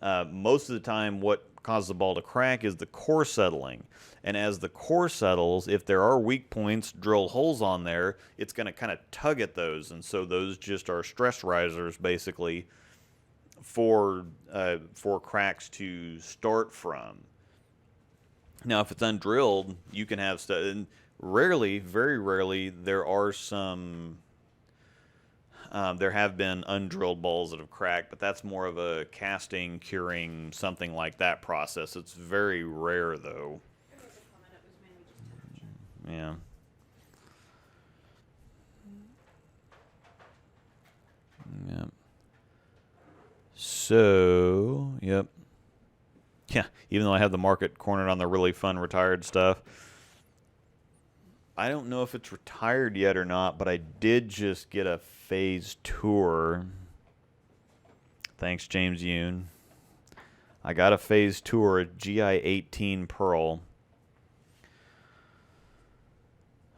S1: Most of the time what causes the ball to crack is the core settling. And as the core settles, if there are weak points, drill holes on there, it's going to kind of tug at those. And so those just are stress risers basically for cracks to start from. Now, if it's undrilled, you can have stuff. And rarely, very rarely, there are some. There have been undrilled balls that have cracked, but that's more of a casting, curing, something like that process. It's very rare, though.
S2: There was a comment, it was mainly just temperature.
S1: Yeah. Yep. So, yep. Yeah, even though I have the market cornered on the really fun retired stuff. I don't know if it's retired yet or not, but I did just get a Phaze tour. Thanks, James Yoon. I got a Phaze tour, GI18 Pearl.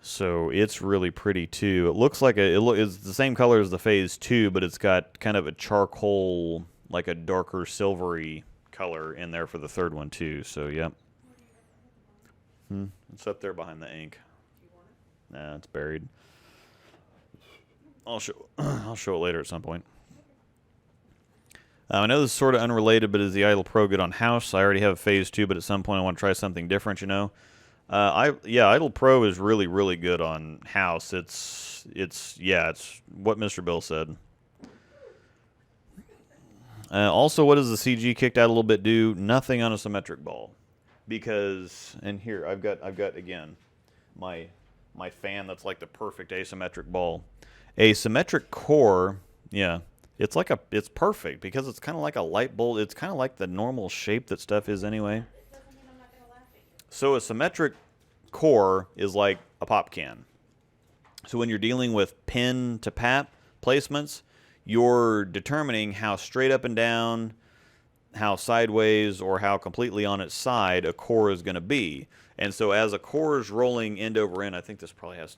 S1: So it's really pretty too. It looks like it's the same color as the Phaze 2, but it's got kind of a charcoal, like a darker silvery color in there for the third one too. So yep. It's up there behind the ink. Nah, it's buried. I'll show it later at some point. I know this is sort of unrelated, but is the Idle Pro good on house? I already have a Phaze 2, but at some point I want to try something different, you know. Idle Pro is really, really good on house. It's what Mr. Bill said. Also, what does the CG kicked out a little bit do? Nothing on a symmetric ball, because and here I've got again my fan that's like the perfect asymmetric ball. A symmetric core, yeah, it's perfect because it's kind of like a light bulb. It's kind of like the normal shape that stuff is anyway. So a symmetric core is like a pop can. So when you're dealing with pin to pap placements, you're determining how straight up and down, how sideways, or how completely on its side a core is going to be. And so as a core is rolling end over end, I think this probably has...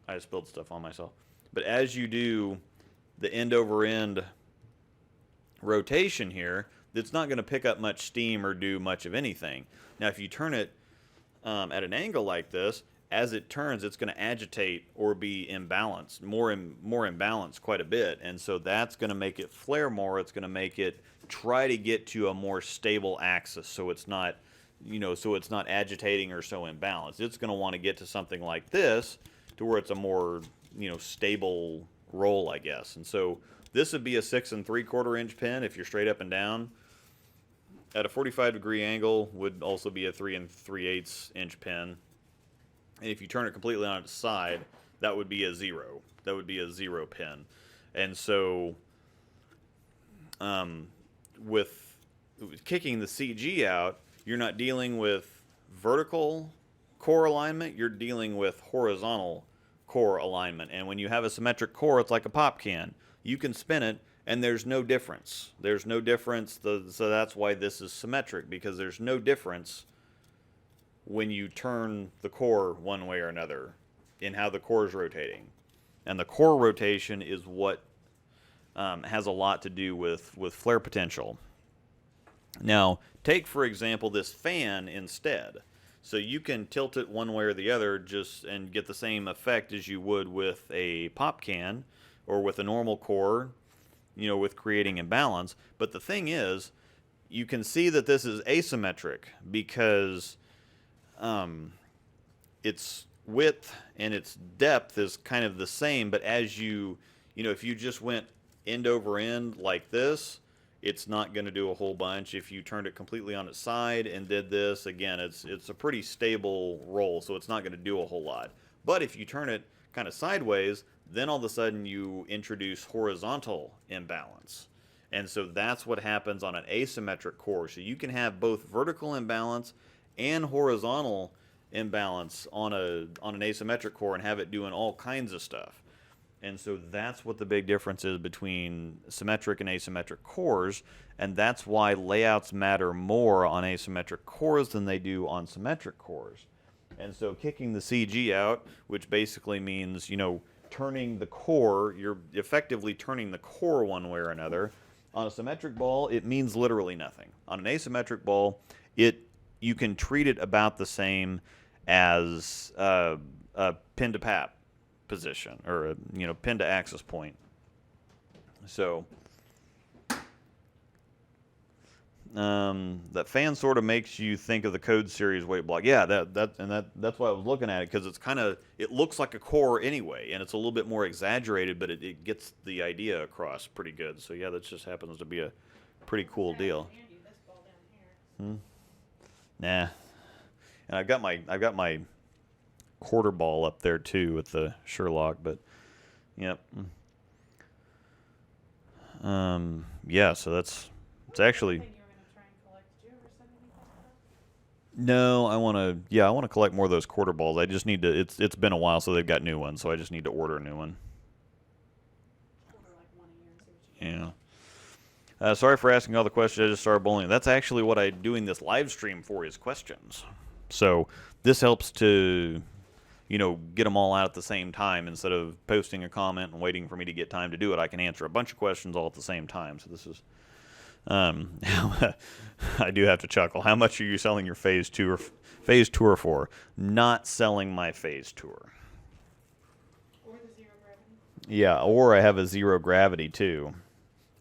S1: I just spilled stuff on myself. But as you do the end over end rotation here, it's not going to pick up much steam or do much of anything. Now, if you turn it at an angle like this, as it turns, it's going to agitate or be imbalanced, more imbalanced quite a bit. And so that's going to make it flare more. It's going to make it try to get to a more stable axis, so it's not, so it's not agitating or so imbalanced. It's going to want to get to something like this to where it's a more, stable roll, I guess. And so this would be a 6 3/4 inch pin if you're straight up and down. At a 45-degree angle would also be a 3 3/8 inch pin. And if you turn it completely on its side, that would be a 0. That would be a 0 pin. And so with kicking the CG out, you're not dealing with vertical core alignment, you're dealing with horizontal core alignment. And when you have a symmetric core, it's like a pop can. You can spin it, and there's no difference. There's no difference. So that's why this is symmetric, because there's no difference when you turn the core one way or another in how the core is rotating. And the core rotation is what has a lot to do with flare potential. Now, take, for example, this fan instead. So you can tilt it one way or the other just and get the same effect as you would with a pop can or with a normal core, with creating imbalance. But the thing is, you can see that this is asymmetric because its width and its depth is kind of the same, but as if you just went end over end like this, it's not going to do a whole bunch. If you turned it completely on its side and did this, again, it's a pretty stable roll, so it's not going to do a whole lot. But if you turn it kind of sideways, then all of a sudden you introduce horizontal imbalance. And so that's what happens on an asymmetric core. So you can have both vertical imbalance and horizontal imbalance on an asymmetric core and have it doing all kinds of stuff. And so that's what the big difference is between symmetric and asymmetric cores, and that's why layouts matter more on asymmetric cores than they do on symmetric cores. And so kicking the CG out, which basically means, turning the core, you're effectively turning the core one way or another. On a symmetric ball, it means literally nothing. On an asymmetric ball, you can treat it about the same as a pin to pap position, or a pin to axis point. So that fan sort of makes you think of the Code Series weight block. Yeah, that's why I was looking at it, because it looks like a core anyway, and it's a little bit more exaggerated, but it gets the idea across pretty good. So yeah, that just happens to be a pretty cool deal. Nah, and I've got my quarter ball up there too with the Sherlock, but yep. Yeah, so it's actually. No, I want to collect more of those quarter balls. I just need to. It's been a while, so they've got new ones, so I just need to order a new one. Yeah. Sorry for asking all the questions. I just started bowling. That's actually what I'm doing this live stream for, is questions. So this helps to, get them all out at the same time. Instead of posting a comment and waiting for me to get time to do it, I can answer a bunch of questions all at the same time. So this is, I do have to chuckle. How much are you selling your Phaze tour for? Not selling my Phaze tour.
S2: Or the zero gravity.
S1: Yeah, or I have a zero gravity too.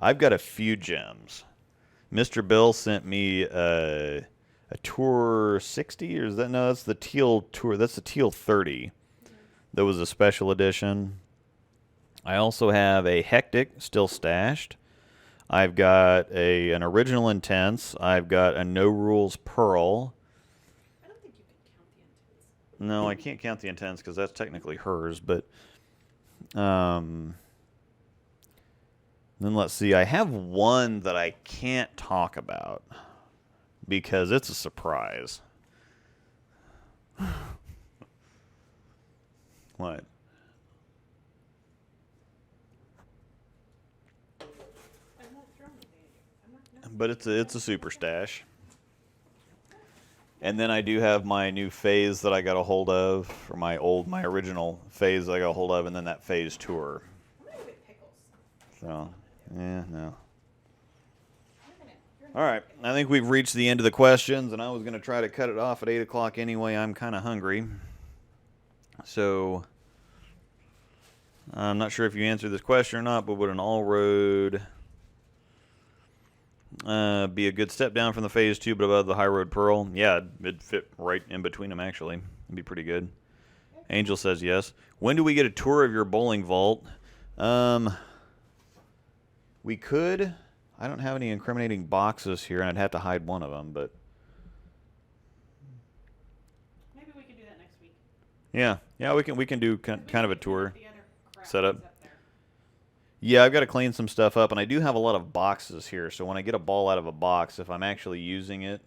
S1: I've got a few gems. Mr. Bill sent me a Tour 60, or is that, no, that's the Teal Tour. That's the Teal 30. That was a special edition. I also have a Hectic still stashed. I've got an Original Intense. I've got a No Rules Pearl.
S2: I don't think you can count the Intense.
S1: No, I can't count the Intense because that's technically hers, but then let's see. I have one that I can't talk about because it's a surprise. What? But it's a super stash. And then I do have my new Phaze that I got a hold of, or my original Phaze that I got a hold of, and then that Phaze tour. So, yeah, no. All right, I think we've reached the end of the questions, and I was going to try to cut it off at 8 o'clock anyway. I'm kind of hungry. So, I'm not sure if you answered this question or not, but would an all-road be a good step down from the Phaze 2 but above the high road Pearl? Yeah, it'd fit right in between them, actually. It'd be pretty good. Angel says yes. When do we get a tour of your bowling vault? We could. I don't have any incriminating boxes here, and I'd have to hide one of them, but
S2: maybe we can do that next week.
S1: Yeah, we can do kind of a tour setup. Yeah, I've got to clean some stuff up, and I do have a lot of boxes here, so when I get a ball out of a box, if I'm actually using it,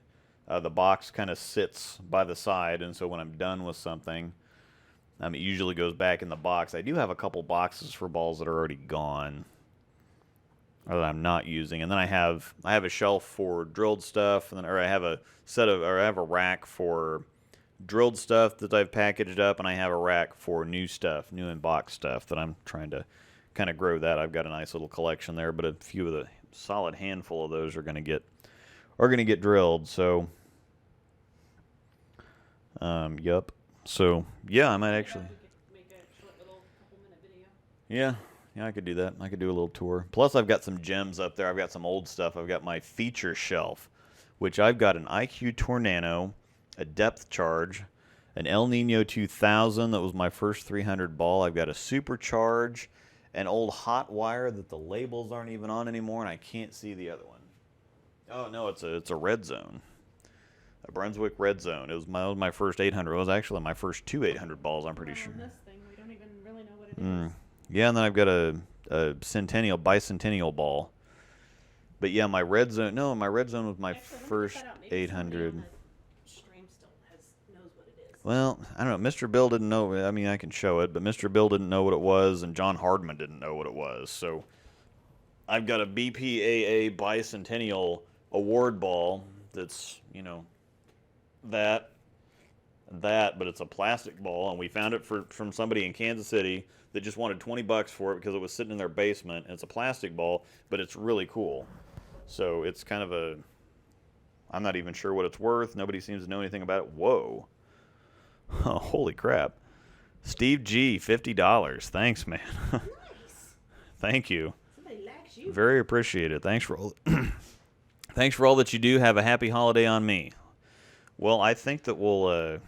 S1: the box kind of sits by the side, and so when I'm done with something, it usually goes back in the box. I do have a couple boxes for balls that are already gone, or that I'm not using, and then I have a shelf for drilled stuff, and then I have a rack for drilled stuff that I've packaged up, and I have a rack for new stuff, new in-box stuff that I'm trying to kind of grow that. I've got a nice little collection there, but a few of the solid handful of those are going to get drilled. So, yup. So yeah, I might actually.
S2: Make a short little couple-minute video.
S1: Yeah, I could do that. I could do a little tour. Plus, I've got some gems up there. I've got some old stuff. I've got my feature shelf, which I've got an IQ Tornado, a depth charge, an El Nino 2000 that was my first 300 ball. I've got a supercharge, an old hot wire that the labels aren't even on anymore, and I can't see the other one. Oh no, it's a red zone, a Brunswick red zone. It was my first 800. It was actually my first two 800 balls. I'm pretty sure.
S2: On this thing, we don't even really know what it is.
S1: Yeah, and then I've got a bicentennial ball. But yeah, my red zone was my
S2: Actually, let me get
S1: first
S2: that out. Maybe
S1: 800.
S2: somebody on the stream still knows what it is.
S1: Well, I don't know. Mr. Bill didn't know. I mean, I can show it, but Mr. Bill didn't know what it was, and John Hardman didn't know what it was. So I've got a BPAA bicentennial award ball that's, that, but it's a plastic ball, and we found it from somebody in Kansas City that just wanted $20 for it because it was sitting in their basement. And it's a plastic ball, but it's really cool. So it's kind of I'm not even sure what it's worth. Nobody seems to know anything about it. Whoa. Oh, holy crap. Steve G, $50. Thanks, man.
S2: Nice.
S1: Thank you.
S2: Somebody likes you.
S1: Very appreciated. Thanks for all thanks for all that you do. Have a happy holiday on me. Well, I think that we'll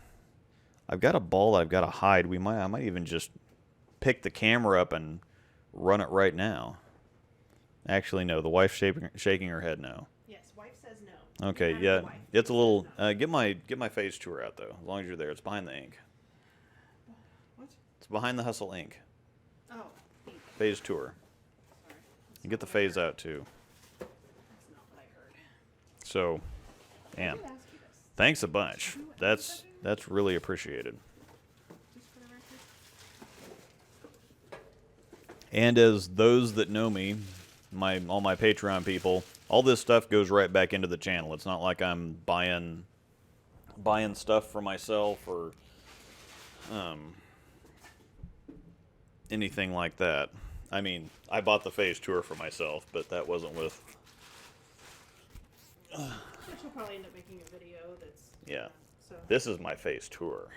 S1: I've got a ball that I've got to hide. I might even just pick the camera up and run it right now. Actually, no. The wife's shaking her head no.
S2: Yes, wife says no.
S1: Okay, yeah. It's a little get my Phaze tour out though. As long as you're there. It's behind the ink.
S2: What?
S1: It's behind the Hustle Ink.
S2: Oh, ink.
S1: Phaze tour.
S2: Sorry.
S1: You get the Phaze out too.
S2: That's not what I heard.
S1: So, damn.
S2: I did ask you this.
S1: Thanks a bunch. That's really appreciated.
S2: Just for the record.
S1: And as those that know me, all my Patreon people, all this stuff goes right back into the channel. It's not like I'm buying stuff for myself or anything like that. I mean, I bought the Phaze tour for myself, but that wasn't with.
S2: She'll probably end up making a video that's.
S1: Yeah.
S2: So
S1: This is my Phaze tour.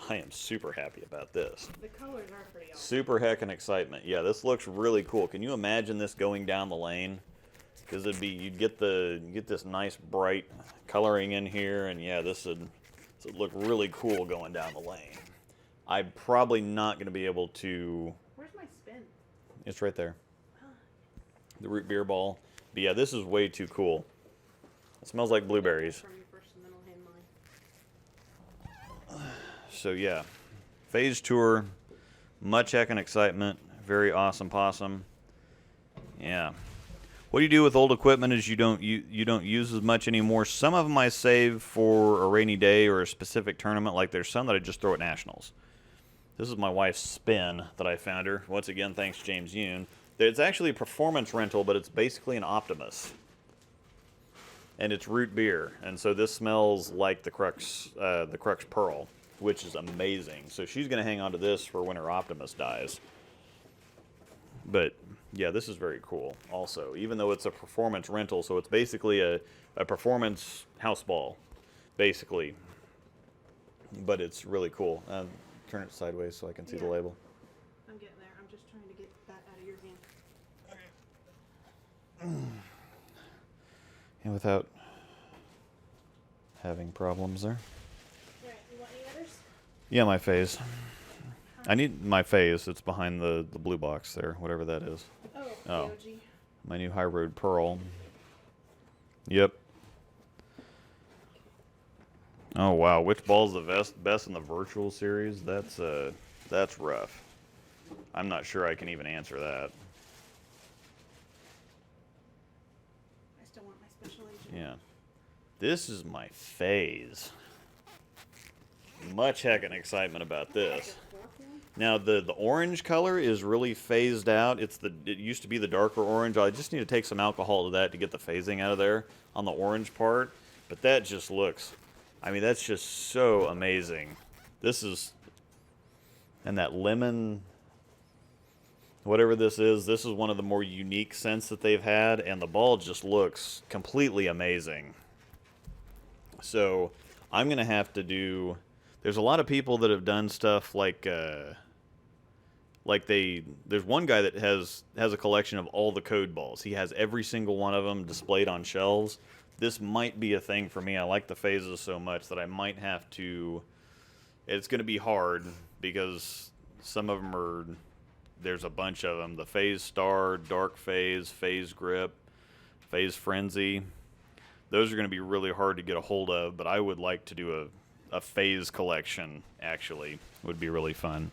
S1: I am super happy about this.
S2: the colors are pretty awesome.
S1: Super heckin' excitement. Yeah, this looks really cool. Can you imagine this going down the lane? Because you'd get this nice bright coloring in here, and yeah, this would look really cool going down the lane. I'm probably not going to be able to.
S2: Where's my spin?
S1: It's right there. The root beer ball. But yeah, this is way too cool. It smells like blueberries.
S2: From you first, and then I'll hand mine.
S1: So yeah, Phaze tour, much heckin' excitement, very awesome possum. Yeah. What you do with old equipment is you don't use as much anymore. Some of them I save for a rainy day or a specific tournament. Like there's some that I just throw at nationals. This is my wife's spin that I found her. Once again, thanks James Yoon. It's actually a performance rental, but it's basically an Optimus. And it's root beer, and so this smells like the Crux Pearl, which is amazing. So she's going to hang on to this for when her Optimus dies. But yeah, this is very cool. Also, even though it's a performance rental, so it's basically a performance house ball, basically. But it's really cool. Turn it sideways so I can see the label.
S2: I'm getting there. I'm just trying to get that out of your hand.
S1: And without having problems there.
S2: Alright, you want any others?
S1: Yeah, my Phaze. I need my Phaze. It's behind the blue box there, whatever that is.
S2: Oh,
S1: Oh. My new High Road Pearl. Yep. Oh wow, which ball's the best in the virtual series? That's rough. I'm not sure I can even answer that.
S2: I still want my special agent.
S1: Yeah. This is my Phaze. Much heckin' excitement about this. Now the orange color is really phased out. It used to be the darker orange. I just need to take some alcohol to that to get the phasing out of there on the orange part. But that just looks I mean, that's just so amazing. This is, and that lemon, whatever this is one of the more unique scents that they've had, and the ball just looks completely amazing. So I'm going to have to do, there's a lot of people that have done stuff like there's one guy that has a collection of all the code balls. He has every single one of them displayed on shelves. This might be a thing for me. I like the phases so much that I might have to, it's going to be hard because some of them are, there's a bunch of them. The Phaze Star, Dark Phaze, Phaze Grip, Phaze Frenzy. Those are going to be really hard to get a hold of, but I would like to do a Phaze collection, actually. Would be really fun.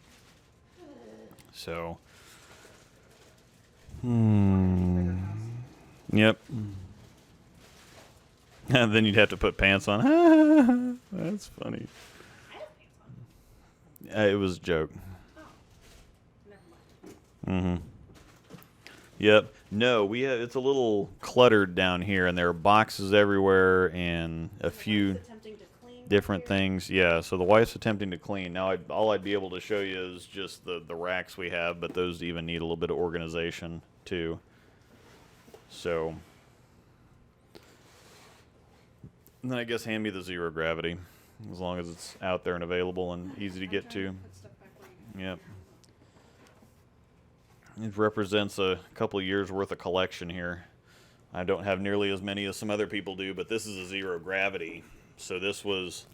S1: So, yep. And then you'd have to put pants on. That's funny.
S2: I have pants on.
S1: It was a joke.
S2: Oh. Never mind.
S1: Yep. No, we have, it's a little cluttered down here, and there are boxes everywhere and a few
S2: Attempting to clean
S1: different
S2: here.
S1: things. Yeah, so the wife's attempting to clean. Now, all I'd be able to show you is just the racks we have, but those even need a little bit of organization, too. So, and then I guess hand me the zero gravity, as long as it's out there and available and easy to
S2: I'm
S1: get
S2: trying
S1: to.
S2: put stuff back where you
S1: Yep.
S2: can.
S1: It represents a couple of years worth of collection here. I don't have nearly as many as some other people do, but this is a zero gravity. So this was,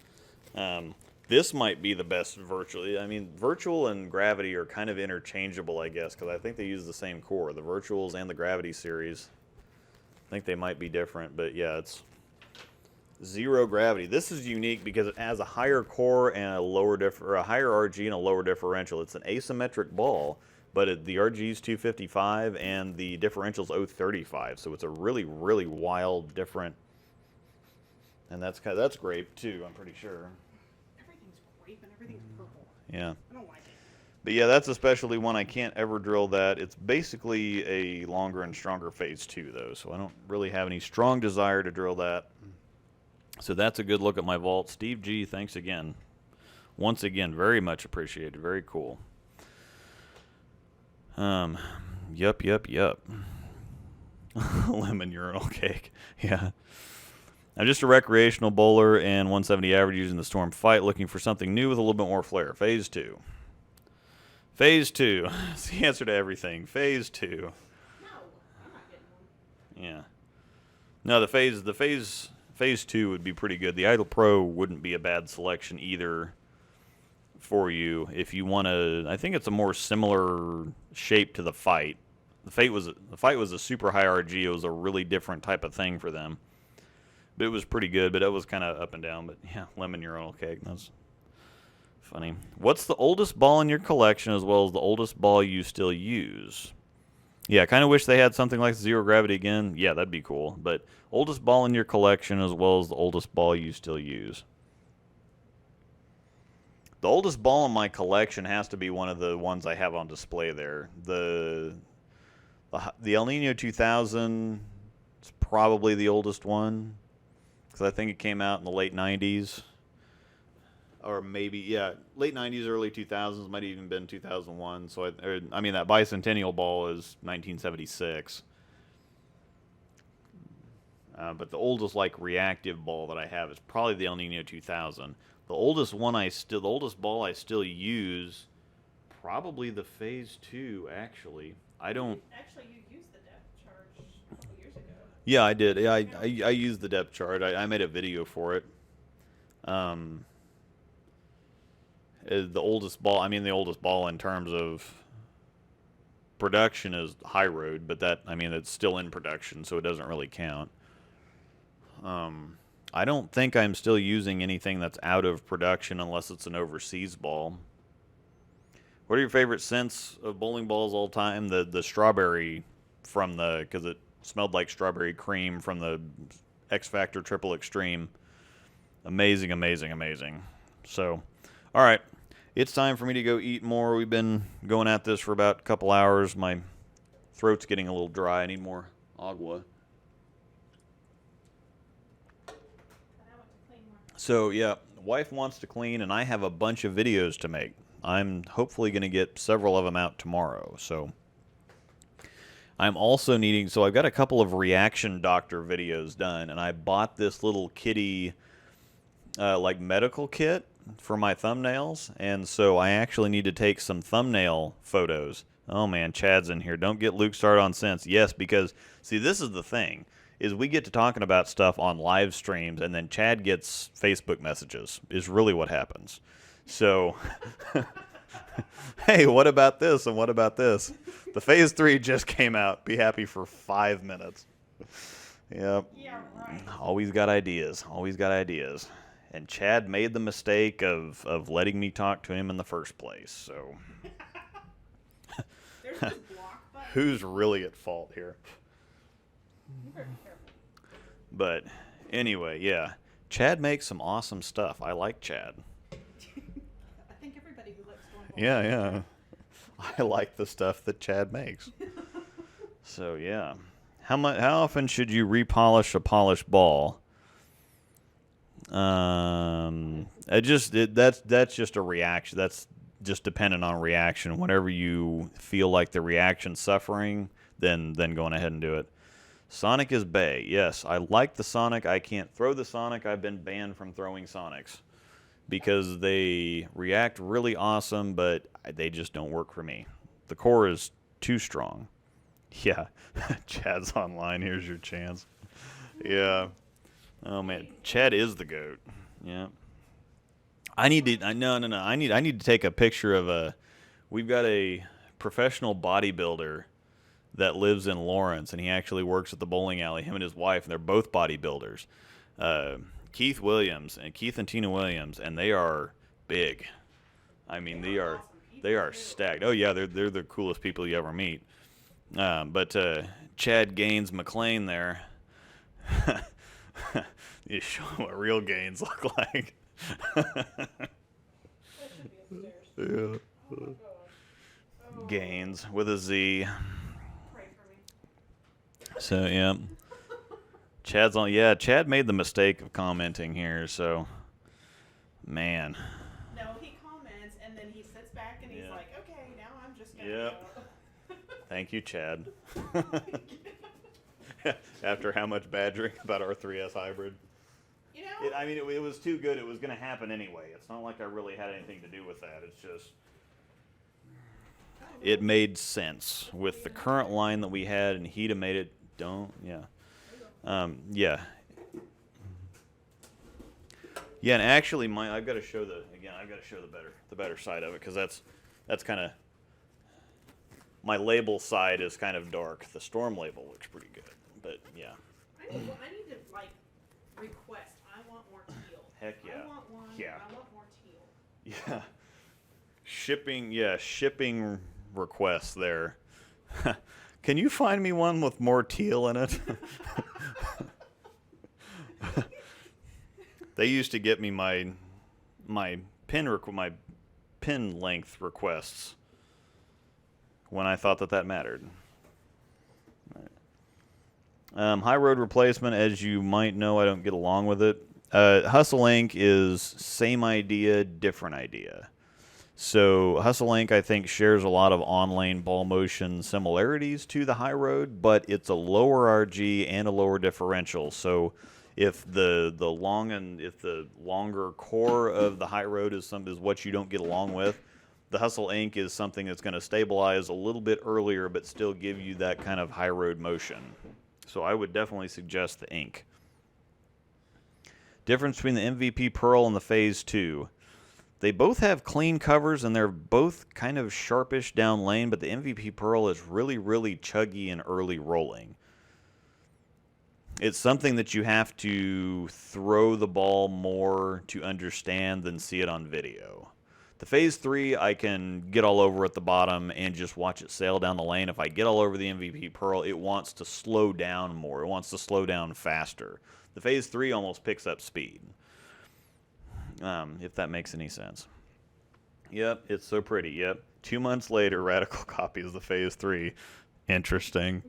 S1: this might be the best virtual. I mean, virtual and gravity are kind of interchangeable, I guess, because I think they use the same core. The virtuals and the gravity series, I think they might be different, but yeah, it's zero gravity. This is unique because it has a higher core and a higher RG and a lower differential. It's an asymmetric ball. But the RG is 255 and the differential's 035, so it's a really, really wild, different, and that's grape too. I'm pretty sure.
S2: Everything's grape and everything's purple.
S1: Yeah,
S2: I don't like it.
S1: but yeah, that's especially one I can't ever drill that. It's basically a longer and stronger Phase 2 though, so I don't really have any strong desire to drill that. So that's a good look at my vault. Steve G, thanks again. Once again, very much appreciated. Very cool. Yup. Lemon urinal cake. Yeah. I'm just a recreational bowler and 170 average using the Storm Fight, looking for something new with a little bit more flair. Phase 2. Phase 2. It's the answer to everything. Phase 2.
S2: No, I'm not getting one.
S1: Yeah. No, the Phase 2 would be pretty good. The Idol Pro wouldn't be a bad selection either for you if you want to. I think it's a more similar shape to the Fight. The Fight was a super high RG. It was a really different type of thing for them, but it was pretty good. But it was kind of up and down. But yeah, lemon urinal cake. That's funny. What's the oldest ball in your collection, as well as the oldest ball you still use? Yeah, I kind of wish they had something like zero gravity again. Yeah, that'd be cool. But oldest ball in your collection, as well as the oldest ball you still use. The oldest ball in my collection has to be one of the ones I have on display there. The El Nino 2000 is probably the oldest one, because I think it came out in the late 90s. Or maybe, yeah, late 90s, early 2000s, might have even been 2001. So, I mean, that bicentennial ball is 1976. But the oldest, like, reactive ball that I have is probably the El Nino 2000. The oldest ball I still use, probably the Phase 2, actually.
S2: Actually, you used the depth charge a couple years ago.
S1: Yeah, I did. Yeah, I used the depth chart. I made a video for it. The oldest ball, I mean, the oldest ball in terms of production is High Road, but that, I mean, it's still in production, so it doesn't really count. I don't think I'm still using anything that's out of production unless it's an overseas ball. What are your favorite scents of bowling balls all time? The strawberry from because it smelled like strawberry cream from the X Factor Triple Extreme. Amazing, amazing, amazing. So, all right. It's time for me to go eat more. We've been going at this for about a couple hours. My throat's getting a little dry. I need more agua. So, yeah, wife wants to clean, and I have a bunch of videos to make. I'm hopefully going to get several of them out tomorrow. So, I'm also needing... So, I've got a couple of reaction doctor videos done, and I bought this little kitty, like, medical kit for my thumbnails. And so, I actually need to take some thumbnail photos. Oh, man, Chad's in here. Don't get Luke started on sense. Yes, because, see, this is the thing. Is we get to talking about stuff on live streams, and then Chad gets Facebook messages, is really what happens. So, hey, what about this and what about this? The Phase 3 just came out. Be happy for 5 minutes. Yep.
S2: Yeah, right.
S1: Always got ideas. Always got ideas. And Chad made the mistake of letting me talk to him in the first place. So,
S2: There's this block button.
S1: who's really at fault here?
S2: You better be careful.
S1: But anyway, yeah. Chad makes some awesome stuff. I like Chad.
S2: I think everybody who likes Stormfall.
S1: Yeah. I like the stuff that Chad makes. So, yeah. How often should you repolish a polished ball? That's just a reaction. That's just dependent on reaction. Whenever you feel like the reaction's suffering, then going ahead and do it. Sonic is bae. Yes, I like the Sonic. I can't throw the Sonic. I've been banned from throwing Sonics because they react really awesome, but they just don't work for me. The core is too strong. Yeah, Chad's online. Here's your chance. Yeah. Oh man, Chad is the GOAT. Yeah. I need to. No. I need to take a picture of a. We've got a professional bodybuilder that lives in Lawrence, and he actually works at the bowling alley. Him and his wife, and they're both bodybuilders. Keith and Tina Williams, and they are big. I mean, they are stacked. Oh yeah, they're the coolest people you ever meet. But Chad Gaines McLean there, you show him what real Gaines look like.
S2: That should be upstairs.
S1: Yeah.
S2: Oh my God. Oh,
S1: Gaines with a Z.
S2: pray for me.
S1: So yeah, Chad's on. Yeah, Chad made the mistake of commenting here. So, man.
S2: No, he comments and then he sits back and he's
S1: Yeah.
S2: like, okay, now I'm just gonna
S1: Yep.
S2: go.
S1: Thank you, Chad. After how much badgering about our 3S hybrid?
S2: You know,
S1: It was too good. It was going to happen anyway. It's not like I really had anything to do with that. It's just it made sense with the current line that we had, and he'd have made it. Yeah. Yeah, and actually, I've got to show the better side of it because that's kind of my label side is kind of dark. The Storm label looks pretty good, but yeah.
S2: I need to like request. I want more teal.
S1: Heck yeah.
S2: I want one.
S1: Yeah.
S2: I want more teal.
S1: Yeah. Shipping requests there. Can you find me one with more teal in it? They used to get me my pin length requests when I thought that mattered. High road replacement, as you might know, I don't get along with it. Hustle Inc. is same idea, different idea. So Hustle Inc. I think shares a lot of on-lane ball motion similarities to the high road, but it's a lower RG and a lower differential. So if the longer core of the high road is what you don't get along with, the Hustle Inc. is something that's going to stabilize a little bit earlier, but still give you that kind of high road motion. So I would definitely suggest the Inc. Difference between the MVP Pearl and the Phase 2. They both have clean covers, and they're both kind of sharpish down lane, but the MVP Pearl is really, really chuggy and early rolling. It's something that you have to throw the ball more to understand than see it on video. The Phase 3, I can get all over at the bottom and just watch it sail down the lane. If I get all over the MVP Pearl, it wants to slow down more. It wants to slow down faster. The Phase 3 almost picks up speed, if that makes any sense. Yep, it's so pretty. Yep. 2 months later, Radical copies the Phase 3. Interesting.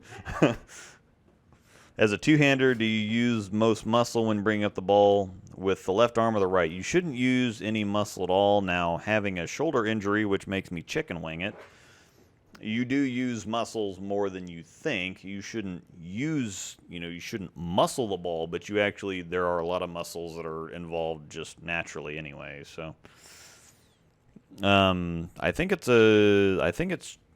S1: As a two-hander, do you use most muscle when bringing up the ball with the left arm or the right? You shouldn't use any muscle at all. Now, having a shoulder injury, which makes me chicken wing it, you do use muscles more than you think. You shouldn't use, you shouldn't muscle the ball, but there are a lot of muscles that are involved just naturally anyway. So, I think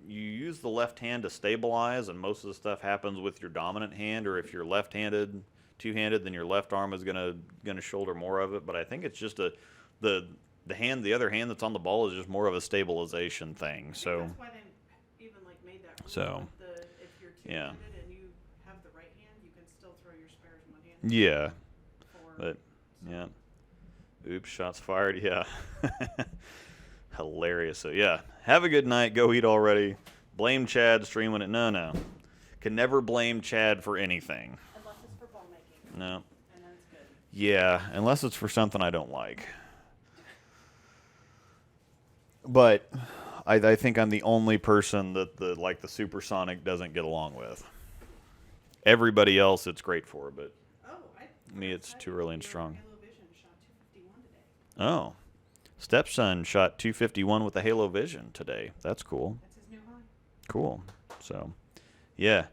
S1: you use the left hand to stabilize, and most of the stuff happens with your dominant hand. Or if you're left-handed, two-handed, then your left arm is gonna shoulder more of it. But I think it's just the other hand that's on the ball is just more of a stabilization thing. So
S2: that's why they even like made that rule.
S1: So,
S2: If you're
S1: yeah.
S2: two-handed and you have the right hand, you can still throw your spares in one hand.
S1: Yeah, but yeah. Oops, shots fired. Yeah. Hilarious. So yeah, have a good night. Go eat already. Blame Chad streaming it. No. Can never blame Chad for anything.
S2: Unless it's for ball making.
S1: No.
S2: And then it's good.
S1: Yeah, unless it's for something I don't like. But I think I'm the only person that the supersonic doesn't get along with. Everybody else it's great for, but me it's too early and strong.
S2: Halo Vision shot 251 today.
S1: Oh. Stepson shot 251 with the Halo Vision today. That's cool.
S2: That's his new high.
S1: Cool. So, yeah.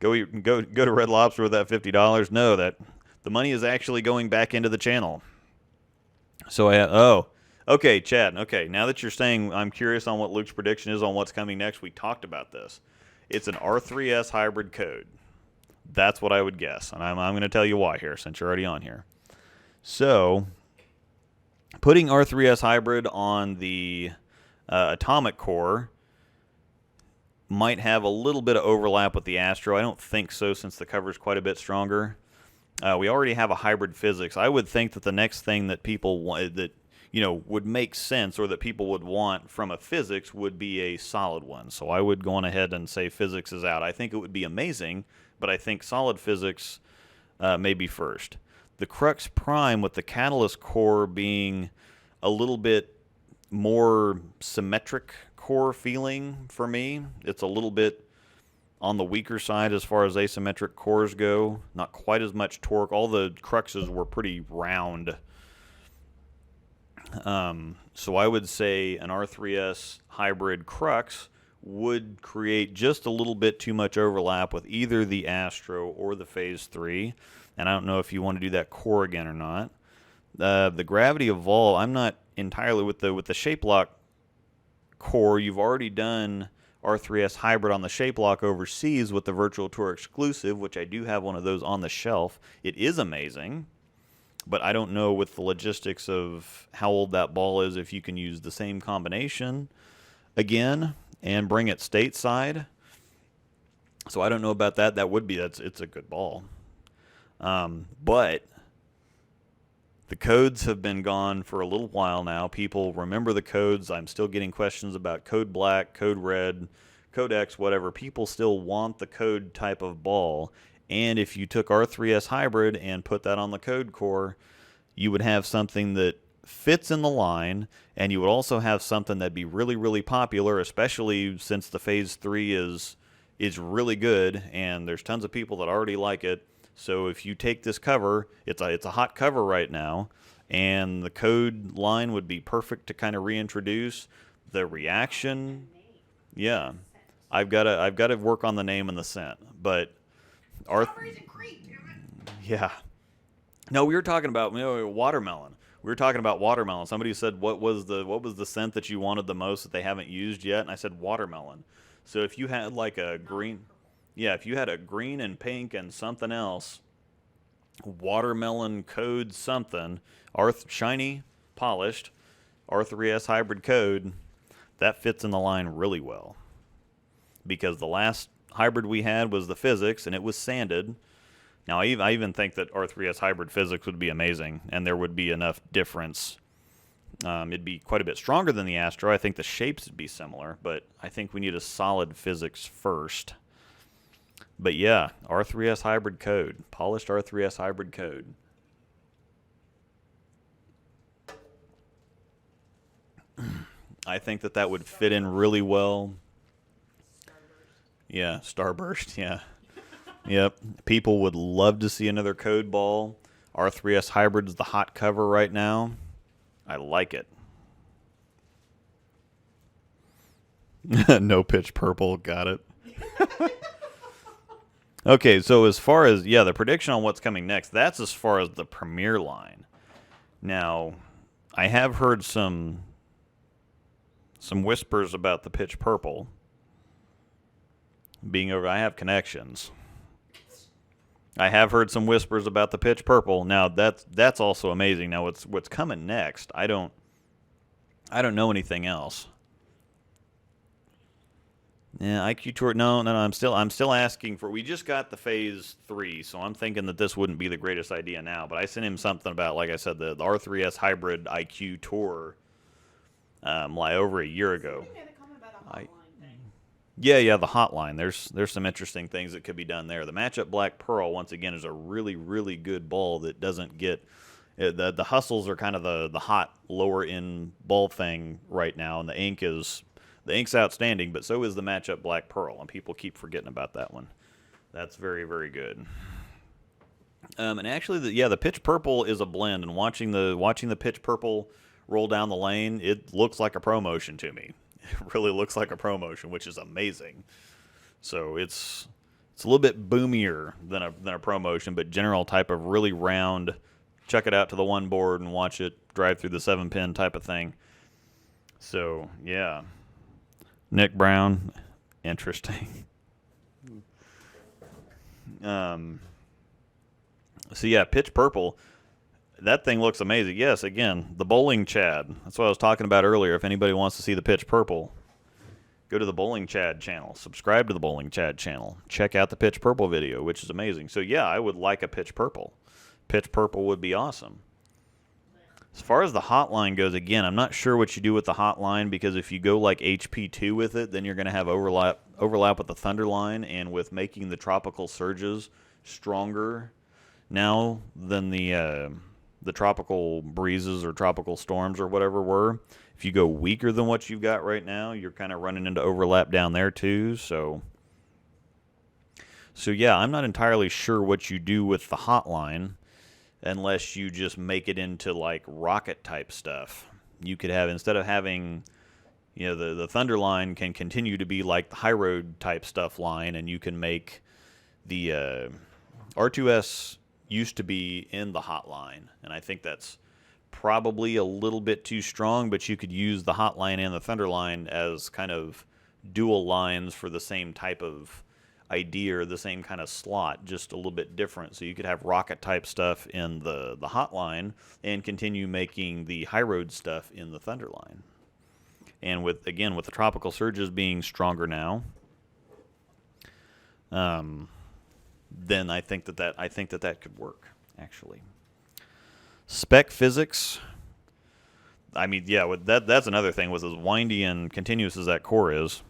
S1: Go to Red Lobster with that $50. No, that the money is actually going back into the channel. So okay, Chad. Okay, now that you're saying, I'm curious on what Luke's prediction is on what's coming next. We talked about this. It's an R3S hybrid code. That's what I would guess, and I'm going to tell you why here since you're already on here. So, putting R3S hybrid on the atomic core might have a little bit of overlap with the Astro. I don't think so since the cover is quite a bit stronger. We already have a hybrid physics. I would think that the next thing that people want, that would make sense or that people would want from a physics would be a solid one. So I would go on ahead and say physics is out. I think it would be amazing, but I think solid physics may be first. The Crux Prime with the catalyst core being a little bit more symmetric core feeling for me. It's a little bit on the weaker side as far as asymmetric cores go. Not quite as much torque. All the Cruxes were pretty round. So I would say an R3S hybrid Crux would create just a little bit too much overlap with either the Astro or the Phaze 3. And I don't know if you want to do that core again or not. The Gravity Evolve, I'm not entirely with the shape lock core. You've already done R3S hybrid on the shape lock overseas with the Virtual Tour exclusive, which I do have one of those on the shelf. It is amazing, but I don't know with the logistics of how old that ball is if you can use the same combination again and bring it stateside. So I don't know about that. It's a good ball. But the codes have been gone for a little while now. People remember the codes. I'm still getting questions about code black, code red, code X, whatever. People still want the code type of ball. And if you took R3S hybrid and put that on the code core, you would have something that fits in the line, and you would also have something that'd be really, really popular, especially since the Phaze 3 is really good, and there's tons of people that already like it. So if you take this cover, it's a hot cover right now, and the code line would be perfect to kind of reintroduce the reaction. Yeah, I've got to work on the name and the scent, but yeah. No, we were talking about watermelon. We were talking about watermelon. Somebody said what was the scent that you wanted the most that they haven't used yet, and I said watermelon. So if you had like a green. Yeah, if you had a green and pink and something else, watermelon code something, shiny, polished, R3S hybrid code, that fits in the line really well. Because the last hybrid we had was the physics, and it was sanded. Now, I even think that R3S hybrid physics would be amazing, and there would be enough difference. It'd be quite a bit stronger than the Astro. I think the shapes would be similar, but I think we need a solid physics first. But yeah, R3S hybrid code. Polished R3S hybrid code. I think that would fit in really well. Yeah, Starburst, yeah. Yep. People would love to see another code ball. R3S Hybrid is the hot cover right now. I like it. No pitch purple. Got it. Okay, so as far as, yeah, the prediction on what's coming next, that's as far as the Premier line. Now, I have heard some whispers about the pitch purple being over. I have connections. I have heard some whispers about the pitch purple. Now that's also amazing. Now what's coming next? I don't know anything else. Yeah, IQ Tour. No. I'm still asking for. We just got the Phaze 3, so I'm thinking that this wouldn't be the greatest idea now. But I sent him something about, like I said, the R3S Hybrid IQ Tour, like over a year ago.
S2: Somebody made a comment about a hotline thing.
S1: Yeah, the hotline. There's some interesting things that could be done there. The matchup Black Pearl, once again, is a really, really good ball that doesn't get the hustles are kind of the hot lower end ball thing right now, and the ink's outstanding, but so is the matchup Black Pearl, and people keep forgetting about that one. That's very, very good. And actually, the pitch purple is a blend, and watching the pitch purple roll down the lane, it looks like a pro motion to me. It really looks like a pro motion, which is amazing. So it's a little bit boomier than a pro motion, but general type of really round, chuck it out to the one board and watch it drive through the 7-pin type of thing. So yeah, Nick Brown, interesting. So yeah, pitch purple. That thing looks amazing. Yes, again, the bowling Chad. That's what I was talking about earlier. If anybody wants to see the pitch purple, go to the Bowling Chad channel. Subscribe to the Bowling Chad channel. Check out the pitch purple video, which is amazing. So yeah, I would like a pitch purple. Pitch purple would be awesome. As far as the hotline goes, again, I'm not sure what you do with the hotline, because if you go like HP2 with it, then you're going to have overlap with the Thunder line, and with making the tropical surges stronger now than the tropical breezes or tropical storms or whatever were. If you go weaker than what you've got right now, you're kind of running into overlap down there too. So yeah, I'm not entirely sure what you do with the hotline, unless you just make it into like rocket type stuff. You could have, instead of having, the Thunder line can continue to be like the high road type stuff line, and you can make the R2S used to be in the hotline, and I think that's probably a little bit too strong, but you could use the hotline and the Thunder line as kind of dual lines for the same type of idea, or the same kind of slot, just a little bit different. So you could have rocket type stuff in the hotline and continue making the high road stuff in the Thunder line. And with the tropical surges being stronger now, then I think that could work, actually. Spec physics. I mean, yeah, that's another thing. With as windy and continuous as that core is,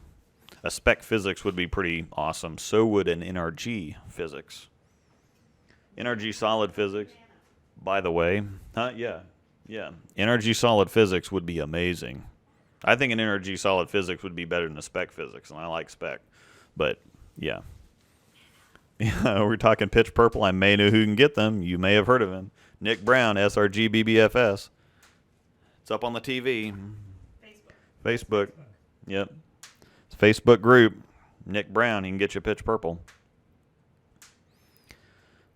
S1: a spec physics would be pretty awesome. So would an NRG physics. NRG solid physics, by the way. Yeah. NRG solid physics would be amazing. I think an NRG solid physics would be better than a spec physics, and I like spec. But, yeah. We're talking pitch purple. I may know who can get them. You may have heard of him. Nick Brown, SRG BBFS. It's up on the TV. Facebook. Yep. It's a Facebook group. Nick Brown, he can get you pitch purple.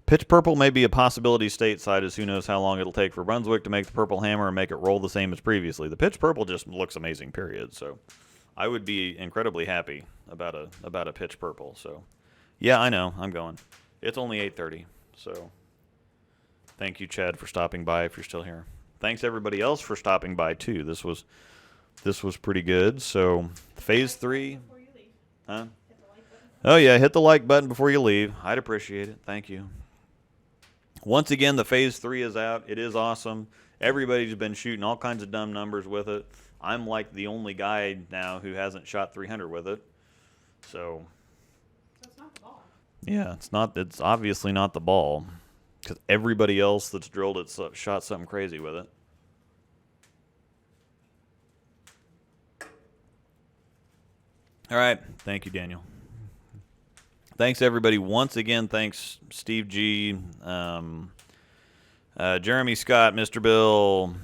S1: Pitch purple may be a possibility stateside, as who knows how long it'll take for Brunswick to make the purple hammer and make it roll the same as previously. The pitch purple just looks amazing, period. So I would be incredibly happy about a pitch purple. So yeah, I know. I'm going. It's only 8:30, so thank you, Chad, for stopping by if you're still here. Thanks everybody else for stopping by too. This was pretty good. So Phaze 3. Huh? Oh yeah, hit the like button before you leave. I'd appreciate it. Thank you. Once again, the Phaze 3 is out. It is awesome. Everybody's been shooting all kinds of dumb numbers with it. I'm like the only guy now who hasn't shot 300 with it. So
S2: it's not the ball.
S1: Yeah, it's obviously not the ball, because everybody else that's drilled it shot something crazy with it. All right. Thank you, Daniel. thanks everybody once again. Thanks Steve G, Jeremy Scott, Mr. Bill,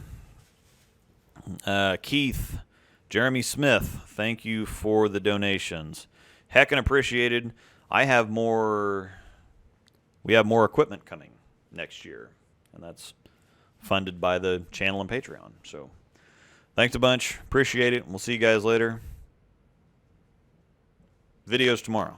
S1: Keith, Jeremy Smith. Thank you for the donations. Heckin' appreciated. We have more equipment coming next year, and that's funded by the channel and Patreon. So thanks a bunch. Appreciate it. We'll see you guys later. Videos tomorrow.